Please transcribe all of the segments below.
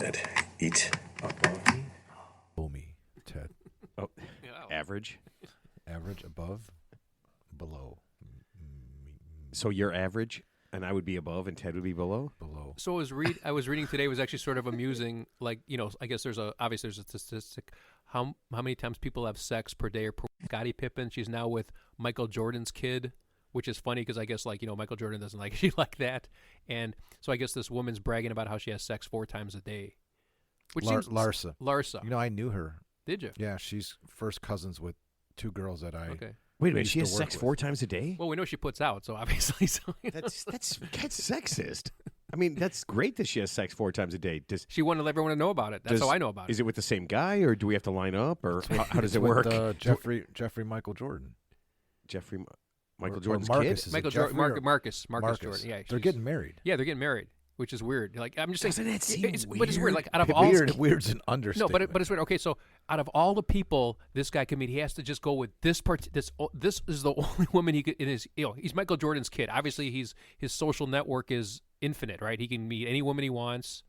that eat above me. Below me, Ted. Oh, average. Average, above, below. So you're average, and I would be above, and Ted would be below. Below. So I was reading today was actually sort of amusing. Like, you know, I guess obviously there's a statistic how many times people have sex per day or per Scottie Pippen. She's now with Michael Jordan's kid, which is funny because I guess, like, you know, Michael Jordan doesn't like she like that, and so I guess this woman's bragging about how she has sex 4 times a day. Which seems Larsa. You know, I knew her. Did you? Yeah, she's first cousins with 2 girls that I. Okay. Wait a minute, used she to has work sex with. 4 times a day? Well, we know she puts out, so obviously, That's sexist. I mean, that's great that she has sex 4 times a day. She wanted everyone to know about it. That's how I know about it. Is it with the same guy, or do we have to line up, or how does it work? Jeffrey Michael Jordan. Michael Or Jordan's Marcus, kid? is Michael it Jordan, Jeffrey or- Marcus Marcus. Jordan. Yeah, They're getting married. Yeah, they're getting married, which is weird. Like, I'm just saying, Doesn't that seem but it's weird. Like, out of all Weird's an understatement. No, but it's weird. Okay, so out of all the people this guy can meet, he has to just go with this part. This is the only woman he could. In his, you know, he's Michael Jordan's kid. Obviously, his social network is infinite, right? He can meet any woman he wants.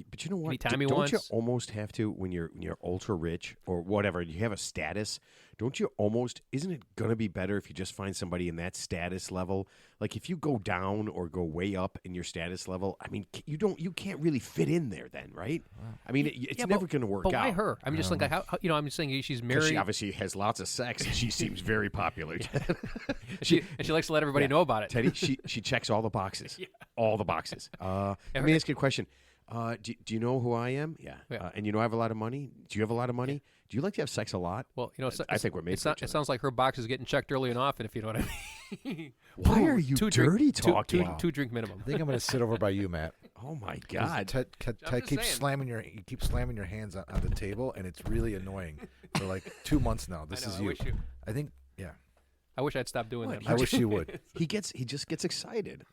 But you know what? Anytime he Don't wants. you almost have to when you're ultra rich or whatever? You have a status. Don't you almost? Isn't it gonna be better if you just find somebody in that status level? Like if you go down or go way up in your status level, I mean, you can't really fit in there then, right? I mean, it's never gonna work but out. why her? I'm just like, how, you know, I'm just saying she's 'Cause married. she obviously has lots of sex and she seems very popular. she likes to let everybody know about it. Teddy, she checks all the boxes. All the boxes. Let me ask you a question. Do you know who I am? Yeah. And you know I have a lot of money? Do you have a lot of money? Yeah. Do you like to have sex a lot? Well, you know, I think we're made for each it other. sounds like her box is getting checked early and often, if you know what I mean. Why are you dirty talking? Two drink minimum. I think I'm going to sit over by you, Matt. Oh my God! Ted just keeps saying. you keep slamming your hands on the table, and it's really annoying for like 2 months now. This I know, is I you. wish you. I think, yeah. I wish I'd stopped doing that. I wish you would. He just gets excited.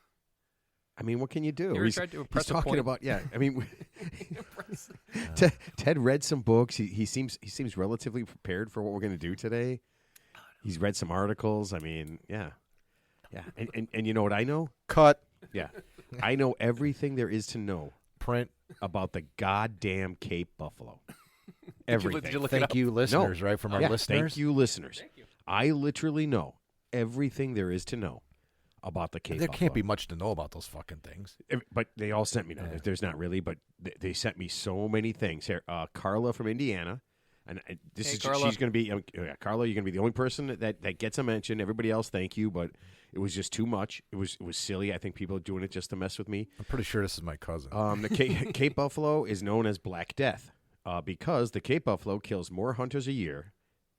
I mean, what can you do? You ever tried to impress he's a talking point? about I mean, Ted read some books. He seems relatively prepared for what we're going to do today. He's read some articles. I mean, yeah. And you know what I know? Cut. Yeah, I know everything there is to know. Print. About the goddamn Cape Buffalo. Everything. Did you look it Thank up? you, listeners, right? From our listeners. Thank you, listeners. Thank you. I literally know everything there is to know about the Cape There Buffalo. can't be much to know about those fucking things. But they all sent me. No, there's not really, but they sent me so many things. Here, Carla from Indiana, and this is Carla. she's going to be Carla. You're going to be the only person that gets a mention. Everybody else, thank you, but it was just too much. It was silly. I think people are doing it just to mess with me. I'm pretty sure this is my cousin. The Cape Buffalo is known as Black Death because the Cape Buffalo kills more hunters a year.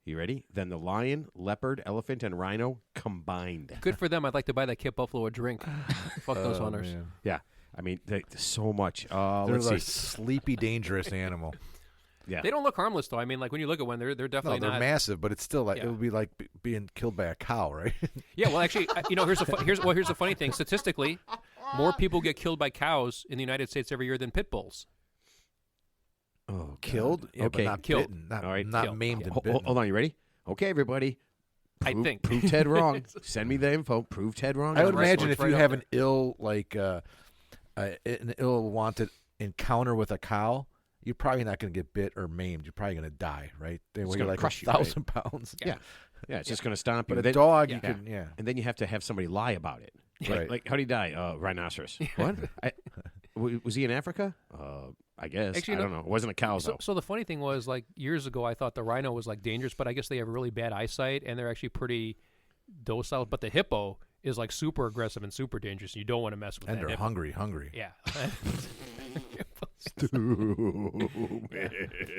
You ready? Than the lion, leopard, elephant, and rhino combined. Good for them. I'd like to buy that Cape Buffalo a drink. Fuck those hunters. Man. Yeah. I mean, so much. They're Let's a see. sleepy, dangerous animal. Yeah. They don't look harmless, though. I mean, like, when you look at one, they're No, definitely they're not. massive, but it's still like Yeah. it would be like being killed by a cow, right? Yeah, well, actually, you know, here's the funny thing. Statistically, more people get killed by cows in the United States every year than pit bulls. Oh, Killed? Yeah, Okay. but not Killed. bitten. Not, All right. not Killed. maimed and Hold bitten. on. You ready? Okay, everybody. I think. Prove Ted wrong. Send me the info. Prove Ted wrong. I would Right, imagine it's if right you up have there. an ill-wanted encounter with a cow, you're probably not going to get bit or maimed. You're probably going to die, right? They weigh gonna like crush you, right? 1,000 pounds. Yeah. Yeah, it's just going to stomp you. But a Then- dog, yeah. you can, yeah. And then you have to have somebody lie about it. Right. Like how did he die? Rhinoceros. What? Was he in Africa? I guess. Actually, I don't know. It wasn't a cow, though. So the funny thing was, like, years ago, I thought the rhino was, like, dangerous, but I guess they have really bad eyesight, and they're actually pretty docile. But the hippo is, like, super aggressive and super dangerous. You don't want to mess with And that they're hippo. hungry. Yeah. Stupid. You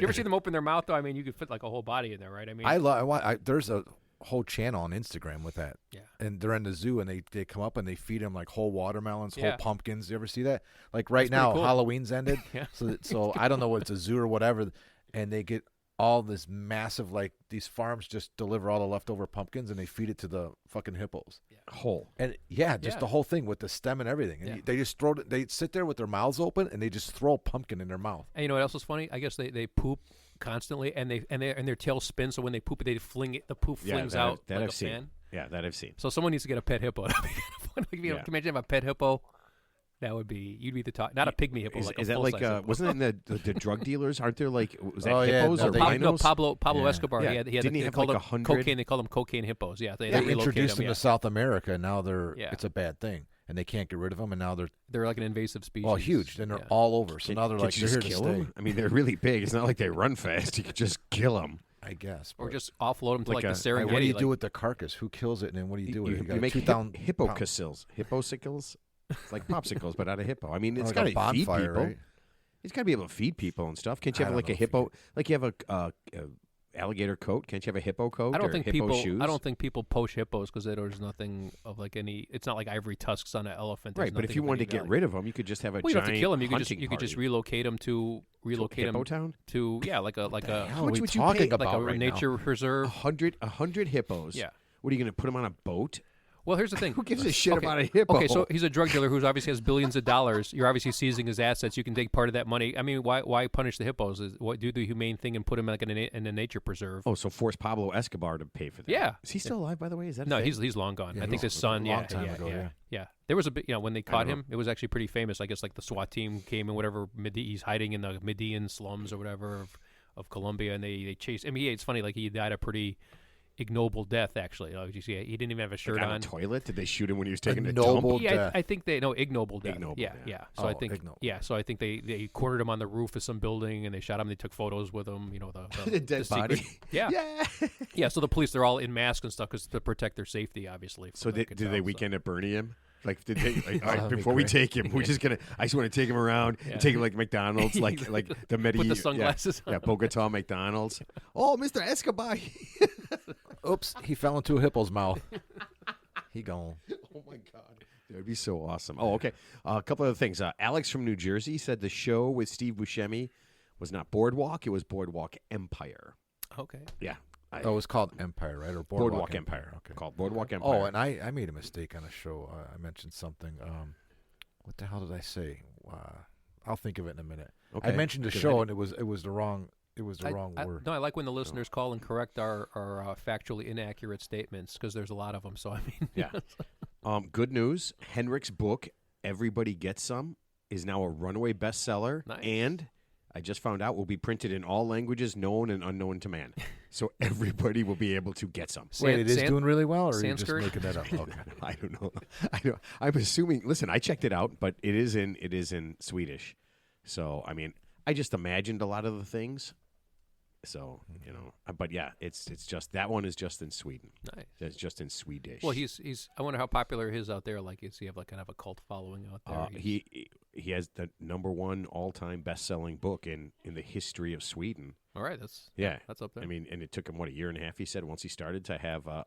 ever see them open their mouth, though? I mean, you could fit, like, a whole body in there, right? I mean, There's a whole channel on Instagram with that. Yeah. And they're in the zoo, and they come up and they feed them like whole watermelons, Yeah. whole pumpkins. You ever see that? Like right That's now, pretty cool. Halloween's ended. Yeah. So I don't know what it's a zoo or whatever, and they get all this massive, like these farms just deliver all the leftover pumpkins and they feed it to the fucking hippos. Whole. And just Yeah. the whole thing with the stem and everything. And Yeah. they just throw it. They sit there with their mouths open and they just throw a pumpkin in their mouth. and you know what else is funny? I guess they poop constantly, and their tail spins, so when they poop, they fling it. The poop flings out that like I've a seen. fan. Yeah, that I've seen. So someone needs to get a pet hippo. That'd be kind of fun. Like, you know, Yeah. can you imagine if a pet hippo? That would be you'd be the top, not a pygmy hippo. Is, like is a that like full-size hippo. wasn't it in the drug dealers? Aren't there like was that Oh, yeah, hippos no, or they- rhinos? Pablo Yeah. Escobar. Yeah. He had Didn't he they have called like them 100? cocaine. They called them cocaine hippos. Yeah, they They relocate introduced them. them to South America, and now Yeah. it's a bad thing, and they can't get rid of them, and now They're like an invasive species. oh huge, and they're Yeah. all over. So Can- now they're can't like you they're here just to kill stay. them? I mean, they're really big. It's not like they run fast. You could just kill them. I guess. Or but- just offload them to Like like a- the Hey, Serengeti. what do you like, do with the carcass? Who kills it, and then what do you do with it? You got make 2,000 pounds. hippocills, It's like popsicles, but out of hippo. I mean, it's Like got a to feed bonfire, people. right? It's got to be able to feed people and stuff. Can't you I have don't like a know if you hippo? Like you have a alligator coat. Can't you have a hippo coat? I don't or think hippo people. shoes? I don't think people poach hippos because there's nothing of like any. It's not like ivory tusks on an elephant. There's Right, but if nothing you of wanted any to get value. rid of them, you could just have a well, you don't giant have to kill them. You hunting could just party. relocate them to Hippo them Town. to like a How much are we would you talking pay? about like a right nature now? preserve. 100 hippos. Yeah. What are you going to put them on a boat? Well, here's the thing. Who gives a shit Okay, about a hippo? Okay, so he's a drug dealer who obviously has billions of dollars. You're obviously seizing his assets. You can take part of that money. I mean, why punish the hippos? What do the humane thing and put him like in a nature preserve? Oh, so force Pablo Escobar to pay for that. Yeah. Is he still alive, by the way? Is that a No, thing? he's long gone. Yeah, I think he's his son. a long time ago, yeah. There was a bit. When they caught know. him, it was actually pretty famous. I guess like the SWAT team came and whatever. He's hiding in the Median slums or whatever of Colombia, and they chased. I mean, it's funny. Like he died a pretty ignoble death. Actually, you see, he didn't even have a shirt Like on on. a toilet? Did they shoot him when he was taking a noble dump? Yeah, death. I think they ignoble death. Ignoble yeah, death. yeah. So I Oh, think ignoble. so I think they cornered him on the roof of some building and they shot him. They took photos with him. The dead secret- body. Yeah, Yeah. yeah. So the police they're all in masks and stuff because to protect their safety, obviously. So did they weekend at Bernie him? Like, did they? Like, all right, that'd be before we great. take him, we're just gonna. I just want to take him around Yeah. and take him like McDonald's, like the Put the sunglasses yeah, on. Bogota McDonald's. Oh, Mr. Escobar. Oops, he fell into a hippo's mouth. He gone. Oh my God, that would be so awesome. Oh, okay. A couple other things. Alex from New Jersey said the show with Steve Buscemi was not Boardwalk; it was Boardwalk Empire. Okay. Yeah. Oh, it was called Empire, right? Or Boardwalk Empire. Okay. Called Boardwalk Empire. Oh, and I made a mistake on a show. I mentioned something. What the hell did I say? I'll think of it in a minute. Okay. I mentioned a Good show, idea. and it was the wrong word. No, I like when the listeners call and correct our factually inaccurate statements because there's a lot of them. So I mean, Yeah. Good news. Henrik's book, Everybody Gets Some, is now a runaway bestseller. Nice. And I just found out will be printed in all languages known and unknown to man. So everybody will be able to get some. Wait, it is doing really well, or are you just Sanskrit? making that up? Okay. I don't know. I'm assuming. Listen, I checked it out, but it is in Swedish. So I mean, I just imagined a lot of the things. So but yeah, it's just that one is just in Sweden. nice. It's just in Swedish. Well, he's. I wonder how popular he is out there. Like, is he have like kind of a cult following out there? He has the #1 all-time best-selling book in the history of Sweden. All right, that's up there. I mean, and it took him a year and a half. He said once he started to have a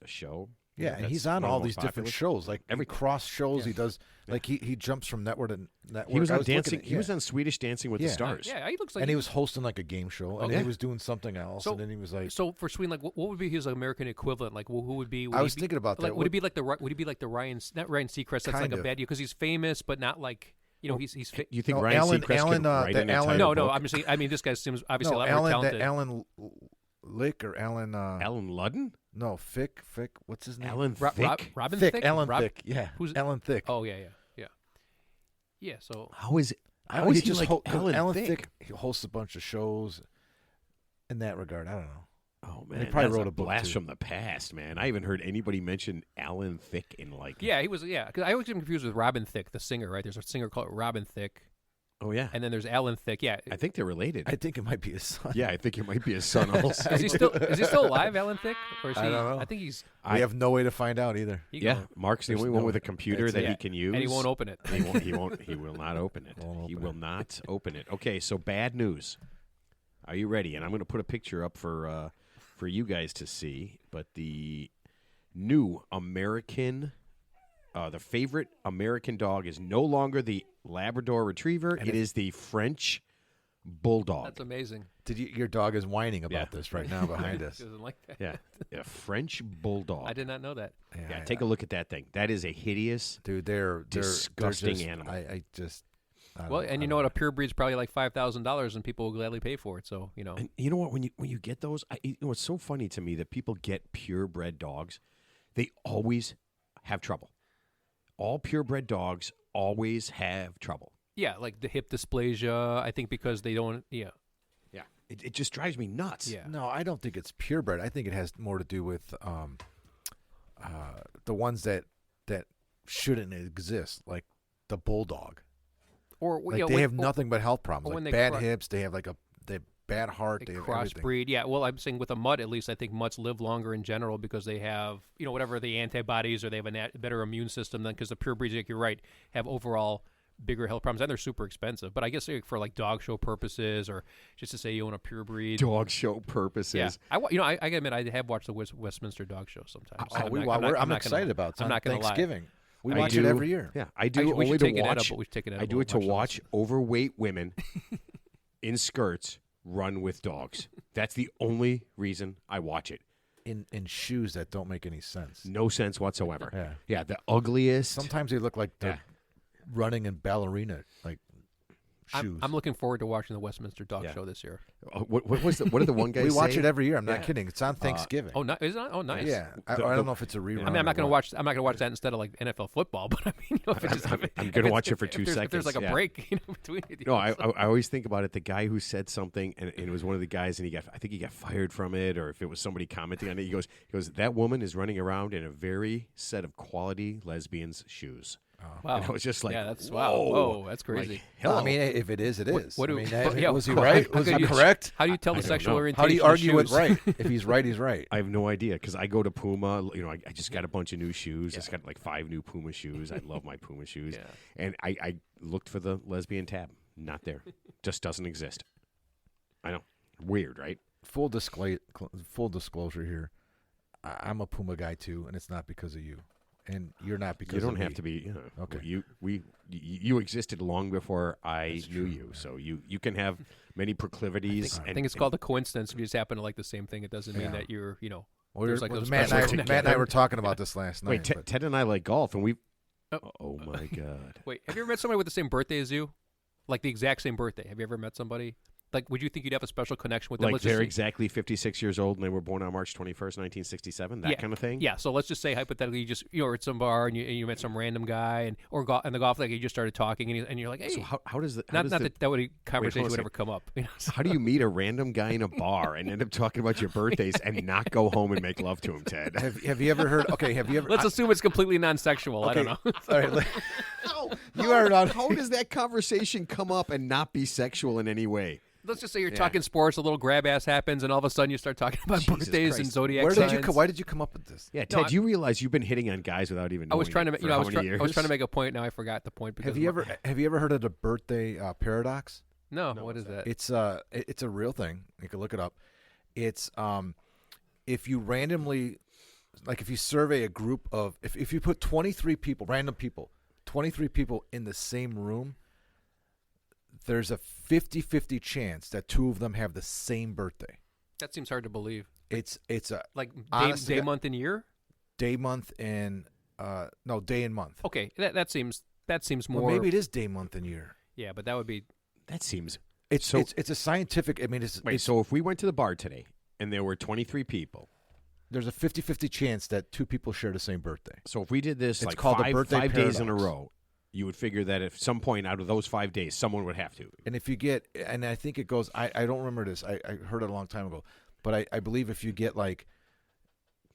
show. Yeah, and That's he's on one of all the these most different popular. shows, like every cross shows he does. Like he jumps from network to network. He was I on looking Dancing. at- He was on Swedish Dancing with the Yeah. Stars. yeah, he looks like. and he was hosting like a game show, and Okay. then he was doing something else, So- and then he was like, So for Sweden, like, what would be his American equivalent? Like, who would be? Would I he was be- thinking about like, that. Would it be like would he be like the Ryan? Not Ryan Seacrest. That's Kind like a of. bad deal because he's famous, but not like he's. You think No, Ryan Alan- Seacrest Alan, could write the an Alan- entire No, book? I'm just saying. I mean, this guy seems obviously no, a lot more Alan, talented. Alan Lick or Alan. Alan Ludden? No, Fick. What's his name? Alan Ro- Thicke? Rob- Robin Thick. Thicke? Alan Rob- Thick. Yeah. Who's- Alan Thick? Oh yeah. Yeah. So How is I how is he he just like ho- 'cause Alan Thick? Thicke? He hosts a bunch of shows. In that regard, I don't know. Oh He man, probably that's wrote a a book, blast too. from the past, man. I haven't heard anybody mention Alan Thicke in like. yeah, he was. Yeah, because I always get confused with Robin Thicke, the singer. Right? There's a singer called Robin Thicke, Oh yeah, and then there's Alan Thicke. Yeah. I think they're related. I think it might be his son. Yeah, I think it might be his son also. Is he still alive, Alan Thicke? Or is he, I don't know. I think he's. We have no way to find out either. He Yeah, go- Mark's the There's only one no- with a computer that's that it. he can use, and he won't open it. He won't. He won't. He will not open it. Won't He open will not open it. Okay, so bad news. Are you ready? And I'm going to put a picture up for you guys to see. But the new American, the favorite American dog is no longer the Labrador Retriever. It is the French Bulldog. That's amazing. Your dog is whining about Yeah. this right now behind us. He doesn't like that. Yeah, a French Bulldog. I did not know that. Yeah, take a look at that thing. That is a hideous. Dude, they're Disgusting just, animal. I just. I Well, don't- and I you know don't what? A pure breed's probably like $5,000, and people will gladly pay for it. So you know. And you know what? When you get those, it's so funny to me that people get purebred dogs. They always have trouble. All purebred dogs always have trouble. Yeah, like the hip dysplasia. I think because they don't. Yeah. Yeah, it just drives me nuts. Yeah. No, I don't think it's purebred. I think it has more to do with the ones that shouldn't exist, like the bulldog. Or Like you know, they when- have nothing but health problems, when like they bad cro- hips. They have they have bad heart. They have everything. crossbreed. Yeah, well, I'm saying with a mutt, at least I think mutts live longer in general because they have, whatever the antibodies or they have a better immune system than because the pure breeds, like you're right, have overall bigger health problems and they're super expensive. But I guess for like dog show purposes or just to say you own a pure breed. Dog show purposes. Yeah, I gotta admit I have watched the Westminster Dog Show sometimes. I'm excited about it. I'm not gonna lie. Thanksgiving. We I watch do- it every year. Yeah, I do we only should to take it watch. edible. We should take it I edible do it to and watch watch overweight women in skirts run with dogs. That's the only reason I watch it. In shoes that don't make any sense. No sense whatsoever. Yeah. Yeah, the ugliest. Sometimes they look like they're running in ballerina shoes. I'm looking forward to watching the Westminster Dog Yeah. Show this year. What did the one guy we say? watch it every year. I'm not Yeah. kidding. It's on Thanksgiving. Oh, is it? Oh, nice. yeah. I don't know if it's a rerun. I mean, I'm not or going to what. watch. I'm not going to watch that instead of like NFL football. But I mean, if it just, I'm gonna watch it for 2 If there's like a seconds, yeah. break, between it. No, I always think about it. The guy who said something, and it was one of the guys, and I think he got fired from it, or if it was somebody commenting on it, he goes, that woman is running around in a very set of quality lesbians' shoes. Wow. And I was just like, yeah, that's whoa. Whoa, that's crazy. Like, hello. I mean, if it is, it is. What I do- mean, but, yeah, was he how- right? how Was could he you- correct? How do you tell the don't sexual know. orientation? How do you of argue with shoes? right? If he's right, he's right. I have no idea because I go to Puma. I just got a bunch of new shoes. I just got like 5 new Puma shoes. I love my Puma shoes. Yeah. And I looked for the lesbian tab. Not there. Just doesn't exist. I know. Weird, right? Full disclosure here. I'm a Puma guy too, and it's not because of you, and you're not because You don't of have me. to be. Okay. You existed long before I knew you, so you can have many proclivities. I think it's called a coincidence. If you just happen to like the same thing, it doesn't mean that you're, Well, there's like those Matt special and I were talking about this last night. Wait, but- Ted and I like golf, and we. Oh. Oh my God! Wait, have you ever met somebody with the same birthday as you? Like the exact same birthday? Have you ever met somebody? Like, would you think you'd have a special connection with them? Like Let's just they're say- exactly 56 years old, and they were born on March 21st, 1967. That kind of thing. Yeah, so let's just say hypothetically, you just are at some bar and you met some random guy and the golf like you just started talking and you're like, hey, So how does the not that would conversation hold on a would ever come up. So- how do you meet a random guy in a bar and end up talking about your birthdays and not go home and make love to him, Ted? have you ever heard? Okay, have you ever? Let's assume it's completely non-sexual. I don't know. All right, You are not. How does that conversation come up and not be sexual in any way? Let's just say you're talking sports, a little grab ass happens, and all of a sudden you start talking about Jesus birthdays and Christ. zodiac where signs. did you? Why did you come up with this? Yeah, No, Ted, you realize you've been hitting on guys without even I knowing was trying to, it for I how was, many I was trying to years? make a point. Now I forgot the point because Have you ever heard of the birthday paradox? No, what is that? It's a real thing. You can look it up. It's if you randomly, like if you survey a group of if you put 23 people, random people, 23 people in the same room, there's a 50-50 chance that 2 of them have the same birthday. That seems hard to believe. It's a Like honest to day God- month, and year. day, month, and day and month. Okay, that seems more. Well, maybe it is day, month, and year. Yeah, but that would be. That seems. It's a scientific. I mean, Wait, so if we went to the bar today and there were 23 people, there's a 50-50 chance that 2 people share the same birthday. so if we did this It's like called the five birthday days in a paradox. row, you would figure that at some point out of those 5 days, someone would have to. And if you get, and I think it goes, I don't remember this. I heard it a long time ago, but I believe if you get like,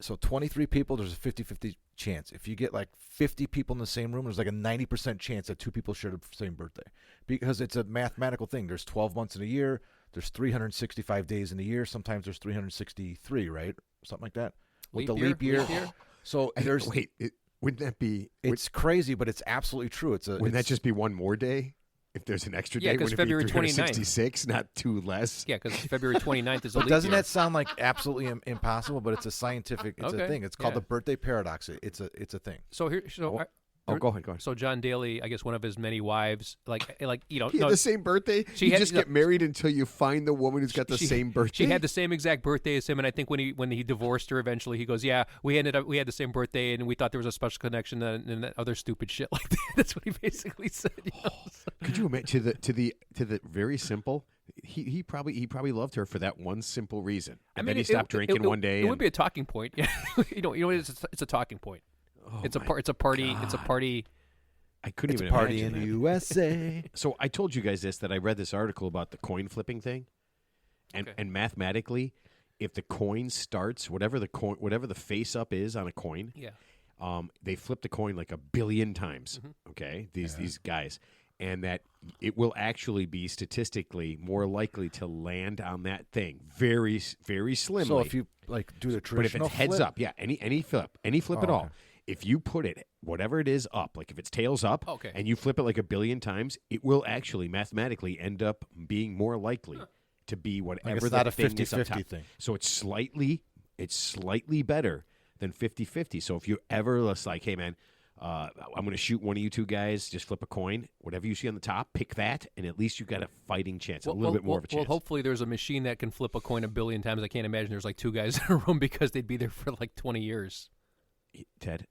so 23 people, there's a 50-50 chance. If you get like 50 people in the same room, there's like a 90% chance that 2 people share the same birthday, because it's a mathematical thing. There's 12 months in a year. There's 365 days in a year. Sometimes there's 363, right? Something like that. With the leap year. So there's, Wouldn't that be? it's crazy, but it's absolutely true. Wouldn't that just be one more day? If there's an extra Yeah, day, 'cause wouldn't it February be 29th. 366, not 2 less? Yeah, because February 29th is a leap Doesn't year. that sound like absolutely impossible? But it's a scientific. It's Okay, a thing. It's called yeah. the birthday paradox. It's a thing. So here, Go ahead. So John Daly, I guess one of his many wives, like He no, had the same birthday. She you had- just get married until you find the woman who's got the same birthday. She had the same exact birthday as him, and I think when he divorced her eventually, he goes, "Yeah, we had the same birthday, and we thought there was a special connection and that other stupid shit like that." That's what he basically said. Could you imagine to the very simple? He probably loved her for that one simple reason, and then he stopped drinking one day. It would be a talking point. Yeah, you know, it's a talking point. It's a party. I couldn't It's a even party imagine in that. USA. So I told you guys that I read this article about the coin flipping thing, and Okay. and mathematically, if the coin starts whatever the face up is on a coin, Yeah. they flip the coin like 1 billion times. Mm-hmm. Okay, these guys, and that it will actually be statistically more likely to land on that thing very slimly. So if you like do the but if traditional it's heads flip, up, yeah, any flip at all. okay. If you put it, whatever it is, up, like if it's tails up, Okay. and you flip it like 1 billion times, it will actually mathematically end up being more likely to be whatever it's the not a thing is up 50-50 top. thing. So it's slightly better than 50-50. So if you ever was like, hey man, I'm going to shoot one of you two guys, just flip a coin, whatever you see on the top, pick that, and at least you got a fighting chance, a little bit more of a chance. Well, hopefully there's a machine that can flip a coin 1 billion times. I can't imagine there's like 2 guys in a room because they'd be there for like 20 years. Ted,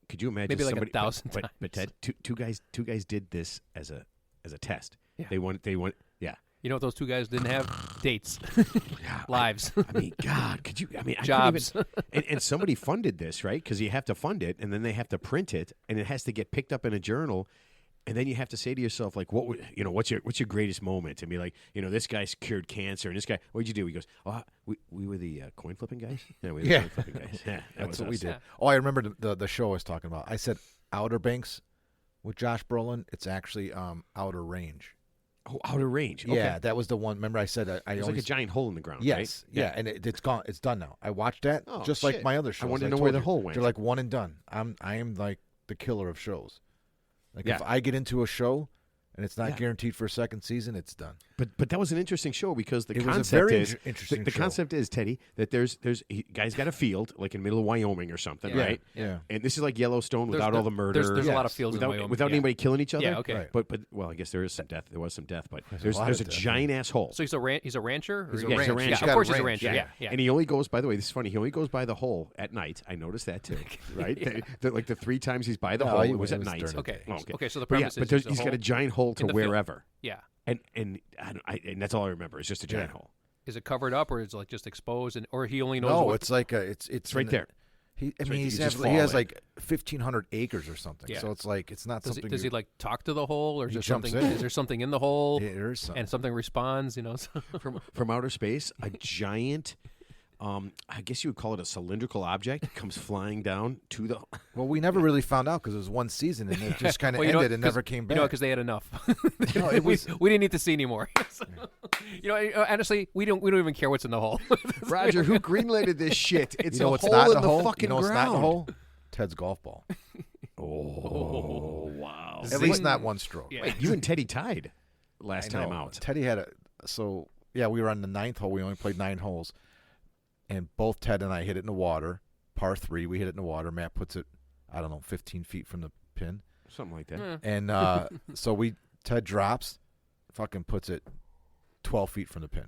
could you imagine Maybe like somebody, 1,000 but times. Ted, two guys did this as a test. Yeah. They went, yeah. You know what those 2 guys didn't have? Dates. Lives. I mean, God, could you? I mean, Jobs. I couldn't even, and somebody funded this, right? Because you have to fund it, and then they have to print it, and it has to get picked up in a journal, and then you have to say to yourself, like, what's your greatest moment? And be like, this guy's cured cancer, and this guy, what'd you do? He goes, oh, we were the coin flipping guys. Yeah, we were the coin flipping guys. Yeah, That's what we did. Yeah. Oh, I remember the show I was talking about. I said Outer Banks with Josh Brolin. It's actually Outer Range. Oh, Outer Range. Okay. Yeah, that was the one. Remember, I said I It's always like a giant hole in the ground. yes, right? yeah, and it's gone. It's done now. I watched that Oh, just shit. like my other shows. wanted to know told where the you. hole went. They're like one and done. I am like the killer of shows. Like Yeah. if I get into a show and it's not Yeah. guaranteed for a second season, it's done. But that was an interesting show because the It was a concept very is interesting the show. concept is, Teddy, that there's guys got a field like in the middle of Wyoming or something, Yeah. right? Yeah. And this is like Yellowstone without all the murder. There's a lot of Yes. fields in without, Wyoming. without yeah. anybody killing each other. Yeah, okay. Right. But well, I guess there is some death. There was some death, but There's a there's lot a of death, giant ass hole. So he's a rancher? Or He's a Yeah, he's a rancher. rancher. He's Yeah, got of course a he's a ranch, rancher. Yeah. And he only goes. By the way, this is funny. He only goes by the hole at night. I noticed that too. Right? Like the 3 times he's by the No, hole, he it was was at during night. the Okay. day. Oh, Okay. So the But yeah, premise but is there's, there's he's got a giant hole to in the field. wherever, Yeah. and and that's all I remember. It's just a giant Yeah. hole. Is it covered up or is it like just exposed or he only knows No, what it's like it's right in the- there. I right mean, there. he You just has fall in. like 1,500 acres or something. Yeah. So it's like it's not does he, something. does he like talk to the hole or is He there jumps something in. is there something in the hole Yeah, there is something. and something responds, so- From outer space, a giant. I guess you would call it a cylindrical object comes flying down to the. Well, we never really found out because it was one season and it just kind of Well, you know ended what, and 'cause- never came back. You know, because they had enough. No, it was- we didn't need to see anymore. So, honestly, we don't even care what's in the hole. Roger, who greenlighted this shit? It's you know a what's hole not in in the hole? fucking You know what's ground. not in the hole? Ted's golf ball. Oh wow! At least not one stroke. Yeah. Wait, you and Teddy tied I last time know. out. Teddy had we were on the 9th hole. We only played 9 holes, and both Ted and I hit it in the water. Par 3, we hit it in the water. Matt puts it, 15 feet from the pin, Something like that. Yeah. and so Ted drops, fucking puts it 12 feet from the pin.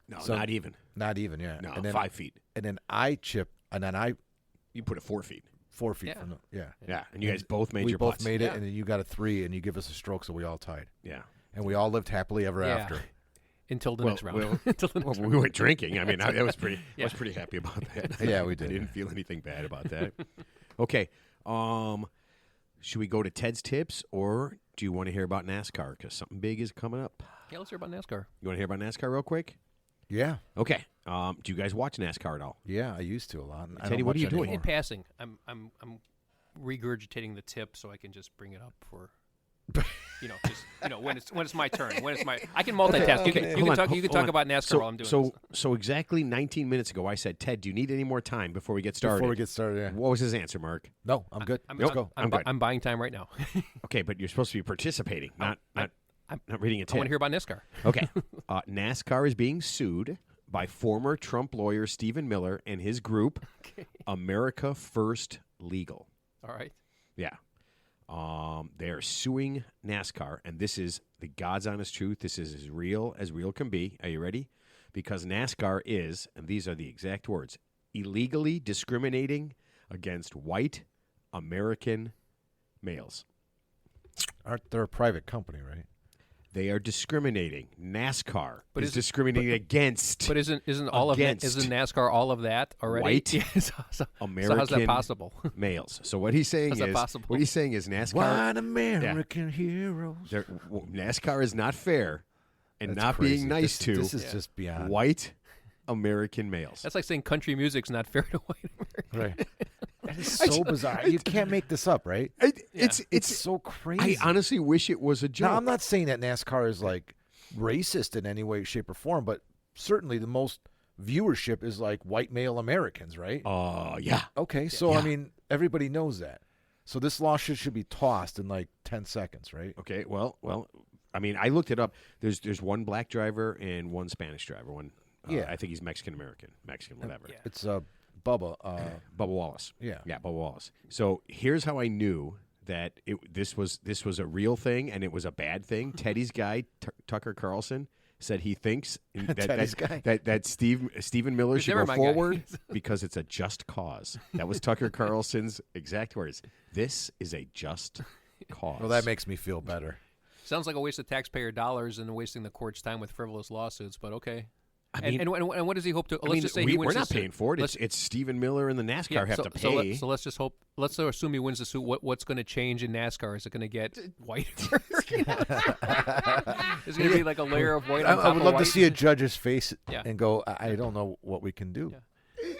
No, So- not even. Not even, yeah. No, and then, 5 feet. And then I chip, and then I You put it 4 feet. 4 feet Yeah. from the Yeah, and you guys both made we your both putts. made it, Yeah. and then you got a 3, and you give us a stroke, so we all tied, Yeah. and we all lived happily ever Yeah. after. Until the Well, next round. well, Until the Well, next we weren't drinking. I mean, I was pretty. I Yeah. was pretty happy about that. Yeah, we I did. didn't feel anything bad about that. Okay. Should we go to Ted's tips, or do you want to hear about NASCAR? Because something big is coming up. Yeah, let's hear about NASCAR. You want to hear about NASCAR real quick? Yeah, Okay. Do you guys watch NASCAR at all? yeah, I used to a lot. I Teddy, don't what are much you doing? anymore. In passing, I'm regurgitating the tip so I can just bring it up for when it's my turn. I can multitask. You can Hold on, talk. You can hold talk on. about NASCAR while I'm doing this. So exactly 19 minutes ago, I said, Ted, do you need any more time before we get started? Before we get started, yeah. What was his answer, Mark? No, I'm good. Let's go. I'm good. I'm buying time right now. Okay, but you're supposed to be participating, not reading a I tip. want to hear about NASCAR. Okay. NASCAR is being sued by former Trump lawyer Stephen Miller and his group, America First Legal. All right. Yeah. They are suing NASCAR, and this is the God's honest truth. This is as real can be. Are you ready? Because NASCAR is, and these are the exact words, illegally discriminating against white American males. They're a private company, right? They are discriminating. NASCAR But is is- discriminating against But isn't all of that? Against Isn't NASCAR all of that already? white Yeah, so how's that American possible? males. So what he's saying How's that is possible? what he's saying is NASCAR. White American heroes. NASCAR is not fair and That's not crazy. being nice This- to This is just beyond. white American males. That's like saying country music's not fair to white Americans. Right. That is so bizarre. You can't make this up, right? It's It's so crazy. I honestly wish it was a joke. Now, I'm not saying that NASCAR is like racist in any way, shape, or form, but certainly the most viewership is like white male Americans, right? Yeah. Okay, so Yeah. I mean, everybody knows that. So this law should be tossed in like 10 seconds, right? Okay. Well. I mean, I looked it up. There's one black driver and one Spanish driver. One. Yeah. I think he's Mexican American, whatever. Yeah. It's Bubba. Bubba Wallace. Yeah. Bubba Wallace. So here's how I knew that this was a real thing and it was a bad thing. Teddy's guy, Tucker Carlson, said he thinks Teddy's guy. that Stephen Miller He's should never go my guy. forward because it's a just cause. That was Tucker Carlson's exact words. This is a just cause. Well, that makes me feel better. Sounds like a waste of taxpayer dollars and wasting the court's time with frivolous lawsuits, but okay. I mean, and what does he hope to? I Let's mean, just say he wins we're the not suit. paying for it. Let's- It's Stephen Miller and the NASCAR have so, to pay. So let's just hope. Let's assume he wins the suit. What's going to change in NASCAR? Is it going to get white? Is it going to be like a layer of white? On I top would of love white? to see a judge's face Yeah. and go, I don't know what we can do. Yeah.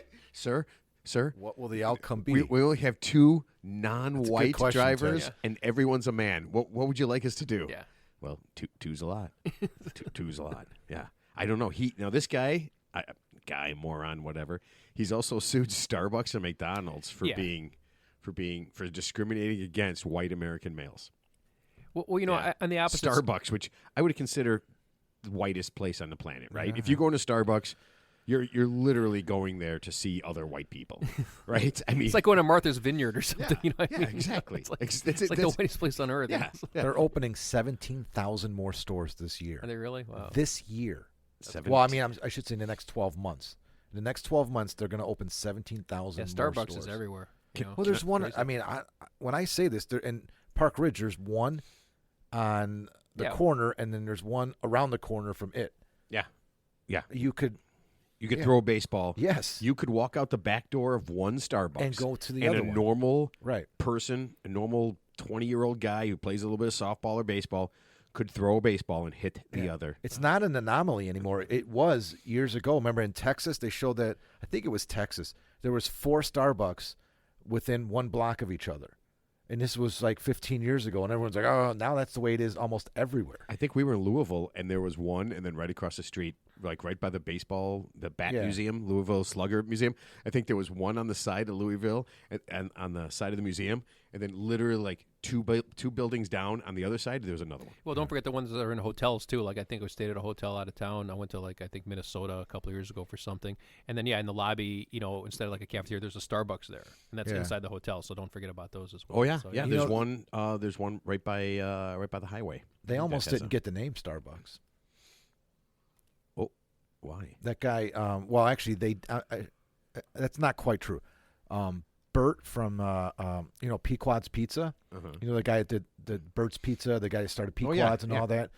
Sir, What will the outcome be? we only have two non-white question, drivers, Ted. and everyone's a man. What would you like us to do? Yeah. Well, two's a lot. Two's a lot. Yeah. I don't know. This guy, moron, whatever. He's also sued Starbucks and McDonald's for for discriminating against white American males. Well, you know, Yeah. on the opposite. Starbucks, which I would consider the whitest place on the planet, right? If you go into Starbucks, you're literally going there to see other white people, right? I mean, It's like going to Martha's Vineyard or something. You know what I yeah, mean? exactly. It's like, It's it's like the whitest place on earth. Yeah. They're opening 17,000 more stores this year. Are they really? Wow. This year. Seven- Well, I mean, I should say in the next 12 months. In the next 12 months, they're going to open 17,000 Yeah, more Starbucks stores. is everywhere. Well, there's one. Crazy. I mean, when I say this, there in Park Ridge, there's one on the Yeah. corner, and then there's one around the corner from it. Yeah. Yeah. You could, You could Yeah. throw a baseball. yes, You could walk out the back door of one Starbucks and go to the and other a one. normal Right. person, a normal 20-year-old guy who plays a little bit of softball or baseball could throw a baseball and hit the Yeah. other. It's not an anomaly anymore. It was years ago. Remember in Texas, they showed that, I think it was Texas, there was 4 Starbucks within one block of each other. And this was like 15 years ago, and everyone's like, oh, now that's the way it is almost everywhere. I think we were in Louisville, and there was one, and then right across the street, like right by the bat Yeah. museum, Louisville Slugger Museum. I think there was one on the side of Louisville and on the side of the museum, and then literally like two buildings down on the other side, there was another one. Well, don't forget the ones that are in hotels too. Like I think I stayed at a hotel out of town. I went to like I think Minnesota a couple of years ago for something, and then in the lobby, instead of like a cafeteria, there's a Starbucks there, and that's Yeah. inside the hotel. So don't forget about those as well. Oh yeah, So, yeah. You There's know- there's one right by the highway. They That almost has didn't get the name Starbucks. Why? That guy, well, actually, that's not quite true. Bert from, Pequod's Pizza. Uh-huh. You know, the guy that did Bert's Pizza, the guy that started Pequod's Oh, yeah, and yeah. all that.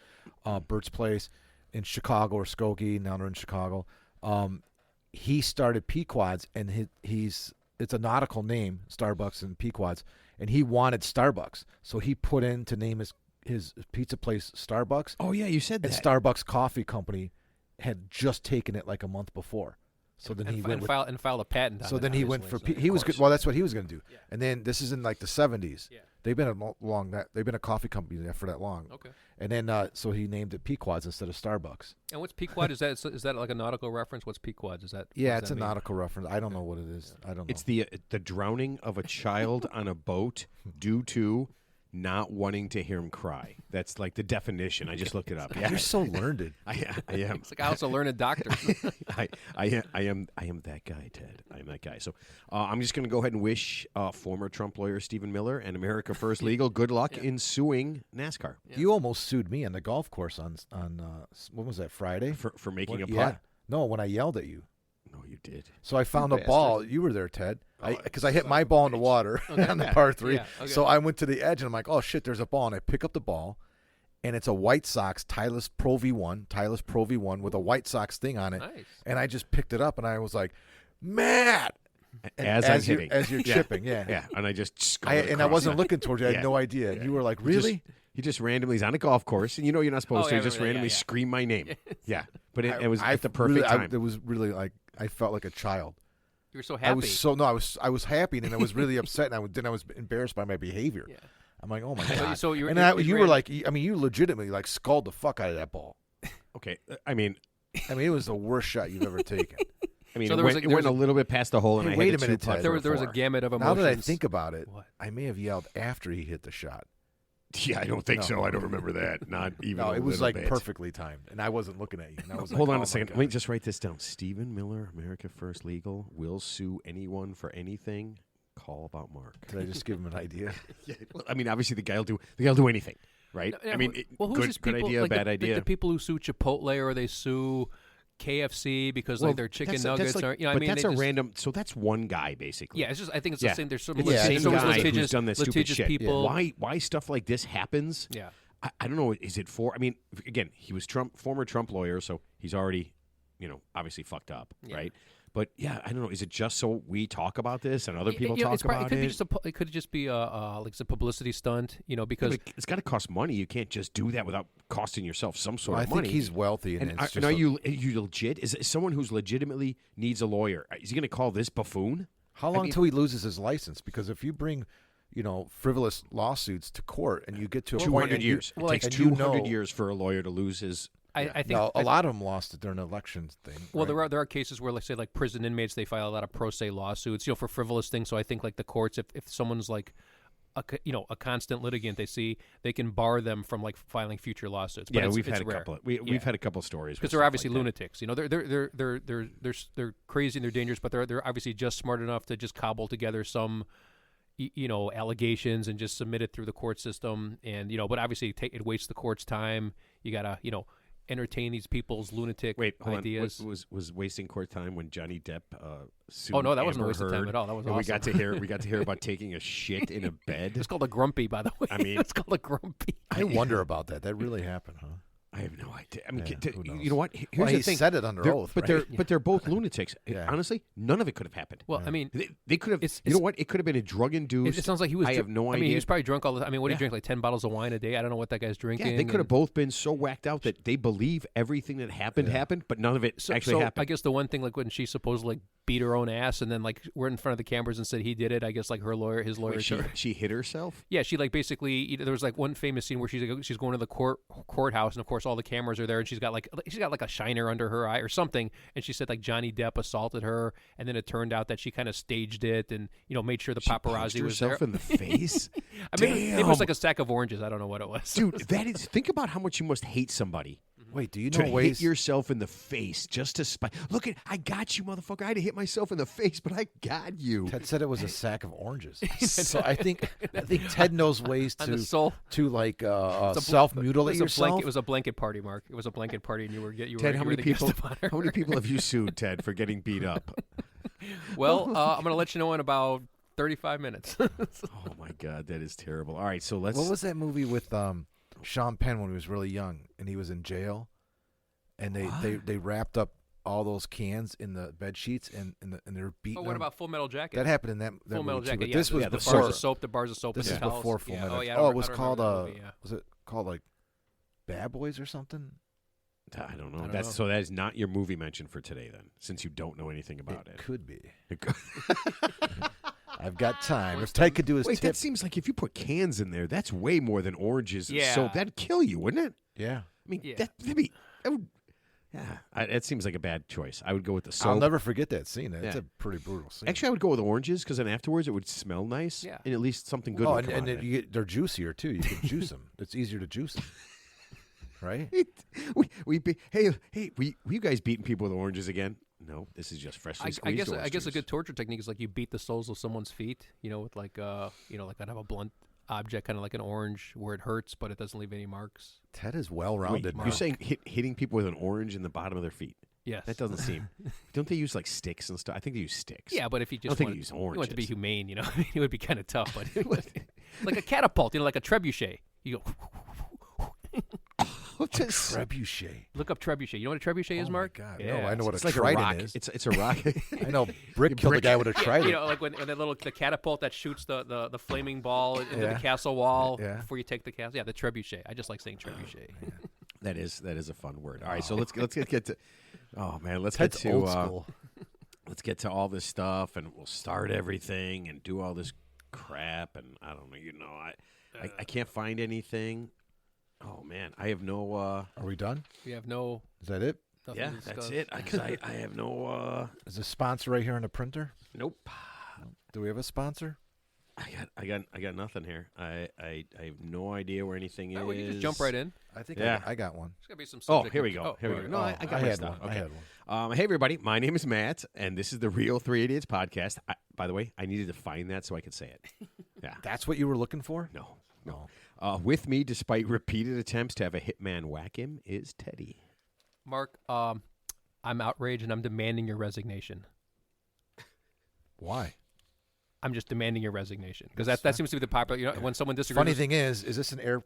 Bert's Place in Chicago or Skokie, now they're in Chicago. He started Pequod's, and it's a nautical name, Starbucks and Pequod's, and he wanted Starbucks. So he put in to name his pizza place Starbucks, Oh yeah, you said and that. Starbucks Coffee Company had just taken it like a month before. So then he and, went and, with file, and filed a patent on so it, then he went for obviously, so- he was Of good. course. Well, that's what he was going to do. Yeah. And then this is in like the 70s. Yeah. They've been they've been a coffee company there for that long. Okay. And then so he named it Pequod's instead of Starbucks. And what's Pequod? Is that like a nautical reference? What's Pequod? Is that? Yeah, what it's does a that mean? nautical reference. I don't know what it is. I don't know. It's the drowning of a child on a boat due to not wanting to hear him cry. That's like the definition. I just looked it up. Yeah, You're so learned. I am. It's like I also learned a doctor. I am that guy, Ted. I am that guy. So I'm just going to go ahead and wish former Trump lawyer Stephen Miller and America First Legal good luck in suing NASCAR You almost sued me on the golf course on when was that, Friday? for making a putt. Yeah. No, when I yelled at you. No, you did. So I found a bastard. ball. You were there, Ted. Oh, Because I hit my ball in the water on the par 3. Yeah, okay. So I went to the edge, and I'm like, oh, shit, there's a ball. And I pick up the ball, and it's a White Sox Titleist Pro V1 with a White Sox thing on it. Nice. And I just picked it up, and I was like, Matt! And as you're hitting. chipping, yeah. Yeah, and I just I wasn't looking towards you. I had Yeah. no idea. Yeah. You were like, really? He just randomly is on a golf course, and you're not supposed Oh, to. yeah, He just yeah, randomly yeah. scream my name. Yeah, but it was at the perfect really, time. it was really like I felt like a child. You were so happy. I was happy, and then I was really upset, and I was embarrassed by my behavior. Yeah. I'm like, oh my god. So you you were like, I mean, you legitimately like sculled the fuck out of that ball. Okay, I mean, it was the worst shot you've ever taken. So it there was went a little bit past the hole, and Hey, I wait had a a minute, two-putt Ted. for there was a four. gamut of Now emotions. that I think about it, What? I may have yelled after he hit the shot. Yeah, I don't think No. so. I don't remember that. Not even. No, a it was little like bit. perfectly timed, and I wasn't looking at you. And I was Hold like, on oh a second. my Let me God. just write this down. Stephen Miller, America First Legal, will sue anyone for anything. Call about Mark. Did I just give him an idea? Yeah, well, I mean, obviously the guy'll do anything, right? No, I mean, well, who's good, these good people, idea, like bad the, idea. The people who sue Chipotle or they sue KFC because Well, like their chicken that's nuggets like, are, you know, but I mean, that's they a just, random. So that's one guy basically. Yeah, it's just I think it's Yeah. the same. There's some It's the Yeah, same it's some guy litigious, who's done this stupid litigious shit. people. Why stuff like this happens? Yeah. I don't know. Is it for? I mean, again, he was former Trump lawyer, so he's already, obviously fucked up, Yeah. right? But yeah, I don't know. Is it just so we talk about this and other people You know, talk it's probably, about it? Could it? Be just it could just be like a publicity stunt, because But it's got to cost money. You can't just do that without costing yourself some sort I of money. think he's wealthy, and, And it's are just you legit? Is someone who's legitimately needs a lawyer? Is he going to call this buffoon? how long mean- till he loses his license? Because if you bring, frivolous lawsuits to court, and you get to a point, 200 and you- years. well, It takes and you 200 know- years for a lawyer to lose his. I think Now, I a lot of them lost it during an election thing. Well, right? there are cases where, let's say, like prison inmates, they file a lot of pro se lawsuits, for frivolous things. So I think like the courts, if someone's like a constant litigant, they can bar them from like filing future lawsuits. But Yeah, it's, we've it's had a rare. couple. We've had a couple of stories Because with they're stuff obviously like that. lunatics. They're crazy and they're dangerous, but they're obviously just smart enough to just cobble together some allegations and just submit it through the court system. And but obviously it wastes the court's time. You gotta entertain these people's lunatic Wait, hold ideas. on. Was wasting court time when Johnny Depp sued Oh no, that wasn't a Amber waste of time Heard, at all. That was and awesome. we got to hear about taking a shit in a bed. It's called a grumpy, by the way. I mean- it's called a grumpy. I wonder about that. That really happened, huh? I have no idea. I mean, Yeah, who knows? you know what? Here's Well, the he thing. said it under They're- oath, but right? they're both lunatics. Yeah. Honestly, none of it could have happened. Well, I mean, They could have. It's- You know what? It could have been a drug induced. it sounds like he was. I have no I idea. mean, he was probably drunk all the time. I mean, what did Yeah. he drink? Like 10 bottles of wine a day? I don't know what that guy's drinking. Yeah, they could have both been so whacked out that they believe everything that happened happened, but none of it actually so happened. I guess the one thing, like when she supposedly like beat her own ass, and then like we're in front of the cameras and said he did it. I guess like his lawyer. Wait, she hit herself. Yeah, she like basically there was like one famous scene where she's going to the courthouse, and of course all the cameras are there, and she's got like a shiner under her eye or something, and she said like Johnny Depp assaulted her, and then it turned out that she kind of staged it and made sure the She punched paparazzi was there. herself in the face. I mean, maybe it was Damn. like a sack of oranges. I don't know what it was. Dude, that is. Think about how much you must hate somebody Wait, do you to know hit ways? yourself in the face just to spite. Look I got you, motherfucker. I had to hit myself in the face, but I got you. Ted said it was a sack of oranges. So I think Ted knows ways On the soul. to like It's a self mutilate it was a yourself. It was a blanket party, Mark. It was a blanket party, and you were Ted, you how were many the guest people? of honor. How many people have you sued, Ted, for getting beat up? Well, I'm going to let you know in about 35 minutes. Oh my God, that is terrible. All right, so let's. What was that movie with Sean Penn when he was really young and he was in jail, and they wrapped up all those cans in the bed sheets and they were beating. Oh, what them? about Full Metal Jacket? That happened in that Full Metal movie too, Jacket. but Yeah, this was the before. bars of soap. This and is the towels. before Full Yeah. Metal. Oh, yeah, I Oh, don't- it was I don't called remember the movie, yeah. was it called like Bad Boys or something? I don't know. I don't That's know. so. That is not your movie mention for today, then, since you don't know anything about it. Could be. I've got time. If Ted could do his Wait, tip, that seems like if you put cans in there, that's way more than oranges. Yeah. So that'd kill you, wouldn't it? yeah. I mean, Yeah. that'd be. That would. Yeah, that seems like a bad choice. I would go with the soap. I'll never forget that scene. It's Yeah. a pretty brutal scene. Actually, I would go with oranges because then afterwards it would smell nice. Yeah. And at least something good oh, would and, come and out then of you get, they're juicier too. You can juice them. It's easier to juice them, right? it. Were you guys beating people with oranges again? No, this is just freshly squeezed I orange guess a juice. good torture technique is like you beat the soles of someone's feet, with like like kind of a blunt object, kind of like an orange, where it hurts but it doesn't leave any marks. Ted is well Wait, rounded. you're saying hitting people with an orange in the bottom of their feet? Yes. That doesn't seem. Don't they use like sticks and stuff? I think they use sticks. Yeah, but if you I don't just think want, you use you want to be oranges. humane, it would be kind of tough. But like a catapult, like a trebuchet. You go. Trebuchet. Look up trebuchet. You know what a trebuchet is, Mark? Oh, my God. Yeah. No, I know what It's a like a trident rock. is. It's a rock. I know Brick killed the guy with a trident. You know, like when the catapult that shoots the flaming ball into the Yeah. castle wall Yeah. before you take the castle. Yeah, the trebuchet. I just like saying trebuchet. That is a fun word. All right, so let's get to. Oh man, let's Ted's get to old school. let's get to all this stuff, and we'll start everything and do all this crap. And I don't know, I can't find anything. Oh man, I have no. Are we done? We have no. Is that it? Nothing Yeah, to discuss. that's it. Because I have no. Is the sponsor right here on the printer? Nope. Do we have a sponsor? I got nothing here. I have no idea where anything Oh, is. we can just jump right in. I think Yeah. I got one. There's gotta be some. Oh, subject here we to- go. Here we go. No, Oh, I got I my had stuff. one. Okay. I had one. Hey everybody, my name is Matt, and this is the Real Three Idiots podcast. By the way, I needed to find that so I could say it. Yeah. That's what you were looking for? No. With me, despite repeated attempts to have a hitman whack him, is Teddy. Mark, I'm outraged and I'm demanding your resignation. Why? I'm just demanding your resignation because that seems to be the popular. You know, when someone disagrees. Funny thing is this a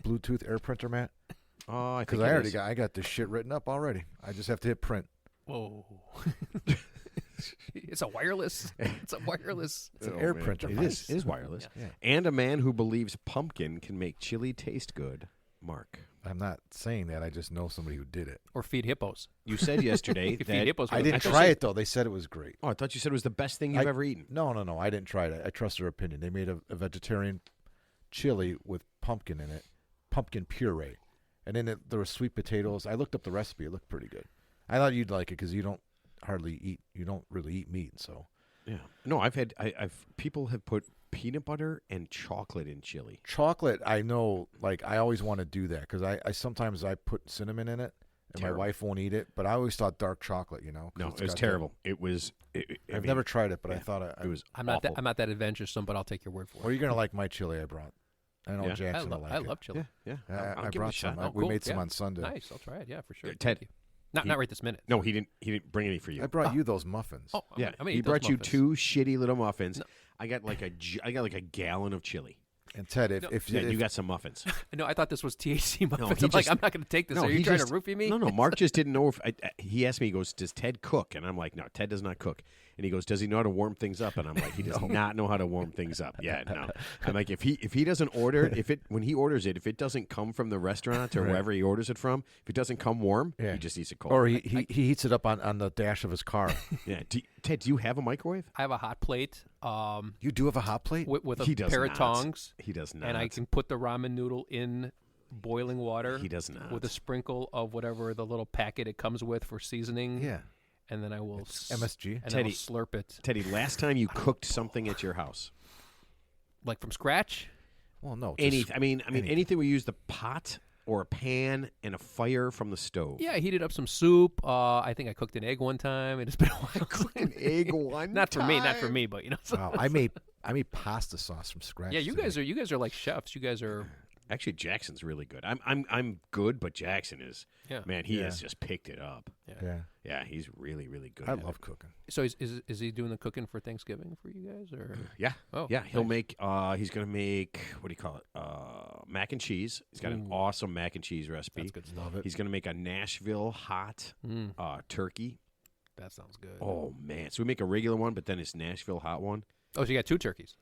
Bluetooth air printer, Matt? Oh, I Because think I got this shit written up already. I just have to hit print. Whoa. It's a wireless. It's a wireless. It's an air man. printer. It is wireless. Yeah. And a man who believes pumpkin can make chili taste good. Mark, I'm not saying that. I just know somebody who did it. Or feed hippos. you said yesterday You feed that hippos. I with didn't it. try it, though. They said it was great. Oh, I thought you said it was the best thing you've ever eaten. No. I didn't try it. I trust their opinion. They made a vegetarian chili with pumpkin in it, pumpkin puree. And then there were sweet potatoes. I looked up the recipe. It looked pretty good. I thought you'd like it because you don't really eat meat. So Yeah. No, I've people have put peanut butter and chocolate in chili. chocolate, I know, like I always want to do that because I sometimes I put cinnamon in it and Terrible. my wife won't eat it. But I always thought dark chocolate, 'cause No, it's it was got terrible. It was. I I've mean, never tried it, but I yeah, thought it was. I'm not awful. that adventuresome, but I'll take your word for Well, it. you're gonna like my chili I brought. I know Yeah. I Jackson will like I it. love chili. Yeah. I, I'll I give it a brought shot. some. Oh, We cool. made some Yeah. on Sunday. Nice. I'll try it. Yeah, for sure. Ted, Thank you. Not right this minute. No, he didn't bring any for you. I brought you those muffins. Oh, Yeah, I mean, he eat those brought you muffins. 2 shitty little muffins. No. I got like a gallon of chili. And Ted, No. if Yeah, you got some muffins. No, I thought this was THC muffins. he I'm like, just- I'm not going to take this. No, Are you he trying just- to roofie me? No, Mark just didn't know if he asked me. He goes, "Does Ted cook?" And I'm like, "No, Ted does not cook." And he goes, "Does he know how to warm things up?" And I'm like, "He does not know how to warm things up." Yeah, no. I'm like, if he doesn't order, when he orders it, if it doesn't come from the restaurant or Right. wherever he orders it from, if it doesn't come warm, Yeah. he just eats it cold. or he heats it up on the dash of his car. Yeah, Ted, do you have a microwave? I have a hot plate You do have a hot plate? with He a does pair not. of tongs, He does not. and I can put the ramen noodle in boiling water. He does not. With a sprinkle of whatever the little packet it comes with for seasoning. Yeah. And then I will MSG. and Teddy- I'll slurp it Teddy, last time you cooked something at your house, like from scratch. Well, no. anything. I mean, anything. anything we use the pot or a pan and a fire from the stove. Yeah, I heated up some soup. I think I cooked an egg one time. It's been a while. An egg one not for me, not time? for me, but you know. Wow, I made pasta sauce from scratch. Yeah, you today. guys are like chefs. You guys are. Actually, Jackson's really good. I'm good, but Jackson is. Yeah. Man, he Yeah. has just picked it up. Yeah, Yeah, he's really, really good. I at love it. cooking. So is he doing the cooking for Thanksgiving for you guys or? Yeah. Oh, Yeah, he'll nice. make. He's gonna make. What do you call it? Mac and cheese. He's got an Ooh. awesome mac and cheese recipe. That's good stuff. Love it. He's gonna make a Nashville hot Mm, turkey. that sounds good. Oh man! So we make a regular one, but then it's Nashville hot one. Oh, so you got 2 turkeys.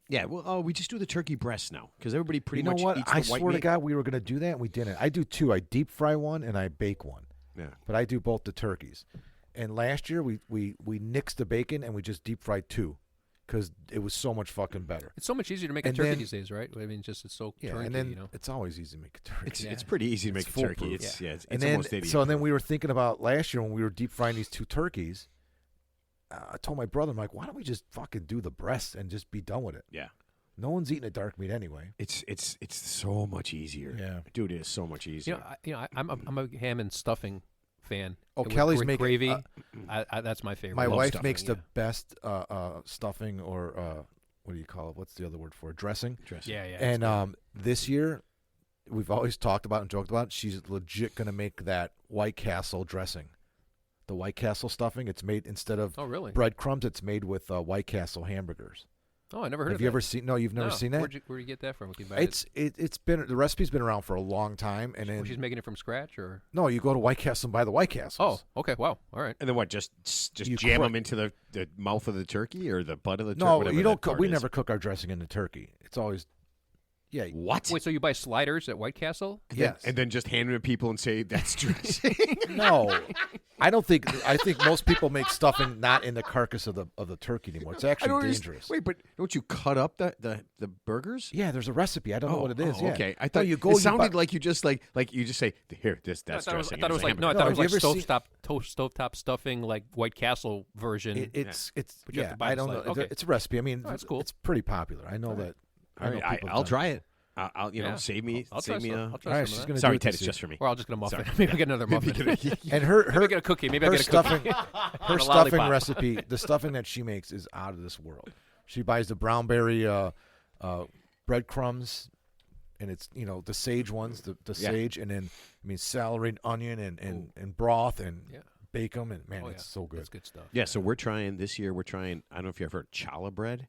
Yeah. Well, we just do the turkey breast now because everybody pretty You know much what? eats I the white swear to meat. God, we were going to do that, and we didn't. I do 2. I deep fry one, and I bake one. Yeah. But I do both the turkeys. And last year, we nixed the bacon, and we just deep fried 2 because it was so much fucking better. It's so much easier to make a And turkey then- these days, right? I mean, just it's so Yeah, turnkey, and then you know. it's always easy to make a turkey. It's pretty easy to make It's a turkey. foolproof. It's it's And then, almost idiot. so then we were thinking about last year when we were deep frying these 2 turkeys. I told my brother, I'm like, why don't we just fucking do the breast and just be done with it? Yeah. No one's eating a dark meat anyway. It's so much easier. Yeah. Dude, it is so much easier. I'm a ham and stuffing fan. Oh, With Kelly's great making gravy. That's my favorite. My love wife stuffing, makes the yeah. best stuffing or what do you call it? What's the other word for it? Dressing. Dressing. Yeah, yeah. And this year, we've always talked about and joked about. She's legit gonna make that White Castle dressing, the White Castle stuffing. It's made instead of oh, really? breadcrumbs. It's made with White Castle hamburgers. Oh, I never heard Have of you that. ever seen? No, you've never seen that. Where'd you get that from? Can you buy it? It's been the recipe's been around for a long time, and then She's making it from scratch, or no, you go to White Castle and buy the White oh, Castles. okay, wow, all right. And then what? Just You jam crack- them into the mouth of the turkey or the butt of the turkey? No, whatever you that don't. part We is. never cook our dressing in the turkey. It's always, yeah, What? Wait, so you buy sliders at White Castle? yes. And then just hand them to people and say that's dressing. No, I don't think. I think most people make stuffing not in the carcass of the turkey anymore. It's I actually don't dangerous. Wait, but don't you cut up the burgers? Yeah, there's a recipe. I don't know what it is. Oh, Yeah. okay. I No, thought you go. It sounded buy- like you just like you just say here I that's thought dressing. it was like no, I No, thought it have was you like ever stovetop stuffing, like White Castle version. It's But you have yeah. to buy I the don't know. slide. Okay. It's a recipe. I mean, Oh, that's cool. It's pretty popular. I know that. All know right, people I'll have done try it. I'll save me I'll save try me some. a. I'll All try right, some she's of gonna that. Sorry, do it Ted, this it's just for me. Or I'll just get a muffin. Sorry. Maybe I'll get another muffin. And her Maybe I'll get a cookie. Maybe I'll her get a cookie. stuffing her And a stuffing lollipop. recipe, the stuffing that she makes is out of this world. She buys the brownberry breadcrumbs, and it's the sage ones, the Yeah. sage, and then celery and onion and broth and Yeah. bake them, and man, Oh, it's yeah. so good. That's good stuff. Yeah, so we're trying this year. We're trying. I don't know if you've heard challah bread.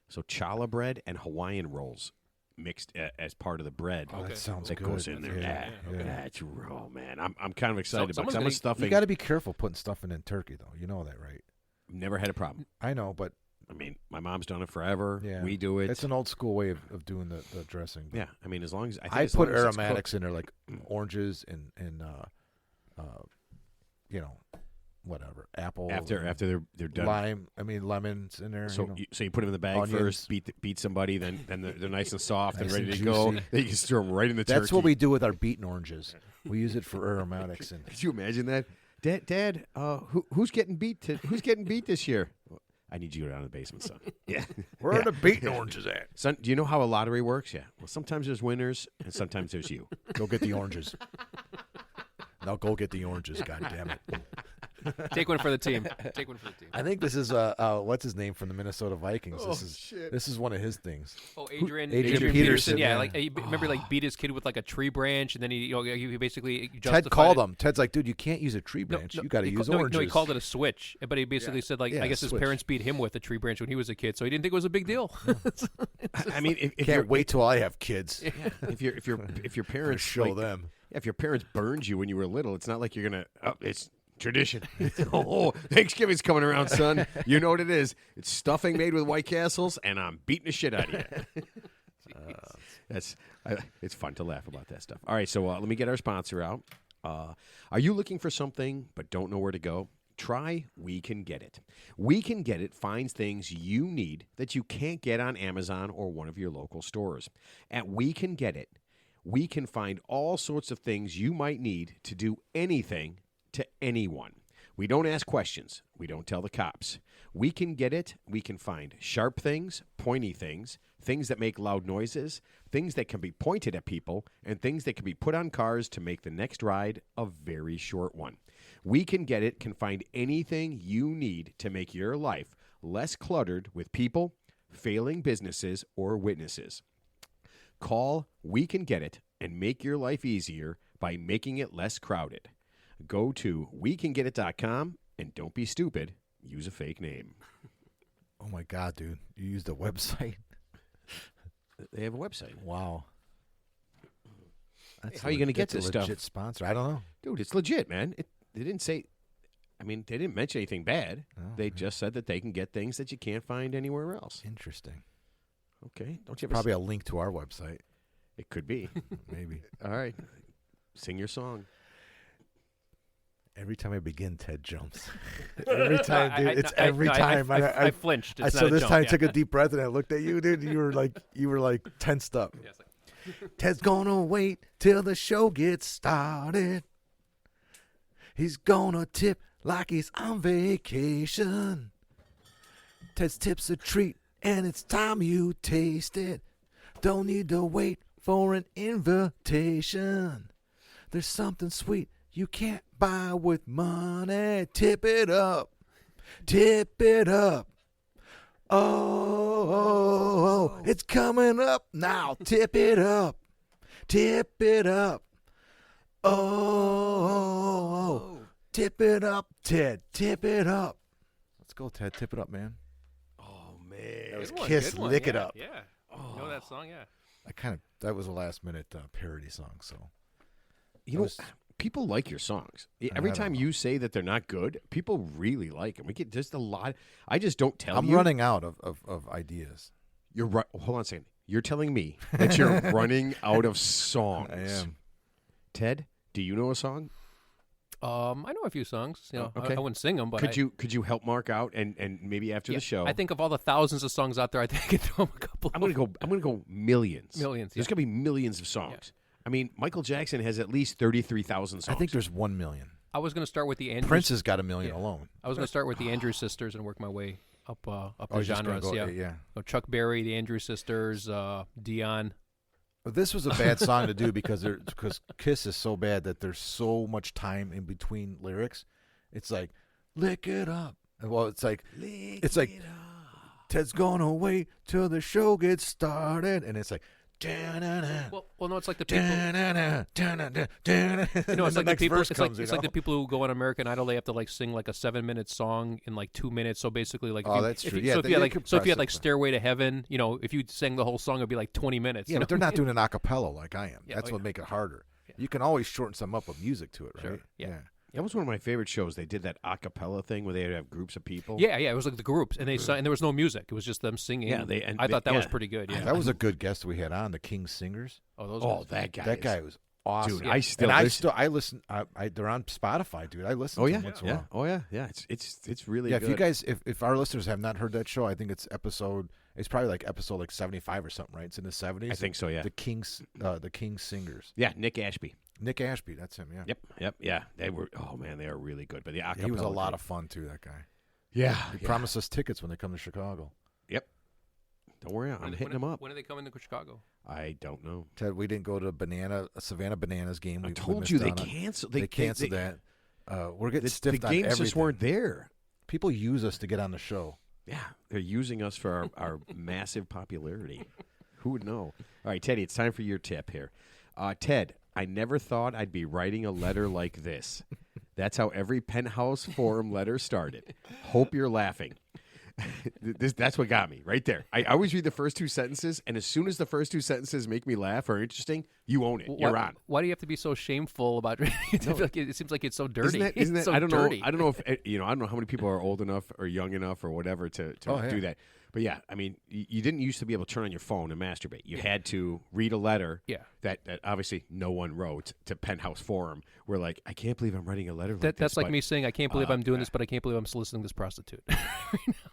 So challah bread and Hawaiian rolls mixed as part of the bread. Oh, Okay. that sounds That good. goes in there. Yeah, Yeah, yeah. that's raw, man. I'm kind of excited about someone's some gonna- of stuffing. You got to be careful putting stuffing in turkey, though. You know that, right? Never had a problem. I know, but I mean, my mom's done it forever. yeah, We do it. It's an old school way of doing the dressing. but Yeah, I mean, as long as I as put long as it's aromatics in there, like oranges and whatever, apple cooked. after they're done. lime. Lemons in there. So you put them in the bag Onions. first, beat somebody, then they're nice and soft and Nice ready and to go. juicy. Then you can stir them right in the turkey. That's what we do with our beaten oranges. We use it for aromatics and Could you imagine that, Dad? Who's getting beat? Who's getting beat this year? I need you down in the basement, son. Yeah. where are the beaten oranges at? Son, do you know how a lottery works? Yeah. Well, sometimes there's winners and sometimes there's you. Go get the oranges. Now go get the oranges. God damn it! Take one for the team. Take one for the team. I think this is what's his name from the Minnesota Vikings. This is one of his things. Oh, Adrian Adrian Peterson. Peterson, Yeah, yeah. like he remember like beat his kid with like a tree branch, and then he basically Ted justified called it. him. Ted's like, dude, you can't use a tree branch. You got to use oranges. No, he called it a switch, but he basically said like Yeah, I guess his switch. parents beat him with a tree branch when he was a kid, so he didn't think it was a big deal. I mean, if Can't you're, wait till I have kids. if your Gonna parents show like, them. if your parents burned you when you were little, it's not like you're gonna. Oh, it's tradition. Oh, Thanksgiving's coming around, son. You know what it is. It's stuffing made with White Castles, and I'm beating the shit out of you. It's fun to laugh about that stuff. All right, so let me get our sponsor out. Are you looking for something but don't know where to go? Try We Can Get It. We Can Get It finds things you need that you can't get on Amazon or one of your local stores. At We Can Get It, we can find all sorts of things you might need to do anything to anyone. We don't ask questions. We don't tell the cops. We can get it. We can find sharp things, pointy things, things that make loud noises, things that can be pointed at people, and things that can be put on cars to make the next ride a very short one. We Can Get It can find anything you need to make your life less cluttered with people, failing businesses, or witnesses. Call We Can Get It and make your life easier by making it less crowded. Go to wecangetit.com and don't be stupid. Use a fake name. Oh my God, dude! You used a website. They have a website. Wow. How are you gonna get that's this a stuff? legit sponsor. I don't know. Dude, it's legit, man. They didn't say, they didn't mention anything bad. Oh, They just said that they can get things that you can't find anywhere else. Interesting. Okay. Don't you have Probably a link to our website. It could be. Maybe. All right. Sing your song. Every time I begin, Ted jumps. Every time, dude. It's every no, time. I flinched. It's So not a this jump, time I yeah. took a deep breath and I looked at you, dude. You were like tensed up. Yeah, it's like- Ted's gonna wait till the show gets started. He's gonna tip like he's on vacation. Ted's tip's a treat, and it's time you taste it. Don't need to wait for an invitation. There's something sweet you can't buy with money. Tip it up. Tip it up. Oh, it's coming up now. Tip it up. Tip it up. Oh, tip it up, Ted. Tip it up. Let's go, Ted. Tip it up, man. Oh, man. That was Good one, Kiss, good one, Lick It yeah, Up. Yeah. You know that song? Yeah. That was a last minute parody song. So You know, people like your songs. Every don't time know. you say that they're not good, people really like them. We get just a lot. I just don't tell I'm you. running out of ideas. You're right. Hold on a second. You're telling me that you're running out of songs. I am. Ted, do you know a song? I know a few songs. You know, okay. I wouldn't sing them, but Could you help Mark out and maybe after the show? I think of all the thousands of songs out there, I think I could throw them a couple. I'm gonna go millions. Millions, There's yeah. gonna be millions of songs. I mean, Michael Jackson has at least 33,000 songs. I think there's 1 million. I was going to start with the Andrews. Prince has got 1 million alone. I was going to start with the Andrews sisters and work my way up the Just gonna genres. go- Yeah. yeah. So Chuck Berry, the Andrews sisters, Dion. But this was a bad song to do because Kiss is so bad that there's so much time in between lyrics. It's like, lick it up. Well, it's like Ted's gonna wait till the show gets started, and it's like. Well, no, it's like the people. It's like the people. It's like the people who go on American Idol. They have to like sing like a 7-minute song in like 2 minutes. So basically, like, that's true. Yeah, so if you had like compress it. Stairway to Heaven, you know, if you sang the whole song, it'd be like 20 minutes. Yeah, but they're not doing an acapella like I am. Yeah, That's oh, what yeah. make it harder. You can always shorten some up with music to it, right? Sure, yeah. That was one of my favorite shows. They did that a cappella thing where they would have groups of people. Yeah. It was like the groups, and they sang, and there was no music. It was just them singing. Yeah, I thought that was yeah. pretty good. Yeah. That was a good guest we had on, the King Singers. Oh, those. Oh, guys. that guy. That guy was awesome. Dude, I still I listen. They're on Spotify, dude. I listen. Oh to yeah, them once in a yeah. while. Oh yeah, yeah. It's really Yeah, good. if you guys, if our listeners have not heard that show, I think it's probably like episode like 75 or something, right? It's in the 70s. I think so. Yeah. The King Singers. Yeah, Nick Ashby. Nick Ashby, that's him. Yeah. Yep. Yeah, they were. Oh man, they are really good. But the acapella. He was a lot of fun too. That guy. Yeah. He promised us tickets when they come to Chicago. Yep. Don't worry, I'm hitting them up. When are they coming to Chicago? I don't know. Ted, we didn't go to Savannah Bananas game. I We told missed you they out on- canceled. They canceled that. We're getting stiffed the on games everything. just weren't there. People use us to get on the show. Yeah, they're using us for our massive popularity. Who would know? All right, Teddy, it's time for your tip here. Ted, I never thought I'd be writing a letter like this. That's how every Penthouse Forum letter started. Hope you're laughing. That's what got me right there. I always read the first two sentences, and as soon as the first two sentences make me laugh or interesting, you own it. You're on. Why do you have to be so shameful about it? It seems like it's so dirty. Isn't that It's so I don't dirty. know. I don't know if I don't know how many people are old enough or young enough or whatever to do that. But yeah, I mean, you didn't used to be able to turn on your phone and masturbate. You had to read a letter that obviously no one wrote to Penthouse Forum. We're like, I can't believe I'm writing a letter like this. That's like but- me saying, I can't believe I'm doing this, but I can't believe I'm soliciting this prostitute.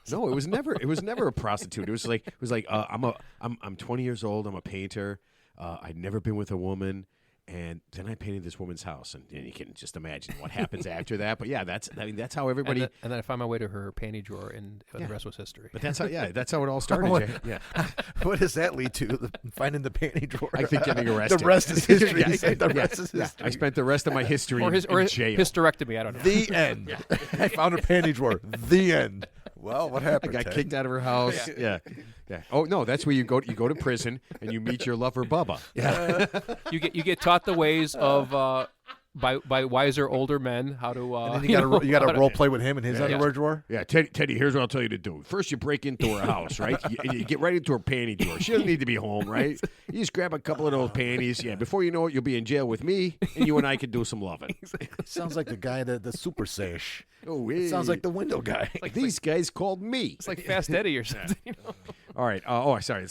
No, it was never a prostitute. It was like I'm 20 years old. I'm a painter. I'd never been with a woman. And then I painted this woman's house, and you can just imagine what happens after that. But yeah, that's how everybody. And then I found my way to her panty drawer, and the rest was history. But that's how it all started. Jay. Yeah, What does that lead to? Finding the panty drawer. I think getting arrested. The rest is history. Yeah, You say the yeah, rest is yeah. history. I spent the rest of my history or in jail. hysterectomy. I don't know. The end. I found a panty drawer. The end. Well, what I happened? got Ted? kicked out of her house. Yeah. Oh no, that's where you go. You go to prison and you meet your lover Bubba. Yeah. You get taught the ways of by wiser older men how to. And then you got to role play with him in his underwear drawer. Yeah, Teddy, here's what I'll tell you to do. First, you break into her house, right? You get right into her panty drawer. She doesn't need to be home, right? You just grab a couple of those panties. Yeah, before you know it, you'll be in jail with me, and you and I can do some loving. Sounds like the guy that the super sash. Oh, Sounds like the window guy. These guys called me. It's like Fast Eddie or something. You know? All right. Sorry.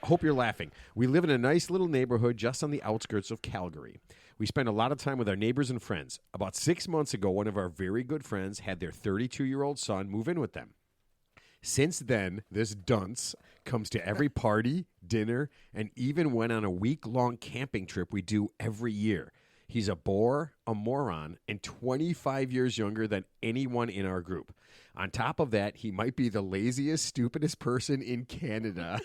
Hope you're laughing. We live in a nice little neighborhood just on the outskirts of Calgary. We spend a lot of time with our neighbors and friends. About 6 months ago, one of our very good friends had their 32-year-old son move in with them. Since then, this dunce comes to every party, dinner, and even went on a week-long camping trip we do every year. He's a bore, a moron, and 25 years younger than anyone in our group. On top of that, he might be the laziest, stupidest person in Canada.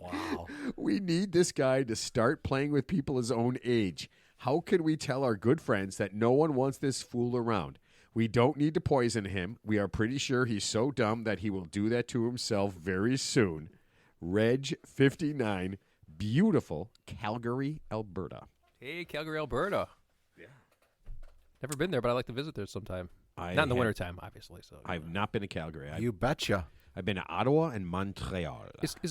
Wow. We need this guy to start playing with people his own age. How can we tell our good friends that no one wants this fool around? We don't need to poison him. We are pretty sure he's so dumb that he will do that to himself very soon. Reg 59, beautiful Calgary, Alberta. Hey, Calgary, Alberta. Yeah. Never been there, but I'd like to visit there sometime. Not in the wintertime, obviously. So I've not been to Calgary. You betcha. I've been to Ottawa and Montreal.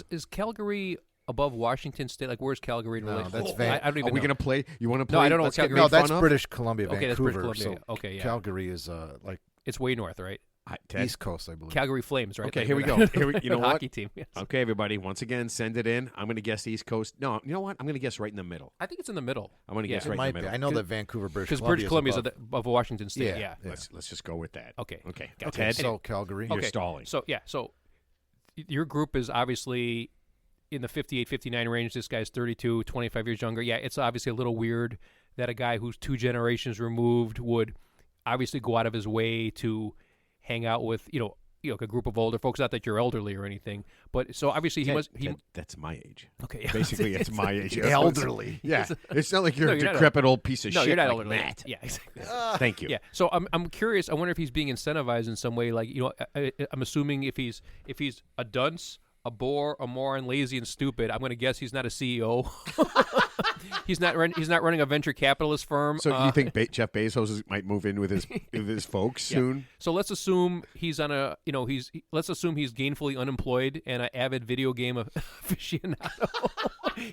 Is Calgary above Washington State? Like, where's Calgary in No, relation? that's I don't even Are we know. going to play? You want to play? No, I don't know Let's what get Calgary No, made that's fun of? British Columbia, Okay, that's Vancouver. British Columbia. So Okay, yeah. Calgary is like It's way north, right? Ted? East Coast, I believe. Calgary Flames, right? Okay, Like, here we go. You know what? Hockey team. Yes. Okay, everybody. Once again, send it in. I'm going to guess East Coast. No, you know what? I'm going to guess right in the middle. I think it's in the middle. I'm going to guess It right might in the be. middle. I know that Vancouver, British Because Columbia British Columbia is above. above Washington State. Yeah. Yeah. Let's just go with that. Okay. Okay. Gotcha. Ted, So Calgary. you're Okay. stalling. So your group is obviously in the 58, 59 range. This guy's 32, 25 years younger. Yeah, it's obviously a little weird that a guy who's 2 generations removed would obviously go out of his way to hang out with, a group of older folks. Not that you're elderly or anything, but so obviously he must. Ted, that's my age. Okay, yeah. Basically, it's my age. Elderly. Yeah, it's not like you're No, a you're not decrepit old piece of No, shit. you're not like elderly. Matt. Yeah, exactly. Thank you. Yeah. So I'm curious. I wonder if he's being incentivized in some way. Like, I'm assuming if he's a dunce, a bore, a moron, lazy, and stupid, I'm going to guess he's not a CEO. He's not running a venture capitalist firm. So you think Jeff Bezos might move in with his folks soon? So let's assume he's on let's assume he's gainfully unemployed and an avid video game aficionado.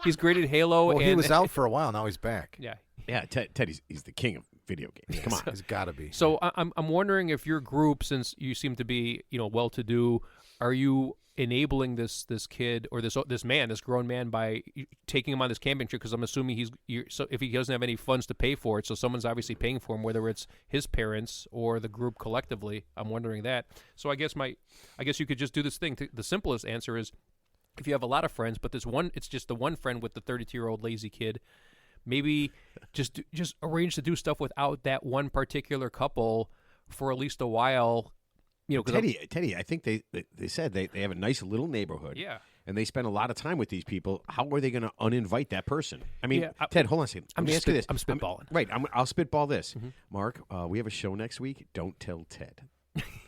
He's great at Halo. Well, and he was out for a while. Now he's back. Yeah. Yeah, Ted, he's the king of video games. Come on. He's got to be. So I'm wondering if your group, since you seem to be well-to-do, are you enabling this kid or this man, this grown man, by taking him on this camping trip? Because I'm assuming so if he doesn't have any funds to pay for it, so someone's obviously paying for him, whether it's his parents or the group collectively. I'm wondering that. So I guess you could just do this thing. The simplest answer is, if you have a lot of friends, but it's just the one friend with the 32-year-old lazy kid. Maybe just arrange to do stuff without that one particular couple for at least a while. Teddy, I think they said they have a nice little neighborhood. Yeah. And they spend a lot of time with these people. How are they going to uninvite that person? I mean, Yeah, Ted, hold on a second. Let me ask you this. I'm spitballing. I'll spitball this. Mm-hmm. Mark, we have a show next week. Don't tell Ted.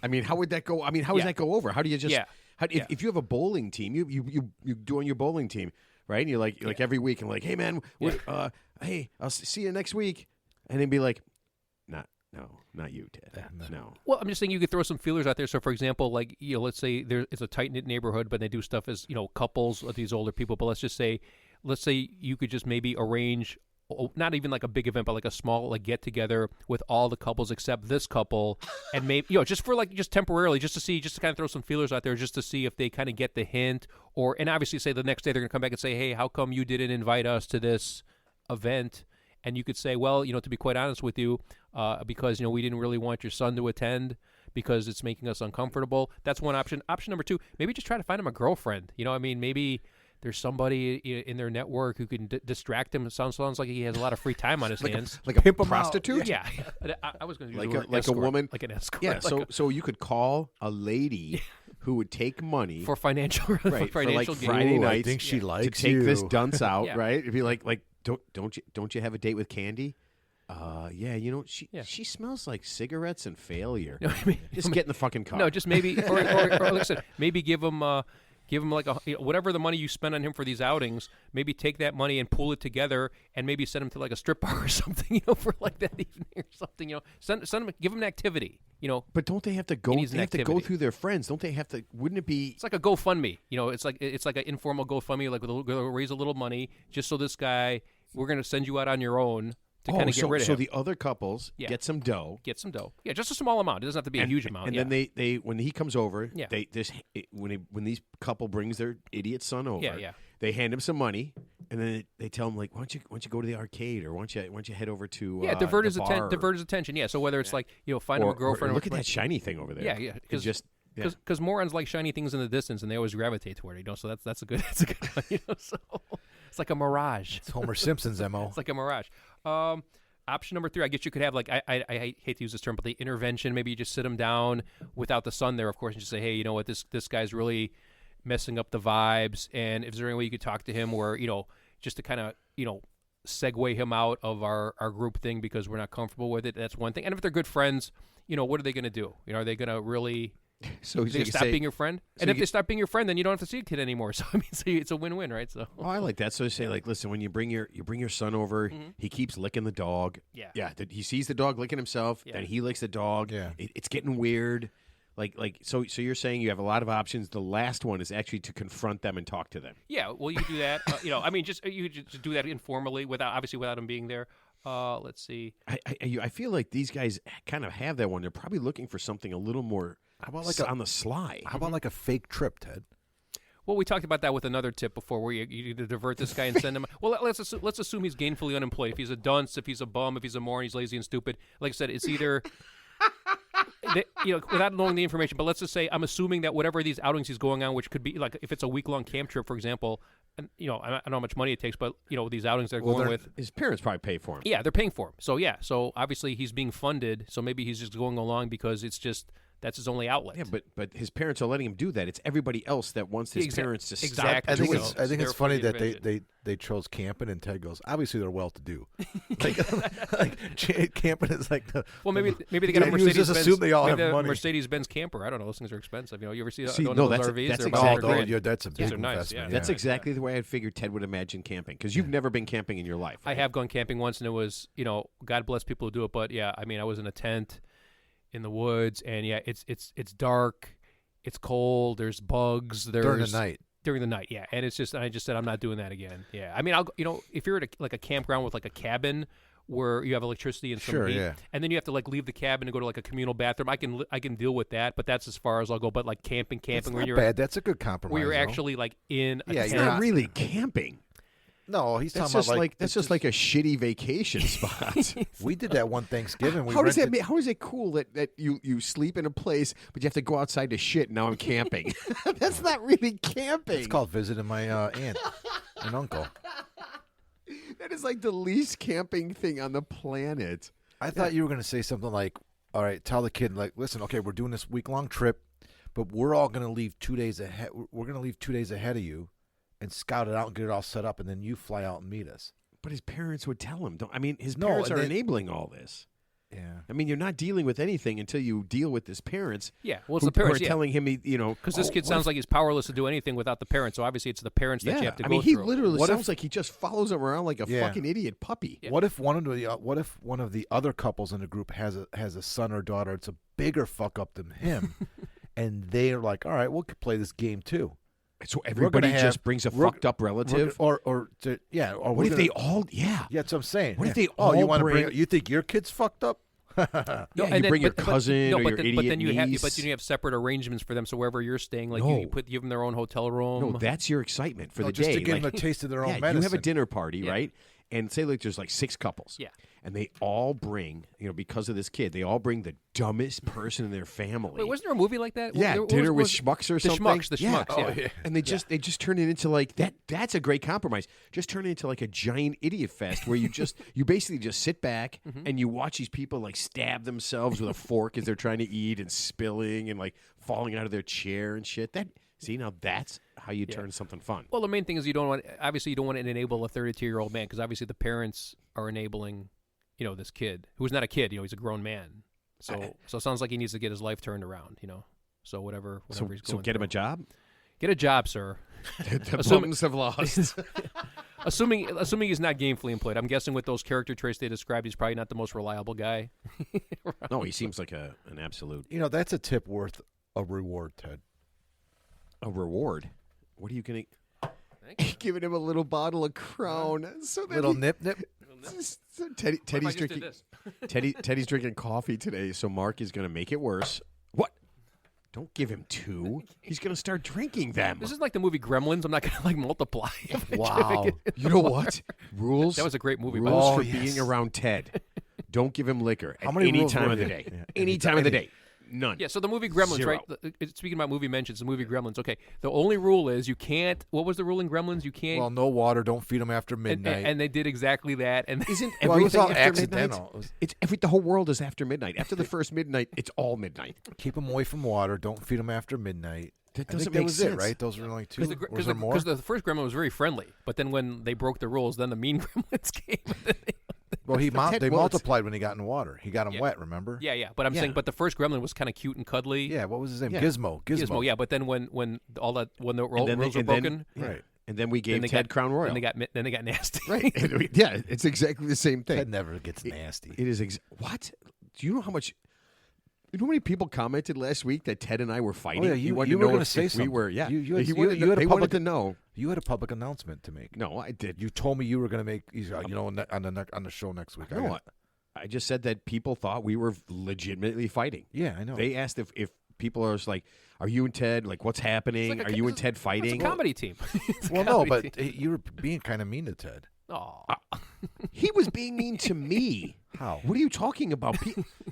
I mean, how would that go? I mean, how does that go over? How do you just if you have a bowling team, you do on your bowling team, right? And you're like every week and like, hey man, hey, I'll see you next week, and then be like, not you, Ted. No. Well, I'm just saying you could throw some feelers out there. So, for example, like, let's say it's a tight-knit neighborhood, but they do stuff as, couples with these older people. But let's say you could just maybe arrange, not even like a big event, but like a small get-together with all the couples except this couple, and maybe, just temporarily, just to kind of throw some feelers out there, just to see if they kind of get the hint, and obviously say the next day they're going to come back and say, hey, how come you didn't invite us to this event? And you could say, well, to be quite honest with you, because, we didn't really want your son to attend because it's making us uncomfortable. That's one option. Option number 2, maybe just try to find him a girlfriend. Maybe there's somebody in their network who can distract him. It sounds like he has a lot of free time on his hands. Like a prostitute? Yeah. I was going to use like a woman? Like an escort. Yeah, so you could call a lady who would take money for financial gain. Friday nights. I think she likes to take you. this dunce out, Yeah. right? It'd be like don't you have a date with Candy? Yeah, she smells like cigarettes and failure. Just get in the fucking car. No, just maybe, or like I said, maybe give him like whatever the money you spend on him for these outings. Maybe take that money and pool it together, and maybe send him to like a strip bar or something, for like that evening or something. Send him, give him an activity. But don't they have to go? He needs They an have to go activity. through their friends. Don't they have to? Wouldn't it be? It's like a GoFundMe. It's like an informal GoFundMe. Like we'll raise a little money just so this guy. We're going to send you out on your own to kind of get rid of him. So the other couples get some dough. Get some dough. Yeah, just a small amount. It doesn't have to be a huge amount. And then they when he comes over, Yeah. when these couple brings their idiot son over, Yeah. they hand him some money, and then they tell him like, why don't you go to the arcade, or why don't you head over to divert the his bar, divert his attention. Yeah. So whether it's like find him a girlfriend, or look at or that shiny thing over there. Yeah. And just because morons like shiny things in the distance, and they always gravitate toward it. So that's a good one. So it's like a mirage. It's Homer Simpson's MO. It's like a mirage. Option number 3, I guess you could have like I hate to use this term, but the intervention. Maybe you just sit him down without the son there, of course, and just say, hey, you know what, this guy's really messing up the vibes, and if there's any way you could talk to him, where just to kind of segue him out of our group thing because we're not comfortable with it. That's one thing. And if they're good friends, what are they going to do? Are they going to really So They you stop say, being your friend, so and if you- they stop being your friend, then you don't have to see a kid anymore. So I mean, it's a win-win, right? So oh, I like that. So you say like, listen, when you bring your son over, he keeps licking the dog. Yeah. Yeah. He sees the dog licking himself, Yeah. then he licks the dog. Yeah. It's getting weird. So you're saying you have a lot of options. The last one is actually to confront them and talk to them. yeah, well, you do that. I mean, you just do that informally, without them being there. Let's see. I feel like these guys kind of have that one. They're probably looking for something a little more How about on the sly. How about like a fake trip, Ted? Well, we talked about that with another tip before, where you either divert this guy and send him. Well, let's assume he's gainfully unemployed. If he's a dunce, if he's a bum, if he's a moron, he's lazy and stupid. Like I said, it's either. Without knowing the information, but let's just say I'm assuming that whatever these outings he's going on, which could be like if it's a week-long camp trip, for example, and I don't know how much money it takes, but these outings they're going with, His parents probably pay for him. yeah, they're paying for him. So yeah, so obviously he's being funded. So maybe he's just going along because that's his only outlet. Yeah, but his parents are letting him do that. It's everybody else that wants his parents to stop exactly. I think doing it's it. I think They're it's funny afraid that of invasion. they chose camping, and Ted goes, obviously they're well-to-do. Camping is like the Well, maybe they got a You Mercedes. just assume they all have money. Mercedes-Benz camper. I don't know. Those things are expensive. You ever see See, those no, that's- RVs? that's They're exactly- about Oh, $100,000. that's a big These are nice, investment. yeah. That's exactly the way I figured Ted would imagine camping, because you've never been camping in your life. I right? have gone camping once, and it was, God bless people who do it, but yeah, I mean, I was in a tent in the woods, and yeah, it's dark, it's cold, there's bugs, during the night. During the night, yeah, and I just said I'm not doing that again. Yeah, I mean, if you're at a campground with like a cabin where you have electricity and some Sure, heat, yeah. and then you have to like leave the cabin and go to like a communal bathroom, I can deal with that, but that's as far as I'll go. But like camping It's where not you're bad. That's a good compromise. where you're though. actually like in a Yeah, It's you're tent. not really camping. No, he's That's talking just about like that's just like a shitty vacation spot. we did that one Thanksgiving. We How does that rented- mean? How is it cool that you sleep in a place, but you have to go outside to shit? And now I'm camping. That's not really camping. It's called visiting my aunt and uncle. That is like the least camping thing on the planet. I thought you were going to say something like, all right, tell the kid, like, listen, okay, we're doing this week-long trip, but we're all going to leave 2 days ahead. We're going to leave 2 days ahead of you and scout it out and get it all set up, and then you fly out and meet us. But his parents would tell him. His No, parents and are then- enabling all this. Yeah. I mean, you're not dealing with anything until you deal with his parents. Yeah, well, it's who the parents, are yeah. telling him, Because this kid what sounds if- like he's powerless to do anything without the parents. So obviously, it's the parents that Yeah, you have to I go mean, he through. literally What sounds if- like he just follows him around like a Yeah. fucking idiot puppy. Yeah. What if one of the other couples in the group has a son or daughter? It's a bigger fuck up than him, and they're like, all right, we'll play this game too. So We're everybody gonna just have- brings a we're- fucked up relative. Or What we're if gonna- they all? Yeah. Yeah, that's what I'm saying. What if Yeah. they Oh, you all want to bring- You think your kid's fucked up? Yeah, and you then- bring your but- cousin no, or but your then, idiot but then you niece. have you have separate arrangements for them. So wherever you're staying, like No. you give them their own hotel room. No, that's your excitement for No, the just day. to give Like, them a taste of their own yeah, medicine. you have a dinner party, Yeah. right? And say like there's like 6 couples. Yeah. And they all bring, because of this kid, they all bring the dumbest person in their family. Wait, wasn't there a movie like that? Yeah, There- what dinner with was- schmucks or the something. Schmucks, the yeah. Schmucks, yeah. And they just turn it into like that. That's a great compromise. Just turn it into like a giant idiot fest where you basically just sit back and you watch these people like stab themselves with a fork as they're trying to eat and spilling and like falling out of their chair and shit. Now that's how you turn something fun. Well, the main thing is you don't want to enable a 32-year-old man because obviously the parents are enabling, this kid who's not a kid. He's a grown man. So it sounds like he needs to get his life turned around. So whatever he's going So get him a through. job. Get a job, sir. The Assuming- bums have lost. Assuming he's not gainfully employed. I'm guessing with those character traits they described, he's probably not the most reliable guy. No, he seems like an absolute That's a tip worth a reward, Ted. a reward. What are you gonna? Thank you. Giving him a little bottle of Crown, so that Little he- nip. So Teddy's What if I just did drinking. this? Teddy's drinking coffee today, so Mark is going to make it worse. What? Don't give him 2. He's going to start drinking them. This is like the movie Gremlins. I'm not going to like multiply. Wow. You know what? Rules. That was a great movie, by the Rules way. for Oh, yes. being around Ted. Don't give him liquor How at many any rules time were of the there? day. Yeah. Any time of the day. None. Yeah, so the movie Gremlins, 0. right? Speaking about movie mentions, the movie Gremlins. Okay, the only rule is you can't. What was the rule in Gremlins? You can't. Well, no water. Don't feed them after and, midnight. and they did exactly that. And Isn't Well, everything it was all after accidental. midnight? It was- It's the whole world is after midnight. After the first midnight, it's all midnight. keep them away from water. Don't feed them after midnight. That I think doesn't that make was sense. it, right? Those were only 2. Was because there more? the first Gremlin was very friendly, but then when they broke the rules, then the mean Gremlins came. Well, Ted, they well, it's- multiplied when he got in water. He got them Yeah. wet, remember? Yeah. But I'm Yeah. saying, but the first Gremlin was kind of cute and cuddly. Yeah, what was his name? Yeah. Gizmo. Gizmo. Yeah, but then when the rules were broken, Right. And then we gave they Ted got- Crown Royal. then they got nasty. Right. Yeah, it's exactly the same thing. Ted never gets nasty. It is what? Do you know how much? You know how many people commented last week that Ted and I were fighting? Oh, yeah, He you wanted to were know gonna if say we something. were. Yeah, You he had- wanted you had a they wanted public- to know. You had a public announcement to make. No, I did. You told me you were going to make, on the show next week. No, I just said that people thought we were legitimately fighting. Yeah, I know. They asked if people are just like, "Are you and Ted like what's happening? Like Are you and Ted It's fighting?" a comedy team. It's a well, no, comedy but team. you were being kind of mean to Ted. Aw. He was being mean to me. How? What are you talking about?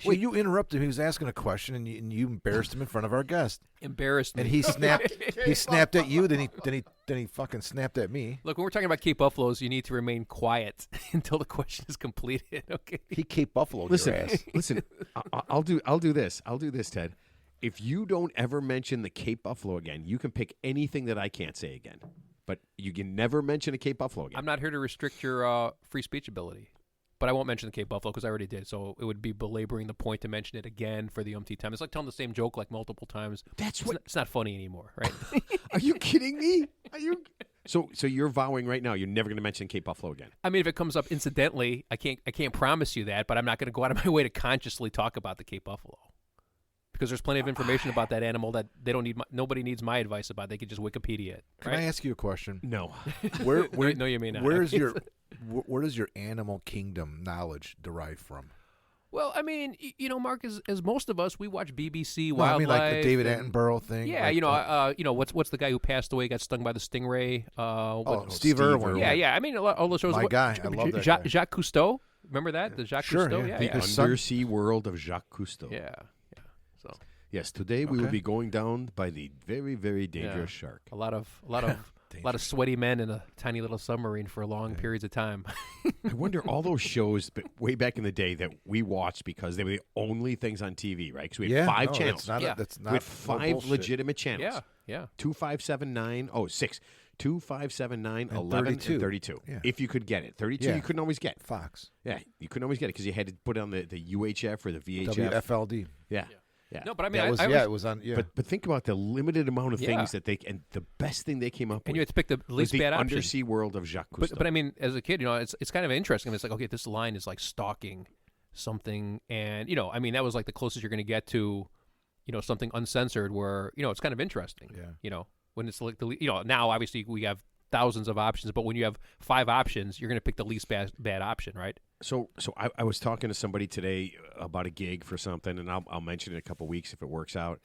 Well, you interrupted him. He was asking a question, and you embarrassed him in front of our guest. Embarrassed me. And he snapped. He snapped at you. Then he fucking snapped at me. Look, when we're talking about Cape Buffaloes, you need to remain quiet until the question is completed. Okay. He Cape Buffalo Listen, your ass. listen. I'll do this. I'll do this, Ted. If you don't ever mention the Cape Buffalo again, you can pick anything that I can't say again. But you can never mention a Cape Buffalo again. I'm not here to restrict your free speech ability, but I won't mention the Cape Buffalo because I already did. So it would be belaboring the point to mention it again for the umpteenth time. It's like telling the same joke like multiple times. That's It's what. not, it's not funny anymore, right? Are you kidding me? Are you? So you're vowing right now you're never going to mention Cape Buffalo again. I mean, if it comes up incidentally, I can't promise you that, but I'm not going to go out of my way to consciously talk about the Cape Buffalo. Because there's plenty of information about that animal that they don't need. Nobody needs my advice about. They could just Wikipedia it. Can Right? I ask you a question? No. Where No, you may not. Where does your animal kingdom knowledge derive from? Well, I mean, Mark, as most of us, we watch BBC No, I Wildlife. mean like the David and- Attenborough thing. Yeah, like, what's the guy who passed away, got stung by the stingray? Steve Irwin. Yeah. I mean, all the shows. My guy. I love that guy. Jacques Cousteau. Remember that? The Jacques Sure, Cousteau. yeah. Yeah. The His son- undersea world of Jacques Cousteau. Yeah. So Yes, today we will Okay. be going down by the very, very dangerous shark. a lot of sweaty men in a tiny little submarine for long periods of time. I wonder all those shows way back in the day that we watched because they were the only things on TV, right? Because we had yeah, five no, channels. That's not. Yeah. That's We not. had no five bullshit. legitimate channels. Yeah. 2579, 6. 2579, And 11, 32. and 32. Yeah. If you could get it. 32 Yeah. you couldn't always get. Fox. Yeah, you couldn't always get it because you had to put it on the UHF or the VHF. WFLD. Yeah. No, but I mean, That was I it was on. Yeah. But think about the limited amount of Yeah. things that and the best thing they came up and with you had to pick the was least the bad option. undersea world of Jacques Cousteau. But I mean, as a kid, it's kind of interesting. It's like, okay, this line is like stalking something, and I mean, that was like the closest you're going to get to, something uncensored, where it's kind of interesting. Yeah. When it's like now obviously we have thousands of options, but when you have 5 options, you're going to pick the least bad option, right? So I was talking to somebody today about a gig for something, and I'll mention it in a couple weeks if it works out.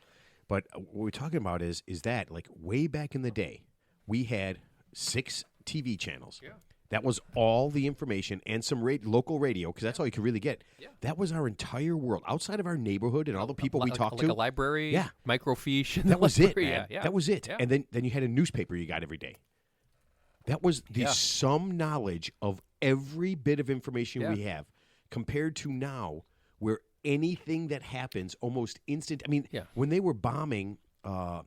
But what we're talking about is that like way back in the day, we had 6 TV channels. Yeah. That was all the information and some local radio because that's all you could really get. Yeah. That was our entire world outside of our neighborhood and all the people we talked like to. a library, Yeah. microfiche. and That the was it, library. man. Yeah. That was it. Yeah. And then you had a newspaper you got every day. That was the sum knowledge of every bit of information we have compared to now where anything that happens almost instant. I mean, when they were bombing, I'm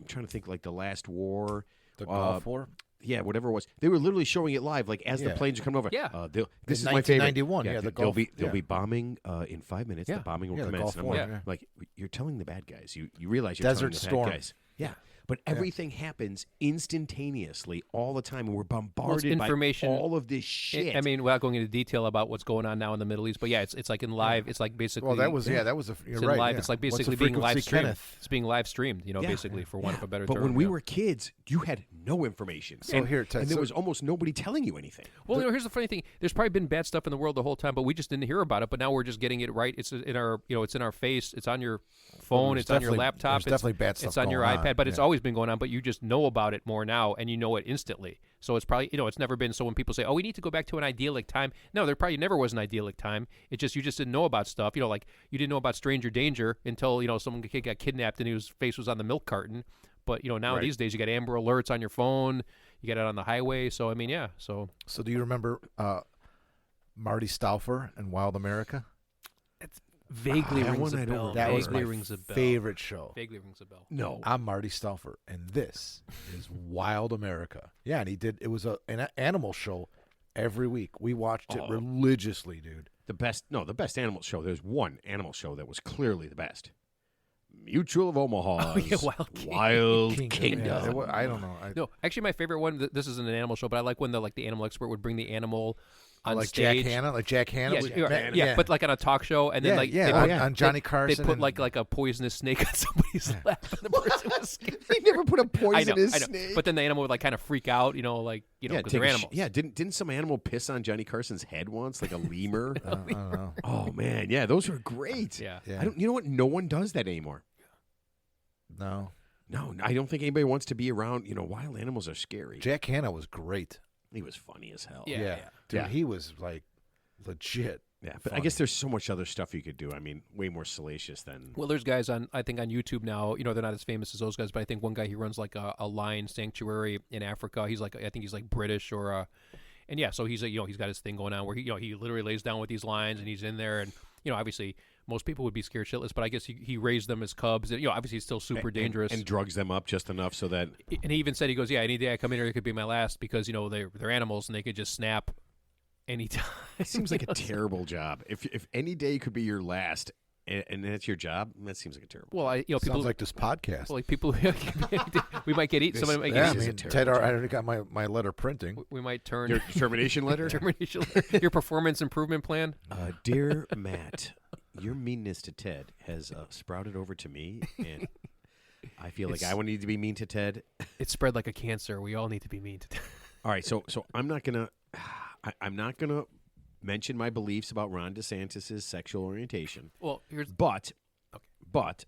trying to think like the last war. the Gulf War. Yeah, whatever it was. They were literally showing it live, like as the Yeah. planes are coming over. Yeah. This is In my favorite. 1991, yeah, the Gulf- they'll yeah. be bombing in 5 minutes. Yeah. The bombing will Yeah, the commence. Gulf And I'm War, like, yeah. like, you're telling the bad guys. You realize you're Desert telling the Storm. bad guys. Yeah. But everything happens instantaneously all the time, and we're bombarded information- by all of this shit. I mean, without going into detail about what's going on now in the Middle East, but yeah, it's like in live. It's like basically. Well, that was you're It's in right. live. yeah. It's like What's the basically being live frequency, streamed. Kenneth? It's being live streamed. Yeah. Basically for want of a better term. But when we yeah. were kids, you had no information. So and, here, Ted, and there so- was almost nobody telling you anything. Well, here's the funny thing. There's probably been bad stuff in the world the whole time, but we just didn't hear about it. But now we're just getting it right. It's in our, it's in our face. It's on your phone. there's It's on your definitely- laptop. there's definitely bad stuff It's on your going on, iPad. But it's yeah. always been going on. But you just know about it more now, and you know it instantly. So it's probably, it's never been. So when people say, "Oh, we need to go back to an idyllic time," no, there probably never was an idyllic time. It just you just didn't know about stuff. Like you didn't know about stranger danger until someone got kidnapped and his face was on the milk carton. But now Right. these days you got Amber Alerts on your phone. You get it on the highway. So I mean, yeah. So So do you remember Marty Stauffer and Wild America? vaguely that rings one a I don't bell. That was Vaguely my rings a bell. favorite show. Vaguely rings a bell. No. I'm Marty Stauffer, and this is Wild America. Yeah, and he did. It was an animal show every week. We watched it religiously, dude. The best animal show. There's one animal show that was clearly the best. Mutual of Omaha's Wild Kingdom. Yeah, I don't know. No, actually, my favorite one. This isn't an animal show, but I like when the animal expert would bring the animal on like stage. Jack Hanna. Yeah, but like on a talk show, and then on Johnny Carson. They put like a poisonous snake on somebody's lap, and the person was scared. They never put a poisonous I know. snake. But then the animal would like kind of freak out, because they're animals. Didn't some animal piss on Johnny Carson's head once, like a lemur? I don't know. Oh man, yeah, those were great. Yeah. You know what? No one does that anymore. No, I don't think anybody wants to be around. Wild animals are scary. Jack Hanna was great. He was funny as hell. Yeah. Dude, Yeah. he was like legit. Yeah, but I funny. guess there's so much other stuff you could do. I mean, way more salacious than. Well, there's guys on YouTube now. They're not as famous as those guys, but I think one guy he runs like a lion sanctuary in Africa. I think he's like British or, and yeah, so he's he's got his thing going on where he literally lays down with these lions and he's in there and obviously most people would be scared shitless, but I guess he raised them as cubs and obviously he's still super dangerous and drugs them up just enough so that. And he even said he goes, yeah, any day I come in here it could be my last because they're animals and they could just snap anytime. It seems like a terrible job. If any day could be your last, and that's your job, that seems like a terrible. Well, people sounds like this podcast. Well, like people, we might get eaten. Somebody might Yeah, get I eaten. mean, Ted, I already got my letter printing. We might turn Your termination letter. your performance improvement plan. Dear Matt, your meanness to Ted has sprouted over to me, and I feel like I would need to be mean to Ted. It's spread like a cancer. We all need to be mean to Ted. All right, so I'm not gonna mention my beliefs about Ron DeSantis' sexual orientation. Well, But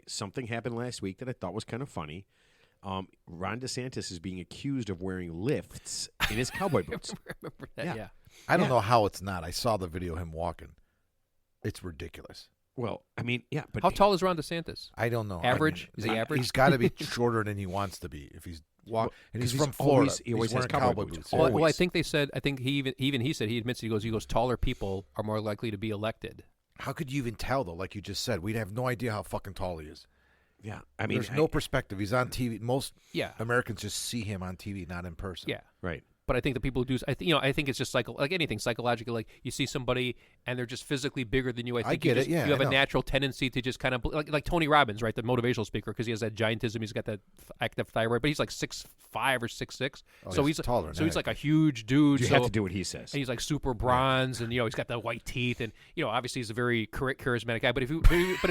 something happened last week that I thought was kind of funny. Ron DeSantis is being accused of wearing lifts in his cowboy boots. I remember that. Yeah. I don't know how it's not. I saw the video of him walking. It's ridiculous. Well, I mean, yeah, but How tall is Ron DeSantis? I don't know. Average? Is he average? He's got to be shorter than he wants to be if he's and he's 'cause from he's Florida. he always has wearing cowboy boots. Yeah. Well, I think they said. I think he said he admits he goes taller people are more likely to be elected. How could you even tell though? Like you just said, we'd have no idea how fucking tall he is. Yeah, I mean, there's no perspective. He's on TV. Most Yeah. Americans just see him on TV, not in person. Yeah. right. But I think the people who do. I think it's just like anything psychologically. Like you see somebody and they're just physically bigger than you. I think get it. Yeah, you have I a know. natural tendency to just kind of like Tony Robbins, right? The motivational speaker, because he has that giantism. He's got that active thyroid, but he's like 6'5" or 6'6". Oh, so he's he's taller than So he's that. like a huge dude. You so, have to do what he says. And he's like super bronze, and he's got the white teeth, and obviously he's a very charismatic guy. But if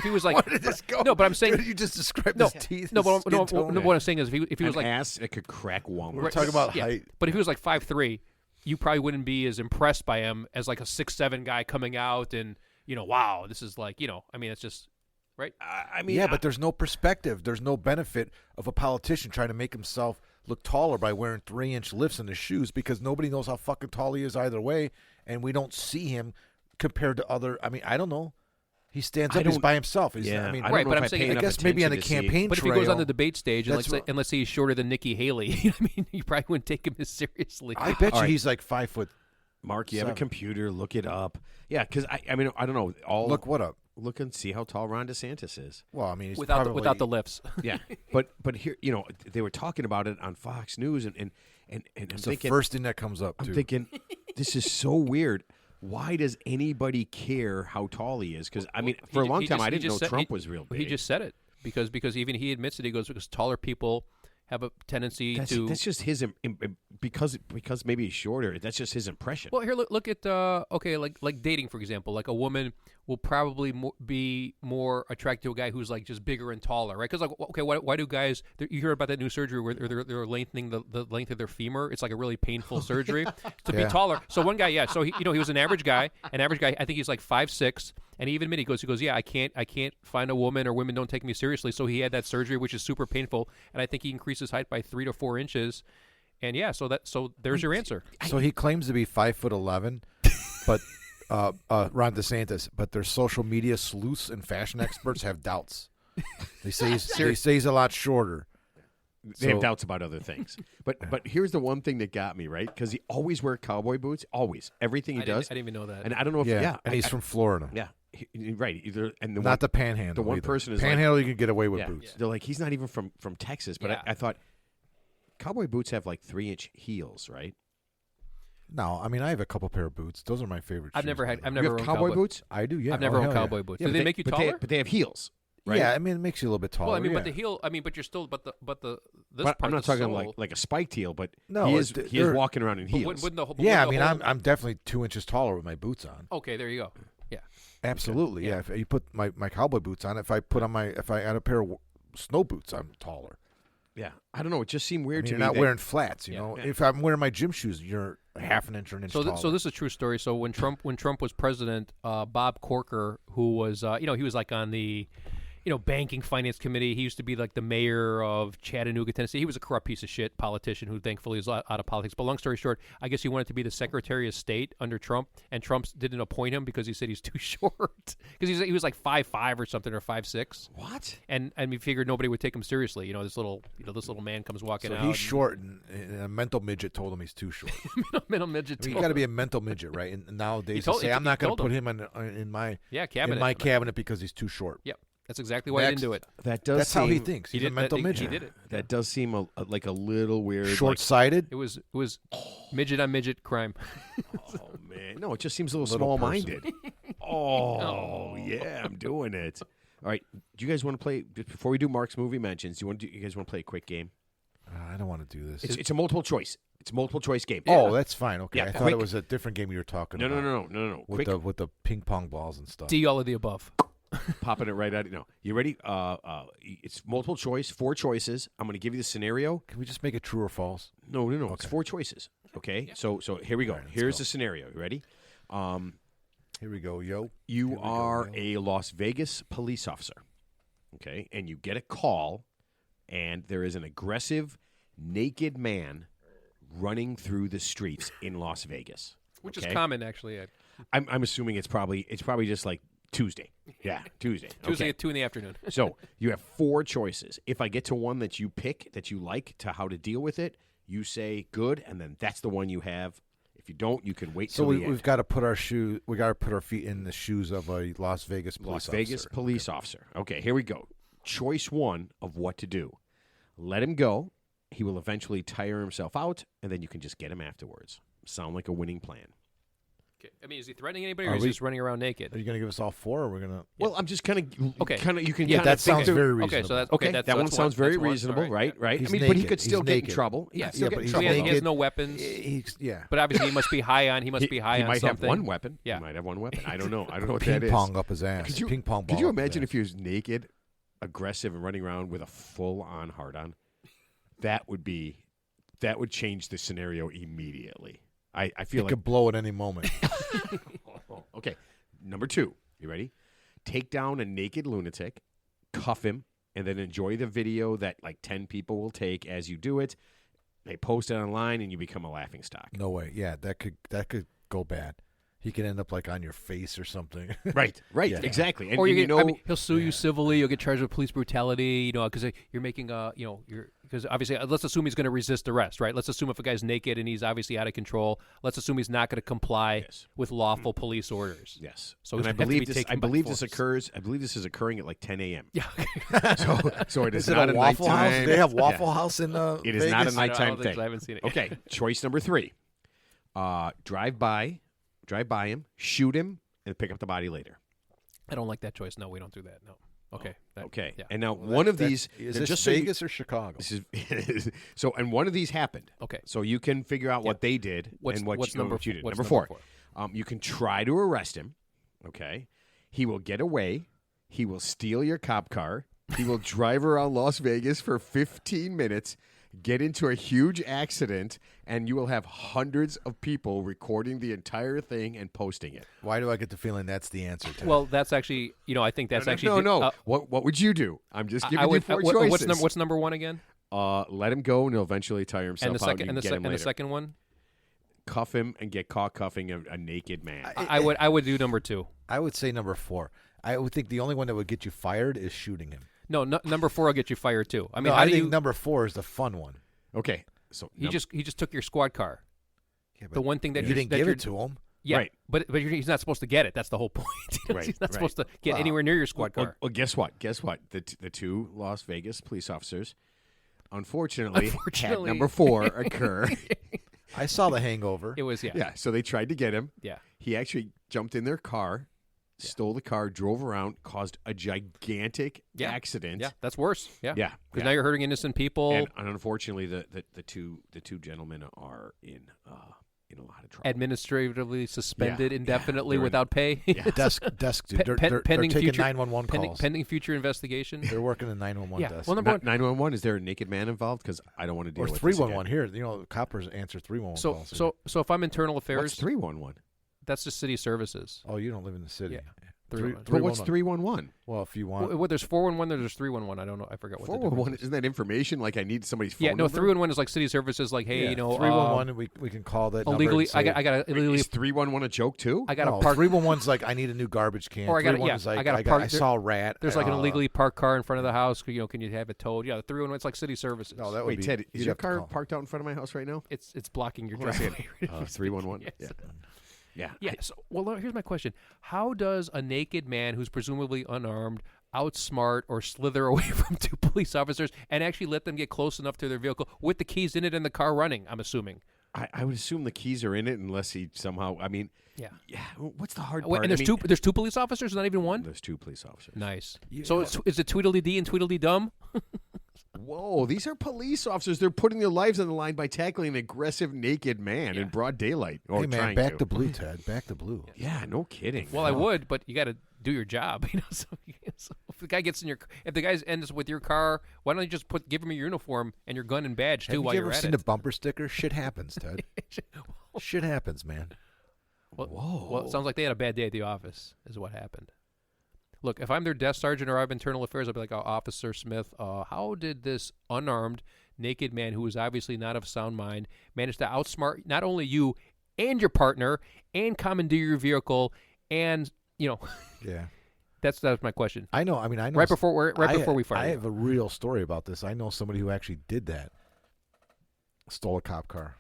he was like, Where did this go? No, but I'm saying Where did you just describe no, his teeth. no, his but no, skin tone? what I'm saying is if he was An like ass that could crack Walmart. We're talking about yeah, height. but if he was like 5'3", you probably wouldn't be as impressed by him as like a 6'7" guy coming out and wow, this is like I mean it's just right. I mean, Yeah, but there's no perspective. There's no benefit of a politician trying to make himself look taller by wearing 3-inch lifts in his shoes because nobody knows how fucking tall he is either way, and we don't see him compared to other. I mean, I don't know. He stands up. He's by himself. He's, Yeah, I mean, I don't Right, know but if I'm saying- paid I enough guess maybe on the attention to see- campaign But if he goes on the trail, debate stage and that's let's say he's shorter than Nikki Haley, I mean, you probably wouldn't take him as seriously. I bet you All right. he's like 5 foot. Mark, you have a 7. computer. Look it up. Yeah, because I mean, I don't know. Look what up. Look and see how tall Ron DeSantis is. Well, I mean, he's without probably, the lifts. Yeah, but here, they were talking about it on Fox News, and I'm It's the thinking, first thing that comes up. I'm too. thinking, this is so weird. Why does anybody care how tall he is? Because I mean, for a long time, I didn't know Trump was real big. He just said it because even he admits it. He goes because taller people have a tendency to. That's just his because maybe he's shorter. That's just his impression. Well, here look at like dating for example. Like a woman will probably be more attracted to a guy who's like just bigger and taller, right? Because like okay, why do guys? You hear about that new surgery where they're lengthening the length of their femur? It's like a really painful surgery to be taller. So one guy, yeah, so he was an average guy. I think he's like 5'6", and he even admitted he goes, yeah, I can't find a woman or women don't take me seriously. So he had that surgery, which is super painful, and I think he increased his height by 3 to 4 inches. And yeah, so there's your answer. So he claims to be 5'11", but Ron DeSantis. But their social media sleuths and fashion experts have doubts. They say he's a lot shorter. They have doubts about other things. But here's the one thing that got me, right? Because he always wears cowboy boots. Always. Everything he does. I didn't even know that. And I don't know if and he's from Florida. Yeah, right. And the Not the Panhandle. the one either. person is Panhandle. You can get away with yeah, boots. they're like he's not even from Texas. But Yeah. I thought cowboy boots have like 3-inch heels, right? No, I mean I have a couple pair of boots. Those are my favorite. I've shoes, never by had. the I've way. never You have owned cowboy boots? I do. Yeah, I've never oh, owned hell cowboy yeah. boots. Yeah, Do but they make you but taller? But they have heels, right? Yeah, I mean it makes you a little bit taller. Well, I mean, yeah. but the heel. I mean, but you're still. But the this But part. I'm not the talking sole, like a spiked heel, but No, he is they're- walking around in But heels. wouldn't the whole- Yeah, I wouldn't mean the whole- I'm definitely 2 inches taller with my boots on. Okay, there you go. Yeah. Absolutely, yeah. If you put my cowboy boots on, if I add a pair of snow boots, I'm taller. Yeah, I don't know. It just seemed weird I mean, to you're me. not that- wearing flats, you Yeah. know. Yeah. If I'm wearing my gym shoes, you're a half an inch or an inch taller. So this is a true story. So when Trump was president, Bob Corker, who was he was like on the banking finance committee. He used to be like the mayor of Chattanooga, Tennessee. He was a corrupt piece of shit politician who thankfully is out of politics. But long story short, I guess he wanted to be the Secretary of State under Trump, and Trump didn't appoint him because he said he's too short. Because he was like 5'5" or something, or 5'6". What? And we figured nobody would take him seriously. This little man comes walking So out. he's short, and a mental midget told him he's too short. Middle midget. I mean, you got to be a mental midget, right? And nowadays, told- to say he- I'm not he going to told put him in my cabinet. cabinet because he's too short. Yep, that's exactly why I didn't Next. do it. That does. That's seem, how he thinks. He He's a did- mental he midget. did it. That does seem like a little weird. Short-sighted. It was midget on midget crime. Oh man, no, it just seems a little Little small-minded. Oh yeah, I'm doing it. All right, do you guys want to play before we do Mark's movie mentions? You guys want to play a quick game? I don't want to do this. It's a multiple choice. It's a multiple choice game. Oh, that's fine. Okay, Yeah, I thought quick. it was a different game you were talking No, about. no. With Quick, the ping pong balls and stuff. D, all of the above. popping it right out. No, you ready? It's multiple choice, 4 choices. I'm going to give you the scenario. Can we just make it true or false? No. It's Okay. 4 choices. Okay, so here we go. All right, let's Here's go. the scenario. You ready? Here we go, yo. You Here we go, are yo. a Las Vegas police officer, okay, and you get a call, and there is an aggressive, naked man running through the streets in Las Vegas. Which okay? is common, actually. I'm assuming it's probably just like Tuesday. Yeah, Tuesday. Tuesday Okay. at 2 in the afternoon. So you have 4 choices. If I get to one that you pick that you like to how to deal with it, you say good, and then that's the one you have. If you don't, you can wait So till the end. we've got to put our feet in the shoes of a Las Vegas police Las officer. Vegas police officer. Okay, here we go. Choice 1 of what to do. Let him go. He will eventually tire himself out, and then you can just get him afterwards. Sound like a winning plan. Okay. I mean, is he threatening anybody, or Are is he we- just running around naked? Are you going to give us all 4, or we're going to? Well, I'm just kind of Okay. You can Yeah, kinda that think sounds through- very reasonable. Okay, so that's Okay, that's that one that's sounds very that's one. reasonable, All right? Right. He's I mean, but he naked. could still He's get in naked. trouble. Yeah, He could still yeah, get but in he's trouble. He has naked. no weapons, Yeah. but obviously he must be high on. He must be high he on might something. have one weapon. Yeah. He might have one weapon. I don't know. I don't know what Ping that is. pong up his ass. Could you, Ping pong ball. could you up his imagine ass. if he was naked, aggressive, and running around with a full-on hard-on? That would change the scenario immediately. I He feel like could blow at any moment. okay. Number 2, you ready? Take down a naked lunatic, cuff him, and then enjoy the video that like 10 people will take as you do it. They post it online, and you become a laughingstock. No way. Yeah, that could go bad. He could end up like on your face or something. Right, Yeah. exactly. And Or you know, he'll sue you civilly. You'll get charged with police brutality. Because you're making because obviously let's assume he's going to resist arrest, right? Let's assume if a guy's naked and he's obviously out of control, let's assume he's not going to comply Yes. with lawful police orders. yes. So and he's I gonna have to believe be this. taken I by believe this force. occurs. I believe this is occurring at like 10 a.m. Yeah. So it is Is it not a a Waffle House? nighttime. Do they have Yeah. Waffle House in It is not a Vegas? night- Nighttime I don't think thing. so. I haven't seen it. Okay. Choice number 3. Drive by him, shoot him, and pick up the body later. I don't like that choice. No, we don't do that. No. Okay. Okay. Yeah. And now one of these Is then this just so you- Vegas or Chicago? this is so, and one of these happened. Okay. So you can figure out what they did What's- and what what's you, number what you f- did. what's Number number 4. four? You can try to arrest him. Okay. He will get away. He will steal your cop car. He will drive around Las Vegas for 15 minutes, get into a huge accident, and you will have hundreds of people recording the entire thing and posting it. Why do I get the feeling that's the answer to Well, that's actually, I think that's actually No. What would you do? I'm just giving I would, you 4 what- choices. what's number 1 again? Let him go, and he'll eventually tire himself And the out. second And you can get him and the later. second one? Cuff him and get caught cuffing a naked man. I would do number 2. I would say number 4. I would think the only one that would get you fired is shooting him. No, number 4 will get you fired too. I mean, No, how I do think you? number 4 is the fun one. Okay, so He just took your squad car. Yeah, but The one thing that you you're- didn't that give you're- it to him. Yeah, Right. but he's not supposed to get it. That's the whole point. Right, He's not right. supposed to get Well, anywhere near your squad car. Well, guess what? The 2 Las Vegas police officers, unfortunately, had number 4 occur. I saw The Hangover. It was Yeah, so they tried to get him. Yeah. He actually jumped in their car, stole the car, drove around, caused a gigantic accident. Yeah, that's worse. Yeah. Yeah. Because now you're hurting innocent people. And unfortunately, the two gentlemen are in a lot of trouble. Administratively suspended Yeah, indefinitely they're in- without pay. Desk, dude. They're pending taking future 911 calls. pending future investigation. They're working the 911 Yeah. desk. Well, number one. 911. Is there a naked man involved? Because I don't want to deal Or with 311 this here. You know, coppers answer 311 So calls. so if I'm internal again. affairs, What's 311? that's just city services. Oh, you don't live in the city. Yeah. Three- 311. But what's 311? 311? Well, if you want. Well, there's 411. There's 311. I don't know. I forgot what the 411 difference is. isn't that information? Like I need somebody's phone Yeah, no. number? 311 is like city services. Like, hey, Yeah, you know, 311. We can call that number illegally. and say, I got illegally. Is 311 a joke too? I got no, a park. 311's like I need a new garbage can. Or I got a- 311 yeah, is like I got a park- I saw a rat. There's like an illegally parked car in front of the house. You know, can you have it towed? Yeah, the 311. It's like city services. No, that would Wait, be. Ted, you'd is your have to car call. parked out in front of my house right now? it's blocking your Hold on a driveway. second. 311? Yes. Yeah. Yeah. So, well, here's my question: how does a naked man who's presumably unarmed outsmart or slither away from two police officers and actually let them get close enough to their vehicle with the keys in it and the car running? I'm assuming. I would assume the keys are in it unless he somehow. I mean, Yeah. What's the hard Wait, part? and there's I mean, there's two police officers, not even one. There's two police officers. Nice. You So know- is it Tweedledee and Tweedledee Dum? Whoa, these are police officers. They're putting their lives on the line by tackling an aggressive naked man in broad daylight. Or Hey man, trying back to. to blue, Ted. Back to blue. Yeah, no kidding. Well, I would, but you got to do your job. You know, so if the guy gets in your, if the guy ends up with your car, why don't you just give him your uniform and your gun and badge too Have while you you're ever at seen it? a bumper sticker? Shit happens, Ted. Shit happens, man. Well, it sounds like they had a bad day at the office, is what happened. Look, if I'm their desk sergeant or I have internal affairs, I'll be like, Officer Smith, how did this unarmed, naked man who was obviously not of sound mind manage to outsmart not only you and your partner and commandeer your vehicle and, you know, Yeah. that's my question. I know. I mean, I know. Right before we I fired you. have a real story about this. I know somebody who actually did that. Stole a cop car.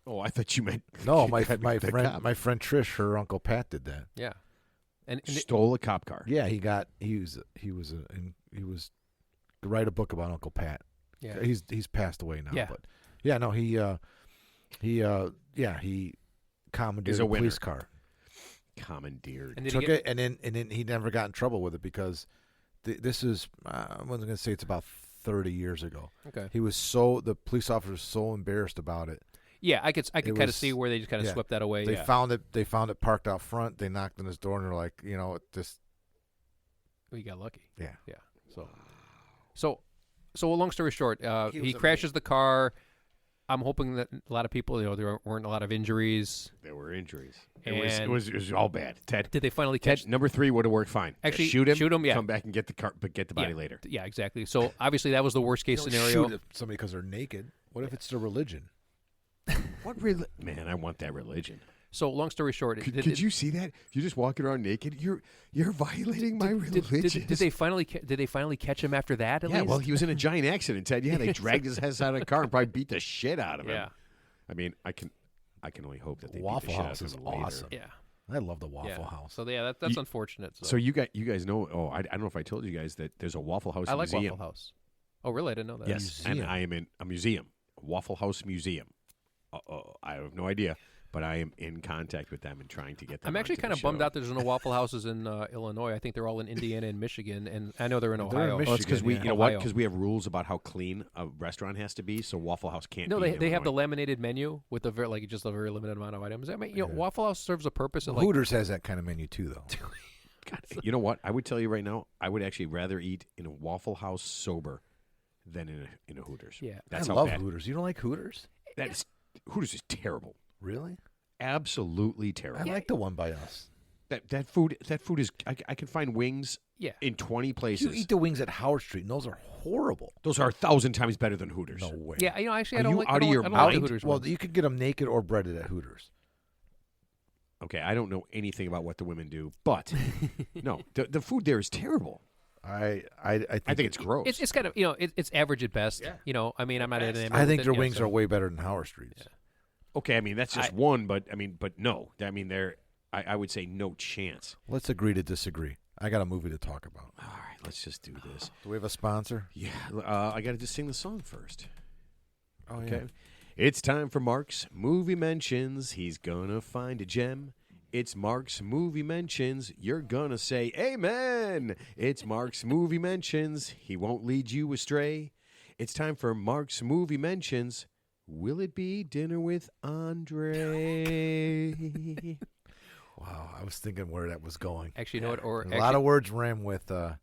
Oh, I thought you meant No, my the friend cop. my friend Trish, her uncle Pat did that. Yeah. And Stole a cop car. Yeah, he was write a book about Uncle Pat. yeah. He's passed away now. Yeah. But yeah, no, he commandeered Is a a winner. police car. Commandeered. And did Took he get, it, and then he never got in trouble with it because this is I wasn't gonna say it's about 30 years ago. okay. The police officer was so embarrassed about it. Yeah, I could kind of was- see where they just kind of yeah. swept that away. They yeah. found it parked out front. They knocked on his door and they're like, this. We got lucky. Yeah. Yeah. So long story short, He he was crashes the car. I'm hoping that a lot of people, there weren't a lot of injuries. There were injuries. And- It was all bad. Ted. Did they finally catch? Ted, number 3 would have worked fine. Actually, shoot him. yeah. Come back and get the car, but get the body yeah, later. Yeah, exactly. So obviously that was the worst case You don't scenario. shoot somebody because they're naked. What if it's their religion? What man? I want that religion. So long story short, Could you see that? If you're just walking around naked, you're violating my religion. did they finally catch him after that? At Yeah, least? well, he was in a giant accident, Ted. Yeah, they dragged his ass out of the car and probably beat the shit out of him. Yeah. I mean, I can only hope that they Waffle beat the shit House out of is him later. awesome. Yeah. I love the Waffle Yeah. House. So yeah, that's You- unfortunate. So you guys know? Oh, I don't know if I told you guys that there's a Waffle House I like museum. Waffle House. Oh, really? I didn't know that. Yes, and Museum. I am in a museum, a Waffle House museum. I have no idea, but I am in contact with them and trying to get them. I'm actually onto kind the of bummed show. out that there's no Waffle Houses in Illinois. I think they're all in Indiana and Michigan, and I know they're in They're in Ohio. Michigan. Well, it's because we, yeah. you know what? Ohio. Because we have rules about how clean a restaurant has to be, so Waffle House can't. No, be they in have the Illinois. laminated menu with a just a very limited amount of items. I mean, Waffle House serves a purpose. At Hooters has that kind of menu too, though. God, you know what? I would tell you right now. I would actually rather eat in a Waffle House sober than in a Hooters. Yeah. That's I how love bad. Hooters. You don't like Hooters? Hooters is terrible. Really? Absolutely I terrible. like the one by us. That food is. I can find wings Yeah. in 20 places. You eat the wings at Howard Street, and those are horrible. Those are 1,000 times better than Hooters. No way. Yeah, actually, Are I don't you like. out I of don't your like, I don't like the mind? Hooters Well, ones. you could get them naked or breaded at Hooters. Okay, I don't know anything about what the women do, but no, the food there is terrible. I I think it's gross. It's kind of it's average at best. Yeah. I mean, I'm not. I think their wings are way better than Howard Street's. okay. I mean, that's just one, but no. I mean, I would say no chance. Let's agree to disagree. I got a movie to talk about. All right, let's just do this. Do we have a sponsor? Yeah, I got to just sing the song first. Oh Okay. It's time for Mark's Movie Mentions. He's gonna find a gem. It's Mark's Movie Mentions. You're gonna say amen. It's Mark's Movie Mentions. He won't lead you astray. It's time for Mark's Movie Mentions. Will it be Dinner with Andre? Wow, I was thinking where that was going. Actually, you know what? Or A lot of words ran with the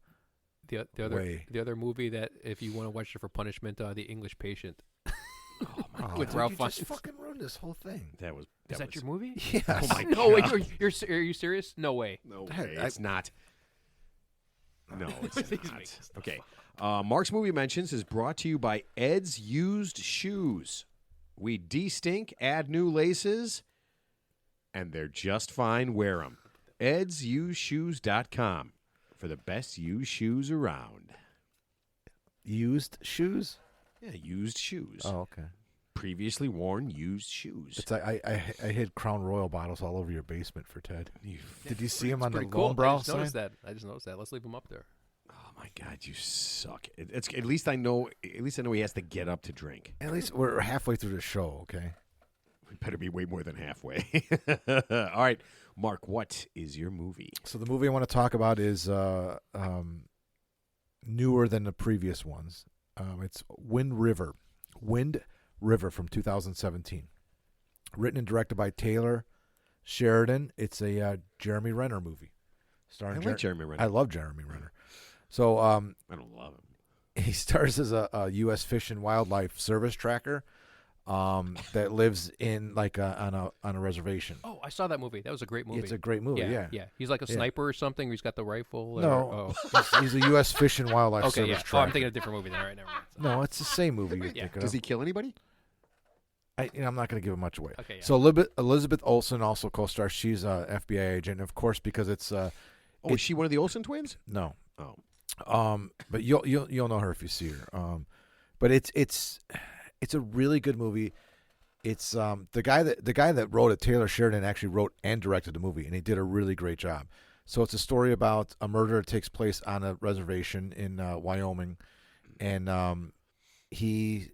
way. other movie that if you want to watch it for punishment, The English Patient. Oh my God! With dude, Ralph you just Fiennes. fucking ruined this whole thing. Is that your movie? Yes. Oh my No way. God. Are you serious? No way. No Hey, way. I- It's not. No, it's He's not. making stuff Okay. Mark's Movie Mentions is brought to you by Ed's Used Shoes. We de-stink, add new laces, and they're just fine. Wear them. EdsUsedShoes.com for the best used shoes around. Used shoes? Yeah, used shoes. Oh, okay. Previously worn used shoes. It's like I hid Crown Royal bottles all over your basement for Ted. Did you see him on the Pretty cool. Lone Brow I just noticed sign? that. Let's leave him up there. Oh my God, you suck. It's at least I know. At least I know he has to get up to drink. At least we're halfway through the show, okay? We better be way more than halfway. All right, Mark, what is your movie? So the movie I want to talk about is newer than the previous ones. It's Wind River from 2017. Written and directed by Taylor Sheridan. It's a Jeremy Renner movie. I like Jeremy Renner. I love Jeremy Renner. So I don't love him. he stars as a U.S. Fish and Wildlife Service tracker that lives in like on a reservation. Oh, I saw that movie. That was a great movie. It's a great movie. Yeah. He's like a sniper or something. He's got the rifle. No, he's a U.S. Fish and Wildlife Okay, Service yeah. Oh, tracker. I'm thinking of a different movie then. All right, never mind. No, it's the same movie you're Yeah. thinking Does of. he kill anybody? I'm not going to give much away. Okay, yeah. So Elizabeth Olsen also co-stars. She's a FBI agent, of course, because it's Is she one of the Olsen twins? no. Oh, But you'll know her if you see her. But it's a really good movie. It's the guy that wrote it, Taylor Sheridan, actually wrote and directed the movie, and he did a really great job. So it's a story about a murder that takes place on a reservation in Wyoming, and he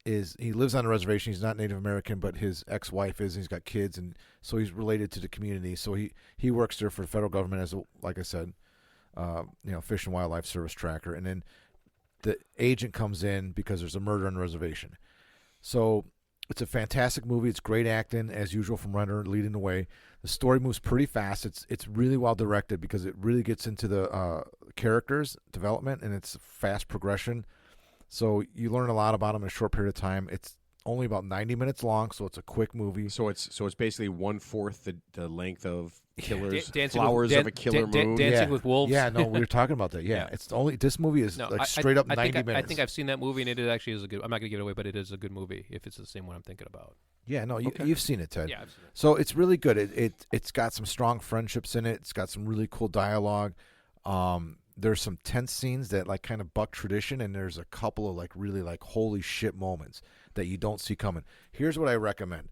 lives on a reservation. He's not Native American, but his ex-wife is. And he's got kids, and so he's related to the community. So he works there for the federal government as, like I said, Fish and Wildlife Service tracker. And then the agent comes in because there's a murder on the reservation. So it's a fantastic movie. It's great acting, as usual, from Renner, leading the way. The story moves pretty fast. It's really well directed because it really gets into the characters' development, and it's fast progression. So you learn a lot about them in a short period of time. It's only about 90 minutes long, so it's a quick movie. so it's basically 1/4 the length of Killers, Dancing Flowers with, of a Killer Moon. Dancing with Wolves. Yeah, no, we were talking about that. Yeah, Yeah. it's only this movie is No, like I straight up I 90 think minutes. I think I've seen that movie, and it actually is a good. I'm not going to give it away, but it is a good movie if it's the same one I'm thinking about. Yeah, no, Okay. you've seen it, Ted. Yeah, I've seen it. So it's really good. It's got some strong friendships in it. It's got some really cool dialogue. There's some tense scenes that like kind of buck tradition, and there's a couple of like really like holy shit moments that you don't see coming. Here's what I recommend.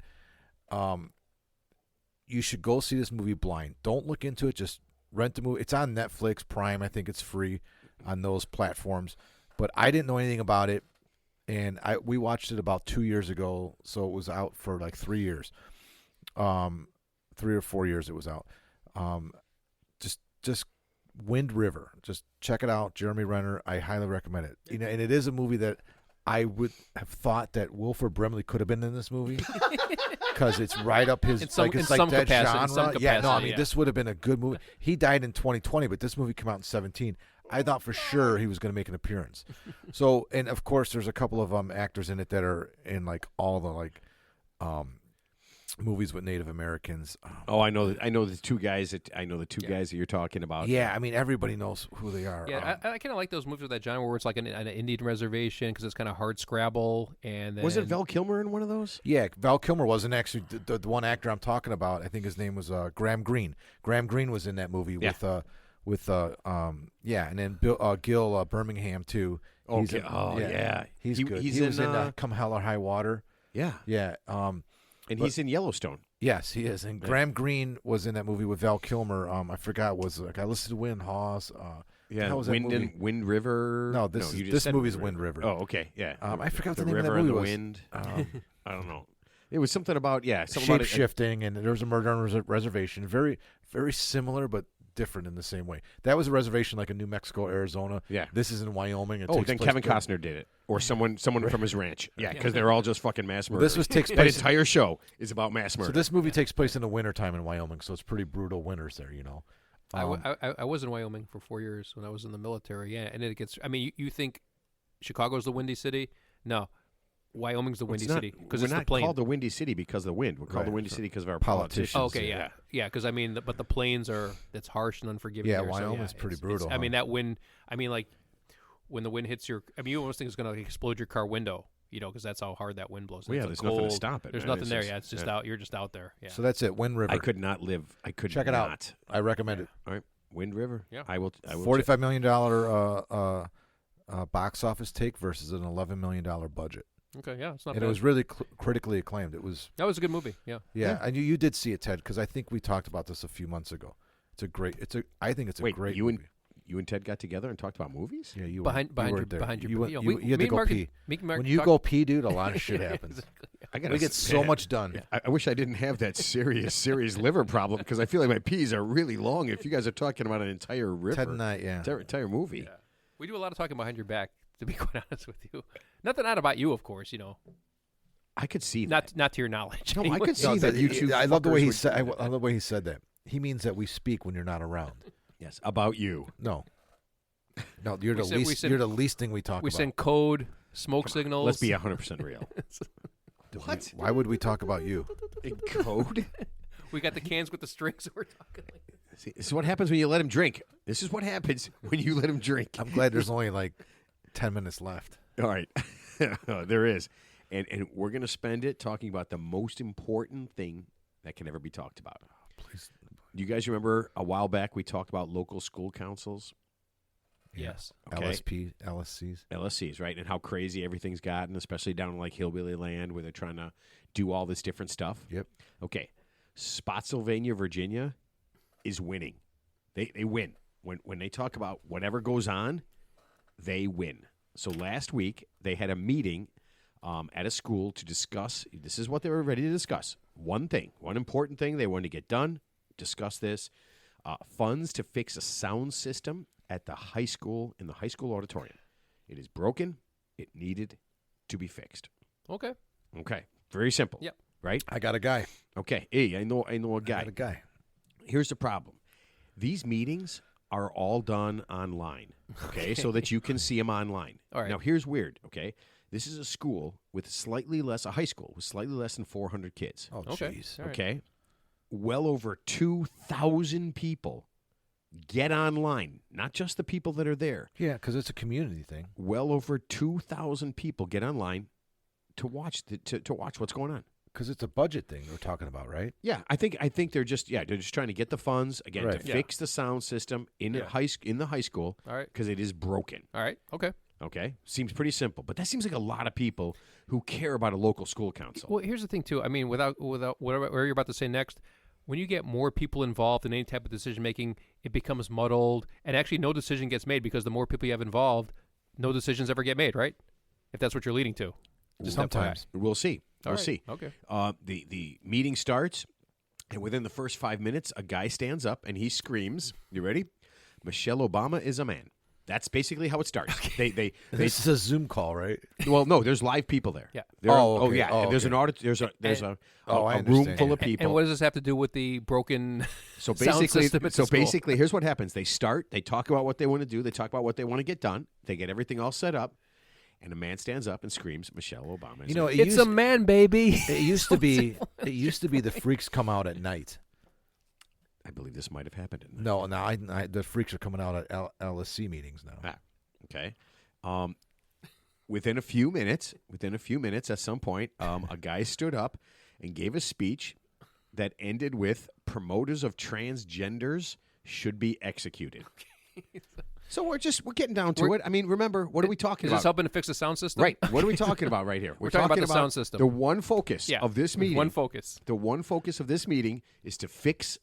You should go see this movie blind. Don't look into it. Just rent the movie. It's on Netflix, Prime. I think it's free on those platforms. But I didn't know anything about it, and we watched it about 2 years ago, so it was out for like 3 years. 3 or 4 years it was out. Just Wind River. Just check it out. Jeremy Renner. I highly recommend it. You know, and it is a movie that I would have thought that Wilford Brimley could have been in this movie because it's right up his In some- like it's in like some that capacity- in genre. some Yeah, no, I capacity, mean yeah. this would have been a good movie. He died in 2020, but this movie came out in 2017. I thought for sure he was going to make an appearance. So, and of course, there's a couple of actors in it that are in like all the like movies with Native Americans. Oh, I know the two guys that guys that you're talking about. Yeah, I mean everybody knows who they are. Yeah, I kind of like those movies with that genre where it's like an Indian reservation because it's kind of hard Scrabble. And then, Was it Val Kilmer in one of those? Yeah, Val Kilmer wasn't actually the one actor I'm talking about. I think his name was Graham Greene. Graham Greene was in that movie with and then Gil Birmingham too. Okay. He's good. He's He was in, in Come Hell or High Water. Yeah. Yeah. And he's in Yellowstone. Yes, he is. And Graham Greene was in that movie with Val Kilmer. I forgot was like I listed Win Hawes. Yeah, hell was that Wind movie? and Wind River. No, this you just this said movie's Wind River. Oh, okay, yeah. I forgot what the the name of that river and movie the was. wind. I don't know. It was something about something about Shape shifting, and there was a murder on a reservation. Very, very similar, but different in the same way. That was a reservation like in New Mexico, Arizona. Yeah. This is in Wyoming. It Oh, takes then place Kevin there. Costner did it, or someone from his ranch. Yeah, because they're all just fucking mass murderers. This takes that place. entire show is about mass murder. So this movie takes place in the wintertime in Wyoming, so it's pretty brutal winters there. I was in Wyoming for 4 years when I was in the military. Yeah, and it gets. I mean, you think Chicago's the windy city? No, Wyoming's the windy city because we're it's not the plain. called the Windy City because of the wind. We're called Right. the Windy City because of our Politicians. politicians. Oh, okay, yeah. Because I mean, but the plains are that's harsh and unforgiving. Yeah, there, so, Wyoming's pretty it's- brutal, I mean, huh? that wind. I mean, like when the wind hits your. I mean, you almost think it's going to explode your car window. Because that's how hard that wind blows. Well, yeah, It's there's nothing to cold- stop it, There's man. nothing It's there. just- Yeah, it's just out. You're just out there. Yeah. So that's it. Wind River. I could not live. I could Check it not. out. I recommend it. All right, Wind River. Yeah. I will. $45 million box office take versus an $11 million budget, okay. Yeah, it's not and bad. it was really critically acclaimed. It was. That was a good movie. Yeah. Yeah, and you did see it, Ted, because I think we talked about this a few months ago. I think it's a Wait, great you movie. and you and Ted got together and talked about movies? Yeah, you Behind were your there. behind your you, you know, you, we- you had me to and go Mark- pee. me and Mark When you talk- go pee, dude, a lot of shit happens. I got. We get so much done. I wish I didn't have that serious liver problem because I feel like my pees are really long. If you guys are talking about an entire river, Ted and I, yeah. entire movie. Yeah. We do a lot of talking behind your back. To be quite honest with you, nothing out about you, of course. I could see that. Not to your knowledge. No, I anyway. could see that you two. I love the way fuckers he would said. do that. I love the way he said that. He means that we speak when you're not around. Yes, about you. No, you're We the said- we least. said- You're the least thing we talk We about. send code, smoke signals. Let's be 100% real. What? Why would we talk about you? In code. We got the cans with the strings. We're talking. See, this is what happens when you let him drink. This is what happens when you let him drink. I'm glad there's only like 10 minutes left. All right. There is. And we're going to spend it talking about the most important thing that can ever be talked about. Please. Do you guys remember a while back we talked about local school councils? Yes. Okay. LSCs. LSCs, right? And how crazy everything's gotten, especially down in like hillbilly land where they're trying to do all this different stuff. Yep. Okay. Spotsylvania, Virginia is winning. They win. When they talk about whatever goes on, they win. So last week they had a meeting at a school to discuss. This is what they were ready to discuss. One thing, one important thing they wanted to get done. Discuss this. Funds to fix a sound system at the high school in the high school auditorium. It is broken. It needed to be fixed. Okay. Okay. Very simple. Yep. Right? I got a guy. Okay. Hey, I know a I guy. got a guy. Here's the problem. These meetings are all done online, okay, so that you can see them online. All right. Now, here's weird, okay? This is a school with a high school with slightly less than 400 kids, Oh, Okay. jeez. All right. okay? Well over 2,000 people get online, not just the people that are there. Yeah, because it's a community thing. Well over 2,000 people get online to watch to watch what's going on. Because it's a budget thing we're talking about, right? Yeah, I think they're just trying to get the funds again Right. to Yeah. fix the sound system in Yeah. in the high school All right. because it is broken. All right. Okay. Okay, seems pretty simple, but that seems like a lot of people who care about a local school council. Well, here's the thing too. I mean, without whatever you're about to say next, when you get more people involved in any type of decision making, it becomes muddled, and actually, no decision gets made because the more people you have involved, no decisions ever get made. Right? If that's what you're leading to. Just Sometimes. We'll see. All We'll right. see. Okay. The meeting starts, and within the first 5 minutes, a guy stands up and he screams. You ready? Michelle Obama is a man. That's basically how it starts. They This is a Zoom call, right? well, no, there's live people there. Yeah. There are- Oh, okay. yeah. Oh, and there's okay. an audit. There's a I room understand. full of people. And what does this have to do with the broken So sound basically, system at the school? basically, here's what happens: they start, they talk about what they want to do, they talk about what they want to get done, they get everything all set up, and a man stands up and screams, "Michelle Obama." You know, It's a man, baby. it used to be. It used to be the freaks come out at night. I believe this might have happened. In No, now the freaks are coming out at LSC meetings now. Ah, okay. Within a few minutes, at some point, a guy stood up and gave a speech that ended with "promoters of transgenders should be executed." So we're getting down to it. I mean, remember, what are we talking Is about? this helping to fix the sound system? Right. What are we talking about right here? We're talking about the sound system. The one focus of this meeting. One focus. The one focus of this meeting is to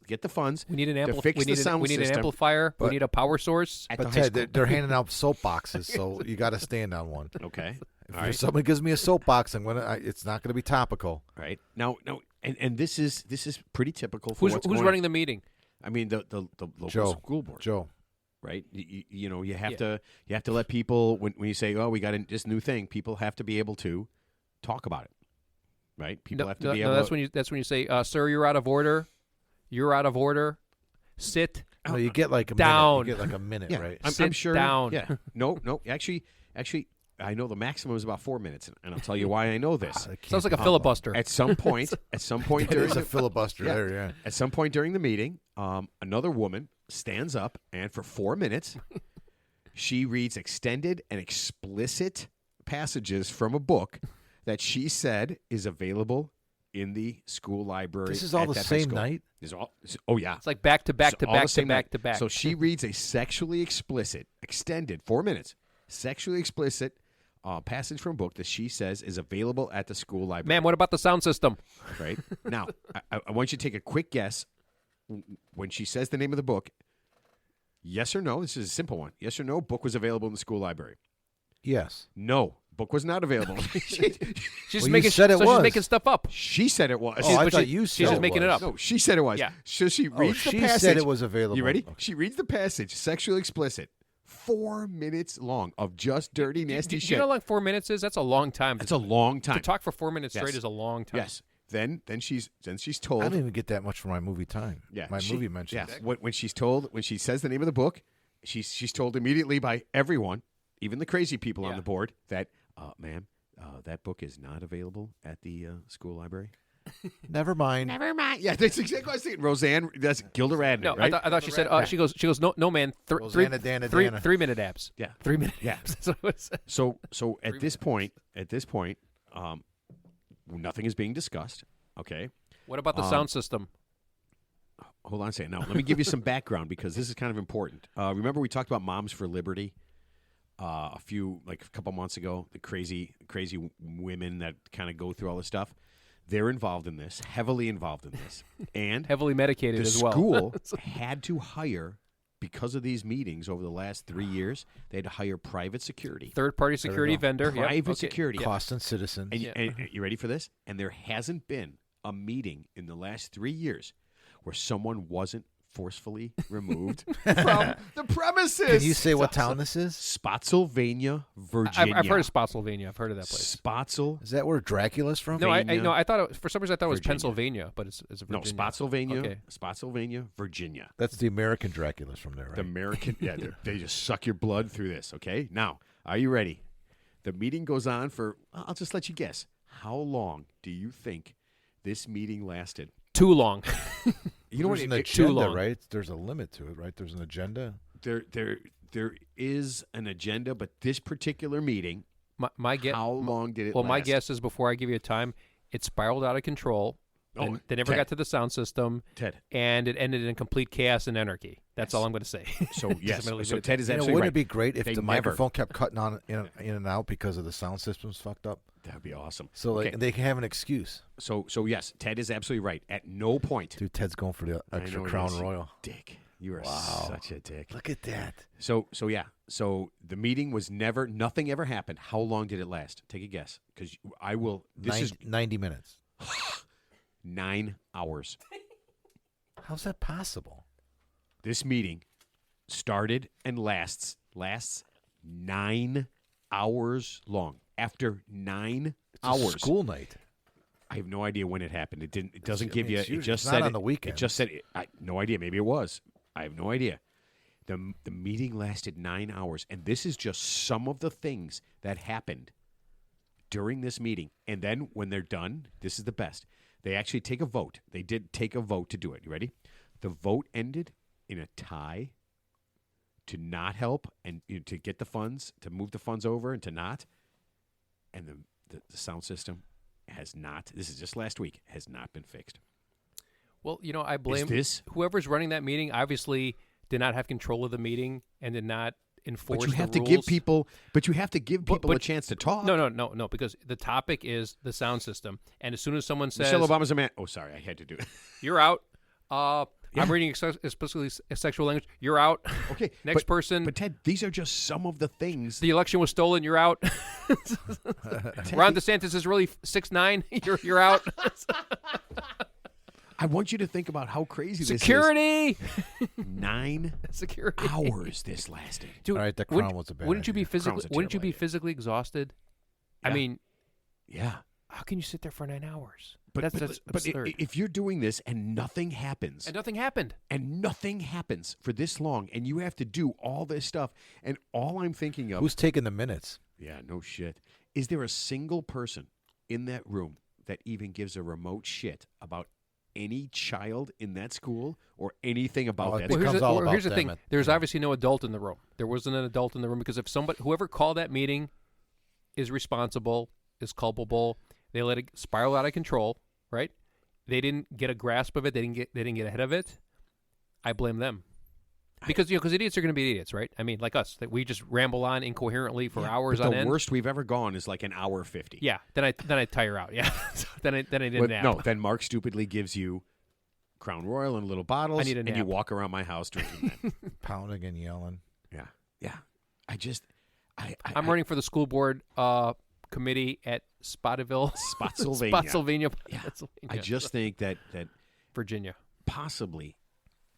get the funds. We need an to fix the sound we need an system amplifier. We need a power source. at the But high Ted, school. they're handing out soapboxes, so you got to stand on one. Okay. If somebody gives me a soapbox, it's not going to be topical. All right. Now, and this is pretty typical for Who's running the meeting? I mean, the local Joe. school board. Joe. Right? You have to let people when you say, "Oh, we got this new thing," people have to be able to talk about it. Right? People have to be able. That's when you say, "Sir, you're out of order. You're out of order. Sit." No, you get like a down. minute. You get like a minute, Yeah, right? I'm sure. down. Yeah. No. Actually, I know the maximum is about 4 minutes, and I'll tell you why I know this. Sounds like a filibuster. At some point during There's a filibuster Yeah. there, yeah. At some point during the meeting, another woman stands up, and for 4 minutes, she reads extended and explicit passages from a book that she said is available in the school library. This is all at the that high same school. night? Oh, yeah. It's like back to back So to all the back to same back night. to back. So she reads a sexually explicit, extended 4 minutes, sexually explicit passage from a book that she says is available at the school library. Ma'am, what about the sound system? Right? Now, I want you to take a quick guess when she says the name of the book. Yes or no? This is a simple one. Yes or no? Book was available in the school library. Yes. No, book was not available. She's Well, you making said it so was. she's making stuff up. She said it was. Oh, I but thought she- you she's said just it making it was. up. No, she said it was. Yeah. So she reads the she passage. said it was available. You ready? Okay. She reads the passage, sexually explicit, 4 minutes long of just dirty, nasty Do shit. you know how long 4 minutes is? That's a long time. That's a long time. To talk for 4 minutes Yes. straight is a long time. Yes. Then she's I told. don't even get that much for my movie time. Yeah, My movie mentions. Yeah, when she's told, when she says the name of the book, she's told immediately by everyone, even the crazy people on Yeah. the board, that, ma'am, that book is not available at the school library. Never mind. Never mind. Yeah, that's exactly what I was thinking. Roseanne, that's Gilda Radner, No, right? I thought she said. She goes. No, man. Rosanna, Dana, three Dana. 3 minute abs. Yeah. 3 minute Yeah. abs. That's what it said. So at this point, nothing is being discussed. Okay. What about the sound system? Hold on a second. Now, let me give you some background because this is kind of important. Remember we talked about Moms for Liberty a couple months ago, the crazy women that kind of go through all this stuff? They're involved in this, heavily involved in this. And Heavily medicated the as well. school had to hire, because of these meetings over the last 3 years, they had to hire private security. Third party security vendor. Yep. Private Okay. security. Cost and citizens. And you ready for this? And there hasn't been a meeting in the last 3 years where someone wasn't forcefully removed from the premises. Can you say what town this is? Spotsylvania, Virginia. I've heard of Spotsylvania. I've heard of that place. Spotsylvania. Is that where Dracula's from? No, I Virginia, I thought for some reason I thought it was Virginia. Pennsylvania, but it's Virginia. No, Spotsylvania. Okay. Spotsylvania, Virginia. That's the American Dracula's from there, right? The American, yeah, they just suck your blood through this, okay? Now, are you ready? The meeting goes on for, I'll just let you guess. How long do you think this meeting lasted? Too long. You know what? There's An an agenda, too long. right? There's a limit to it, right? There's an agenda. There is an agenda, but this particular meeting, My guess. how long did it Well, last? my guess is before I give you a time, it spiraled out of control. Oh, and they never Ted. got to the sound system, Ted. and it ended in complete chaos and anarchy. That's Yes. all I'm going to say. So, yes. I'm gonna leave So it at Ted is You know, absolutely wouldn't right. it be great if They the never- microphone kept cutting on in and out because of the sound system's fucked up? That would be awesome. So like Okay. they can have an excuse. So yes, Ted is absolutely right. At no point. Dude, Ted's going for the I extra know he Crown is. Royal. Dick. You are Wow. such a dick. Look at that. So yeah. So the meeting was nothing ever happened. How long did it last? Take a guess. Because I will. This is 90 minutes. 9 hours. How's that possible? This meeting started and lasts 9 hours long. After 9 It's a hours, school night. I have no idea when it happened. It didn't. It doesn't I give mean, you. it's It usually- just it's said not on it- the It weekends. just said. No idea. Maybe it was. I have no idea. The meeting lasted 9 hours, and this is just some of the things that happened during this meeting. And then when they're done, this is the best. They actually take a vote. They did take a vote to do it. You ready? The vote ended in a tie to not help and to get the funds, to move the funds over and to not. And the sound system has not, this is just last week, has not been fixed. Well, I blame this- whoever's running that meeting. Obviously, did not have control of the meeting and did not enforce But you have the to rules. give people. But you have to give people a chance to talk. No, because the topic is the sound system, and as soon as someone says Michelle Obama's a man. Oh, sorry, I had to do it. you're out, I'm reading especially sexual language. You're out. Okay, Next person. But Ted, these are just some of the things. The election was stolen. You're out. Ron DeSantis is really 6'9". You're out. I want you to think about how crazy Security. this is. 9 Security. hours this lasted. Dude, All right, the Crown was a bad Wouldn't you be idea. physically? Crown's a Wouldn't you terrible be idea. physically exhausted? I Yeah. mean, Yeah. how can you sit there for 9 hours? But that's but absurd. if you're doing this and nothing happens, And nothing happened. for this long, and you have to do all this stuff, and all I'm thinking of, Who's taking the minutes? yeah, no shit, is there a single person in that room that even gives a remote shit about any child in that school or anything about Oh, that? it becomes all about here's the them thing. at- There's yeah. obviously no adult in the room. There wasn't an adult in the room because if whoever called that meeting is responsible, is culpable, they let it spiral out of control, right? They didn't get a grasp of it. They didn't get ahead of it. I blame them. Because idiots are going to be idiots, right? I mean, like us, that we just ramble on incoherently for hours but on the end. worst we've ever gone is like an hour 50. Yeah, then I tire out. Yeah, So then I didn't But nap. no, then Mark stupidly gives you Crown Royal in little bottles, I need a and you nap. walk around my house drinking that. Pounding and yelling. Yeah. I'm running for the school board committee at Spotsylvania. Spotsylvania. Pennsylvania. I just think that Virginia. possibly,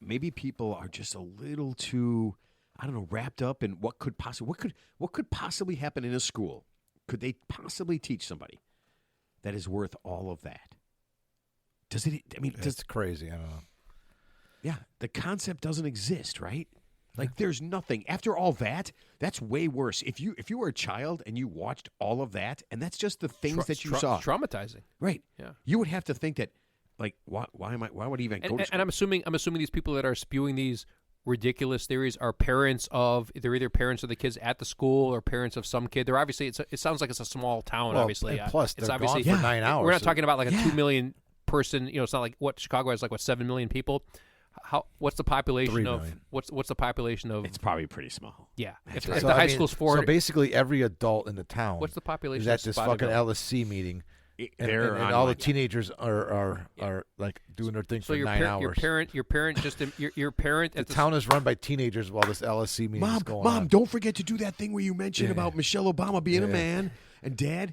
maybe people are just a little too, I don't know, wrapped up in what could possibly happen in a school. Could they possibly teach somebody that is worth all of that? Does it? I mean, It's crazy. I don't know. yeah, the concept doesn't exist, right? Like there's nothing after all that. That's way worse. If you were a child and you watched all of that, and that's just the things that you saw, Traumatizing. right? Yeah. You would have to think that, like, why would I even go to And school? I'm assuming these people that are spewing these ridiculous theories are parents of they're either parents of the kids at the school or parents of some kid. They're obviously it sounds like it's a small town. Well, Obviously, and plus it's they're obviously gone for 9 hours. We're not so- talking about like a Yeah. 2 million person. It's not like what Chicago has, like 7 million people. What's the population 3 of million. what's the population of? It's probably pretty small. Yeah, if, right. if So, the I high mean, school's So 400. basically, every adult in the town What's the population is at of this fucking Spotsylvania? LSC meeting, and They're all the online. teenagers are like doing their thing So for your 9 your hours. parent just your parent The at the town is run by teenagers while this LSC meeting is going Mom, on. don't forget to do that thing where you mentioned Yeah. about Michelle Obama being a Yeah. man. And Dad,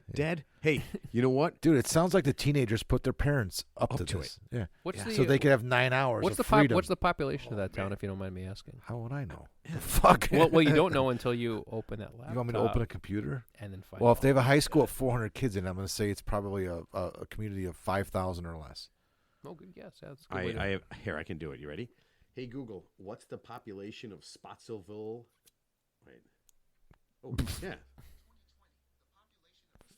hey, you know what? Dude, it sounds like the teenagers put their parents up to to this. Yeah. What's the So they could have 9 hours what's of the freedom. what's the population of that town, if you don't mind me asking? How would I know? Fuck. Well, you don't know until you open that laptop. You want me to open a computer? and then find Well, out. if they have a high school of 400 kids in it, I'm going to say it's probably a community of 5,000 or less. Oh, good guess. Yeah, that's a good way to- I have, here, I can do it. You ready? Hey, Google, what's the population of Spotsylville? Wait. Oh, yeah.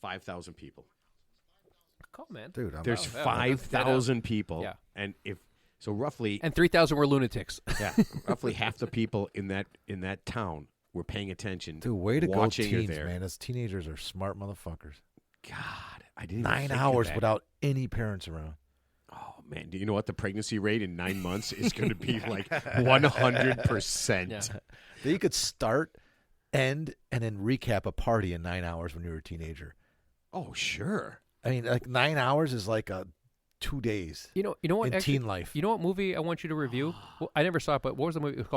5,000 people. Call, man. Dude, There's yeah, 5,000 people. Yeah. And so roughly And 3,000 were lunatics. roughly half the people in that town were paying attention. dude, way to go, watching or teens, there. man. Those teenagers are smart motherfuckers. God, I didn't even 9 think of hours that. without any parents around. Oh man, do you know what the pregnancy rate in 9 months is going to be like 100%? Yeah. That you could start, end, and then recap a party in 9 hours when you were a teenager. Oh sure. I mean, like 9 hours is like 2 days You know what? in Actually, teen life. you know what movie I want you to review? Well, I never saw it, but what was the movie? It's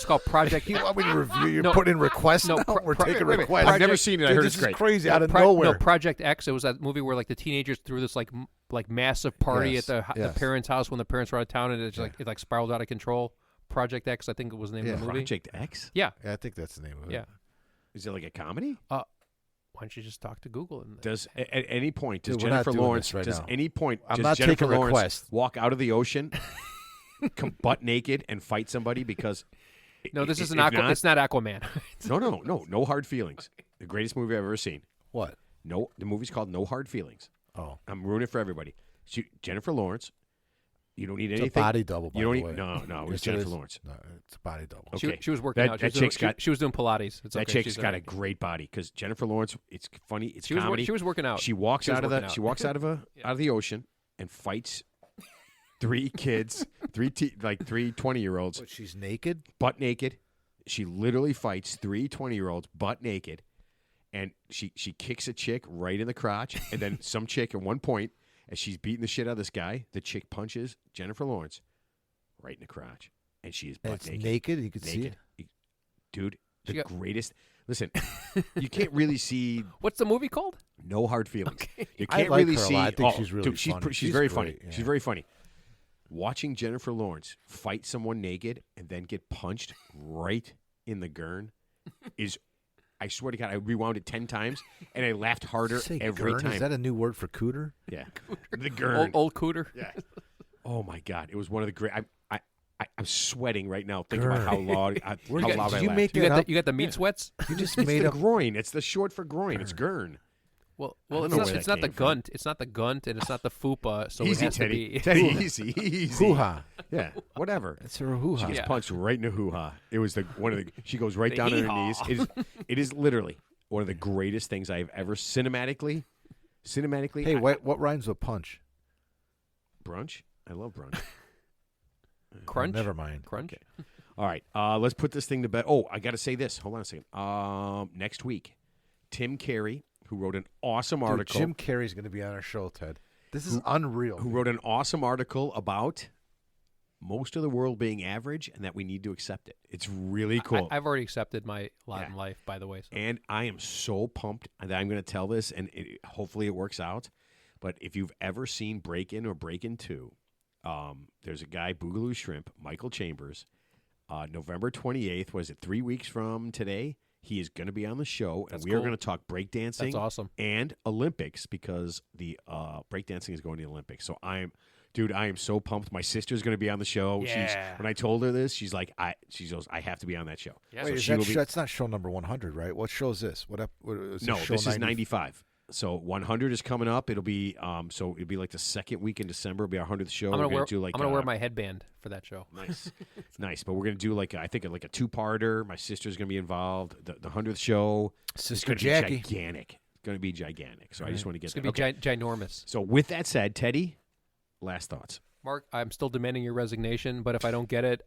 called Project. You want me to review? You're No. putting in requests No, now? pro- We're pro- taking wait, wait, requests. I've never seen it. I Dude, heard this it's great. is crazy out of No, nowhere. Project X. It was that movie where like the teenagers threw this like massive party Yes, at the yes. parents' house when the parents were out of town, and it spiraled out of control. Project X, I think it was the name of the movie. Project X? Yeah, Yeah, I think that's the name of it. yeah. Is it like a comedy? Why don't you just talk to Google? And Does at any point does Dude, we're not Jennifer doing Lawrence this right does now. any point I'm does not Jennifer taking Lawrence requests. walk out of the ocean, come butt naked, and fight somebody because? no, this if is not- It's not Aquaman. No hard feelings. The greatest movie I've ever seen. What? No, the movie's called No Hard Feelings. Oh, I'm ruining it for everybody. Jennifer Lawrence. You don't need it's anything. a body double, by You don't the need. way. No, it was Yes, it Jennifer is. Lawrence. No, it's a body double. Okay. She was working That- out. that chick's got- She was doing Pilates. It's That okay. chick's She's got all a great body because Jennifer Lawrence. It's funny. It's She was comedy. she was working out. She walks She was out of working the. out. She walks out of of the ocean and fights 3 kids, 3 20-year-olds, But she's naked. butt naked. She literally fights 3 20-year-olds butt naked, and she kicks a chick right in the crotch, and then some chick at one point, as she's beating the shit out of this guy, the chick punches Jennifer Lawrence right in the crotch, and she is And butt it's naked. naked. You could see it. Dude, the She got- greatest. Listen, you can't really see What's the movie called? no hard feelings. Okay. You I can't like really her a see. lot. I think she's really dude, she's funny. she's She's very great, funny. yeah. She's very funny. Watching Jennifer Lawrence fight someone naked and then get punched right in the gurn is, I swear to God, I rewound it 10 times and I laughed harder Say every gurn? time. Is that a new word for cooter? Yeah, the gurn. Old Cooter. Yeah. Oh my God, it was one of the great. I'm sweating right now thinking about how Gurn. loud how Where loud did I you laughed. make You that got up? the, you got the meat sweats. You just It's made the up. groin. It's the short for groin. It's gurn. Well, I don't it's know not, where it's that not the came from. gunt. It's not the gunt, and it's not the fupa. So it Easy, has Teddy. to be. Teddy, easy, easy. Hoo-ha. Yeah, whatever. It's her hoo-ha. She gets Yeah. punched right in the hoo-ha. It was one of the. She goes right The down on her hee-haw. knees. It is literally one of the greatest things I've ever cinematically. Hey, what rhymes with punch? Brunch. I love brunch. Crunch. Oh, never mind. Crunch. All right, let's put this thing to bed. Oh, I got to say this. Hold on a second. Next week, Tim Carey, who wrote an awesome Dude, article. Jim Carrey's going to be on our show, Ted. This is unreal. Who wrote an awesome article about most of the world being average and that we need to accept it. It's really cool. I've already accepted my lot Yeah. in life, by the way. So. And I am so pumped that I'm going to tell this, and hopefully it works out. But if you've ever seen Break In or Break In 2, there's a guy, Boogaloo Shrimp, Michael Chambers. November 28th, was it 3 weeks from today? He is going to be on the show, and That's we are cool. going to talk breakdancing. That's awesome. And Olympics, because the breakdancing is going to the Olympics. So I am so pumped. My sister's going to be on the show. Yeah. When I told her this, she goes, I have to be on that show. Yeah. So Wait, she will be. that's not show number 100, right? What show is this? What is No, show this is 95. So 100 is coming up. It'll be it'll be like the second week in December. It'll be our 100th show. I'm gonna We're wear. do like I'm gonna wear my headband for that show. nice, nice. But we're gonna do like I think like a 2-parter. My sister's gonna be involved. The 100th show. Sister It's gonna Jackie. be gigantic. It's gonna be gigantic. So I just want to get It's that. gonna be Okay. ginormous. So with that said, Teddy, last thoughts. Mark, I'm still demanding your resignation, but if I don't get it,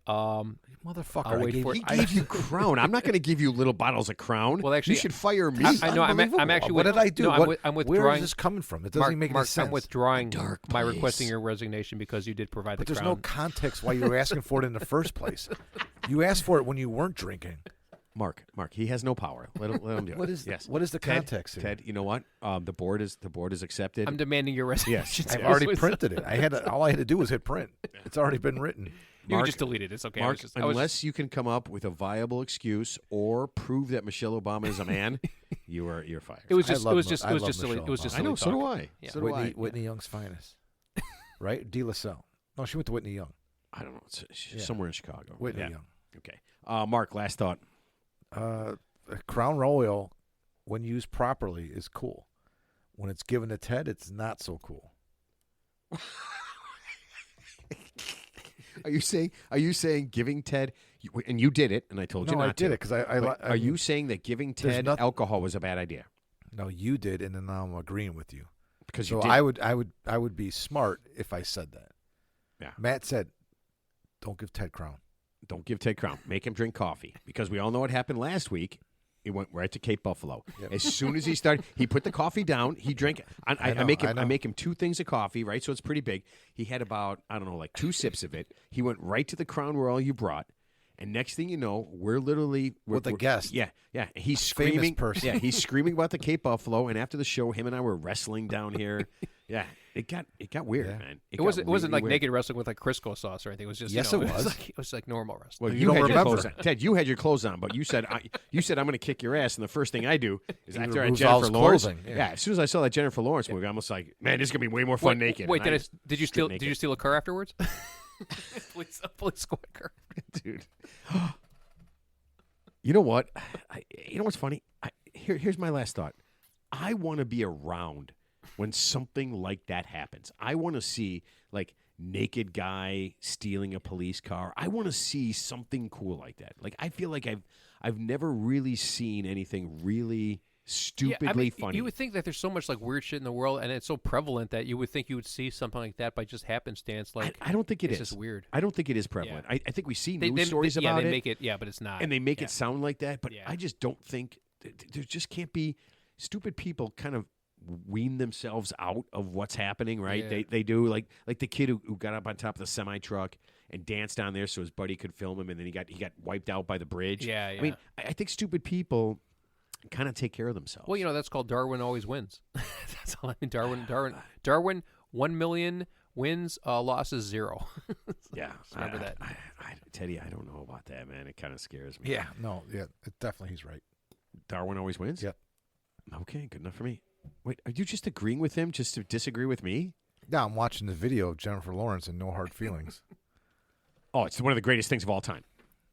Motherfucker, I'll I wait gave for you- He gave you Crown. I'm not going to give you little bottles of Crown. Well, actually, you should fire me. I know. I'm actually. What did I do? No, What- I'm Where withdrawing. is this coming from? It doesn't Mark, even make Mark, any sense. I'm withdrawing Dark my place. requesting your resignation because you did provide But the there's crown. no context why you were asking for it in the first place. You asked for it when you weren't drinking. Mark, he has no power. Let him do it. What is yes. what is the Ted, context here? Ted, you know what? The board is accepted. I'm demanding your resignation. Yes. I've already printed it. All I had to do was hit print. It's already been written. You Mark- can just delete it. It's okay. Mark, I was unless you can come up with a viable excuse or prove that Michelle Obama is a man, you're fired. it was I just. love It was Mo- just. I It was love just silly. Michelle It was just. I silly know. So talk. do I. Yeah. So do I. Whitney Young's finest, right? De La Salle. No, she went to Whitney Young. I don't know. It's Yeah. somewhere in Chicago. Whitney Yeah. Young. Okay. Mark, last thought. Crown Royal, when used properly, is cool. When it's given to Ted, it's not so cool. Are you saying giving Ted, and you did it, and I told you No, not I did to. it because I But are you saying that giving there's Ted nothing- alcohol was a bad idea? No, you did, and then now I'm agreeing with you. Because So you did. I would be smart if I said that. Yeah. Matt said, "Don't give Ted Crown." Don't give Ted Crown. Make him drink coffee. Because we all know what happened last week. He went right to Cape Buffalo. Yep. As soon as he started, he put the coffee down. He drank. I know, make I him. know. I make him 2 things of coffee, right? So it's pretty big. He had about like 2 sips of it. He went right to the Crown Royal you brought. And next thing you know, we're With a guest. Yeah, yeah. He's Famous screaming. person. Yeah, he's screaming about the Cape Buffalo. And after the show, him and I were wrestling down here. Yeah, it got weird, Yeah. man. It wasn't really like weird. naked wrestling with like Crisco sauce or anything. It was just. Yes, you know, it was. It was like normal wrestling. Well, You you don't had your remember. clothes on. Ted, you had your clothes on, but you said I'm going to kick your ass, and the first thing I do is He after I removes all Jennifer his Lawrence. clothing, yeah. Yeah, as soon as I saw that Jennifer Lawrence movie, I'm almost like, man, this is going to be way more fun naked. Wait, And I did you stripped steal? naked. Did you steal a car afterwards? police squad car. dude? You know what? You know what's funny? Here's my last thought. I want to be around when something like that happens. I want to see like naked guy stealing a police car. I want to see something cool like that. Like I feel like I've never really seen anything really stupidly funny. You would think that there's so much like weird shit in the world, and it's so prevalent that you would think you would see something like that by just happenstance. Like I don't think it's is. just weird. I don't think it is prevalent. Yeah. I think we see They stories about they it. make it, but it's not. And they make Yeah. it sound like that, but Yeah. I just don't think there just can't be stupid people kind of wean themselves out of what's happening, right? Yeah. They do like the kid who got up on top of the semi truck and danced down there so his buddy could film him, and then he got wiped out by the bridge. Yeah, I mean, I think stupid people kind of take care of themselves. Well, that's called Darwin always wins. That's all I mean. Darwin 1 million wins, losses 0. yeah, remember that. Teddy, I don't know about that, man. It kind of scares me. Yeah, no, yeah, definitely he's right. Darwin always wins? Yep. Okay, good enough for me. Wait, are you just agreeing with him just to disagree with me? Now I'm watching the video of Jennifer Lawrence and No Hard Feelings. Oh, it's one of the greatest things of all time.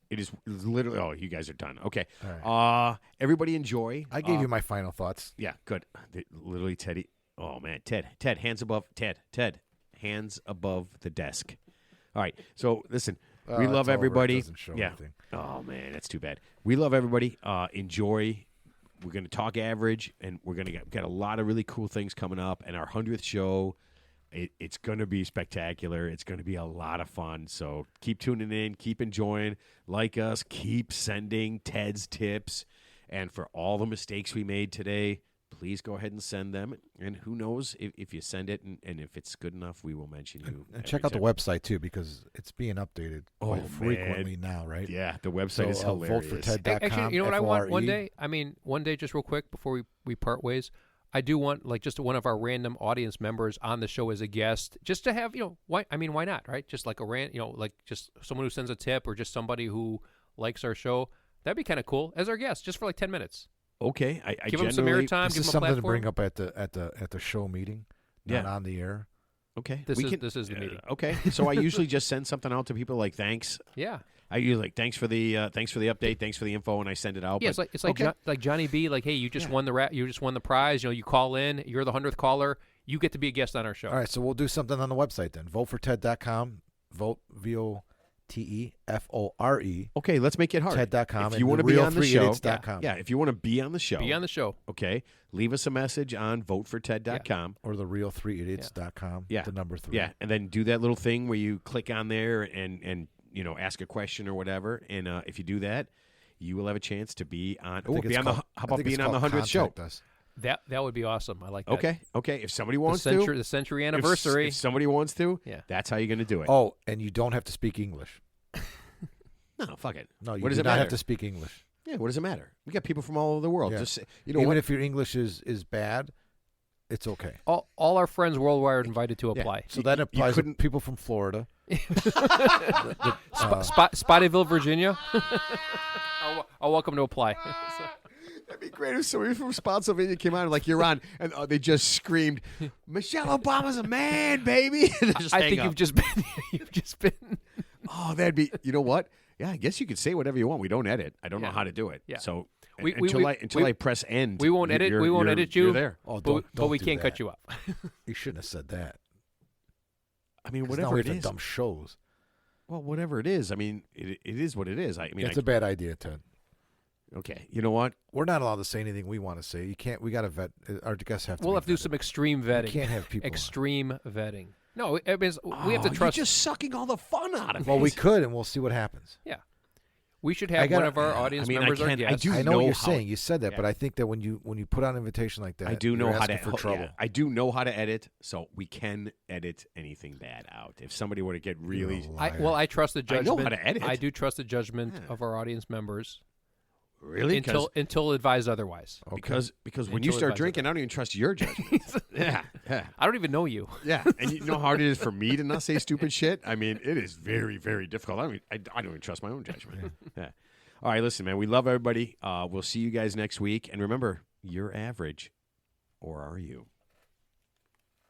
It is literally. Oh, you guys are done. Okay. All Everybody enjoy. I gave you my final thoughts. Yeah, good. Literally, Teddy. Oh man, Ted, hands above. Ted, hands above the desk. All right. So listen, we love it's over. It everybody. doesn't show yeah. anything. Oh man, that's too bad. We love everybody. Enjoy. We're going to talk average, and we're going to get a lot of really cool things coming up. And our 100th show, it's going to be spectacular. It's going to be a lot of fun. So keep tuning in, keep enjoying, like us, keep sending Ted's tips. And for all the mistakes we made today, please go ahead and send them. And who knows if you send it and if it's good enough, we will mention you. And check out the website too, because it's being updated quite man. frequently now, right? Yeah, the website is hilarious. voteforted.com. Actually, you know what I want one FORE. day? One day, just real quick before we part ways, I do want like just one of our random audience members on the show as a guest, just to have why not, right? Just like like just someone who sends a tip or just somebody who likes our show. That'd be kind of cool as our guest, just for like 10 minutes. Okay, I Give them some airtime. This Give is them a something to platform. bring up at the show meeting, not on the air. Okay, This is the meeting. Okay, so I usually just send something out to people like thanks. Yeah. I usually like thanks for the update, thanks for the info, and I send it out. Yeah, but, it's like okay. like Johnny B. Like, hey, you just won the prize. You call in. You're the 100th caller. You get to be a guest on our show. All right, so we'll do something on the website then. Voteforted.com. Vote VOTEFORE. Okay, let's make it hard. TED.com. If you want to be on the show, real3idiots.com. yeah, if you want to be on the show, Be on the show. okay, leave us a message on voteforted.com. Or the real3idiots.com. Yeah. The number 3. Yeah, and then do that little thing where you click on there and ask a question or whatever. And if you do that, you will have a chance to be on. I think Be it's on called- how I about think it's being on the called 100th show? Contact Us. That would be awesome. I like that. Okay. If somebody The wants century anniversary. if somebody wants to, Yeah. that's how you're going to do it. Oh, and you don't have to speak English. No, fuck it. No, you what does do it not matter? have to speak English. Yeah, what does it matter? We got people from all over the world. Yeah. Just Even what? if your English is bad, it's okay. All our friends worldwide are invited to apply. So that applies to couldn't- people from Florida. Spottyville, Virginia. are welcome to apply. That'd be great if somebody from Spotsylvania came out like you're on, and they just screamed, "Michelle Obama's a man, baby!" And just I hang think up. you've just been. Oh, that'd be. You know what? Yeah, I guess you could say whatever you want. We don't edit. I don't know Yeah. how to do it. Yeah. So We- until I press end, We won't edit. We won't edit you. You're there. Oh, but don't we do can't cut that. you off. You shouldn't have said that. I mean, 'Cause now whatever we it have is. dumb shows. Well, whatever it is. I mean, it is what it is. I mean, It's a bad idea, Ted. okay. You know what? We're not allowed to say anything we want to say. You can't. We got to vet. Our guests have to. We'll be have to do vetted. some extreme You vetting. can't have people. on. Extreme vetting. No, it means we have to trust. You're just sucking all the fun out of Well, it. we could, and we'll see what happens. Yeah, we should I have gotta- one of our audience I mean, I members. our can't- I guest. do I know know what you're how- saying. You said that, Yeah. but I think that when you put out an invitation like that, I do know you're how to asking for trouble. yeah, I do know how to edit, so we can edit anything bad out. If somebody were to get really, You're a liar. I trust the I know judgment. how to edit. I do trust the judgment Yeah. of our audience members really, until advised otherwise. Okay. because when you Until start advised drinking, I don't even trust your judgment. yeah, I don't even know you. yeah. And you know how hard it is for me to not say stupid shit. I mean, it is very, very difficult. I don't even trust my own judgment. Yeah. All right, listen, man. We love everybody. We'll see you guys next week, and remember, you're average, or are you?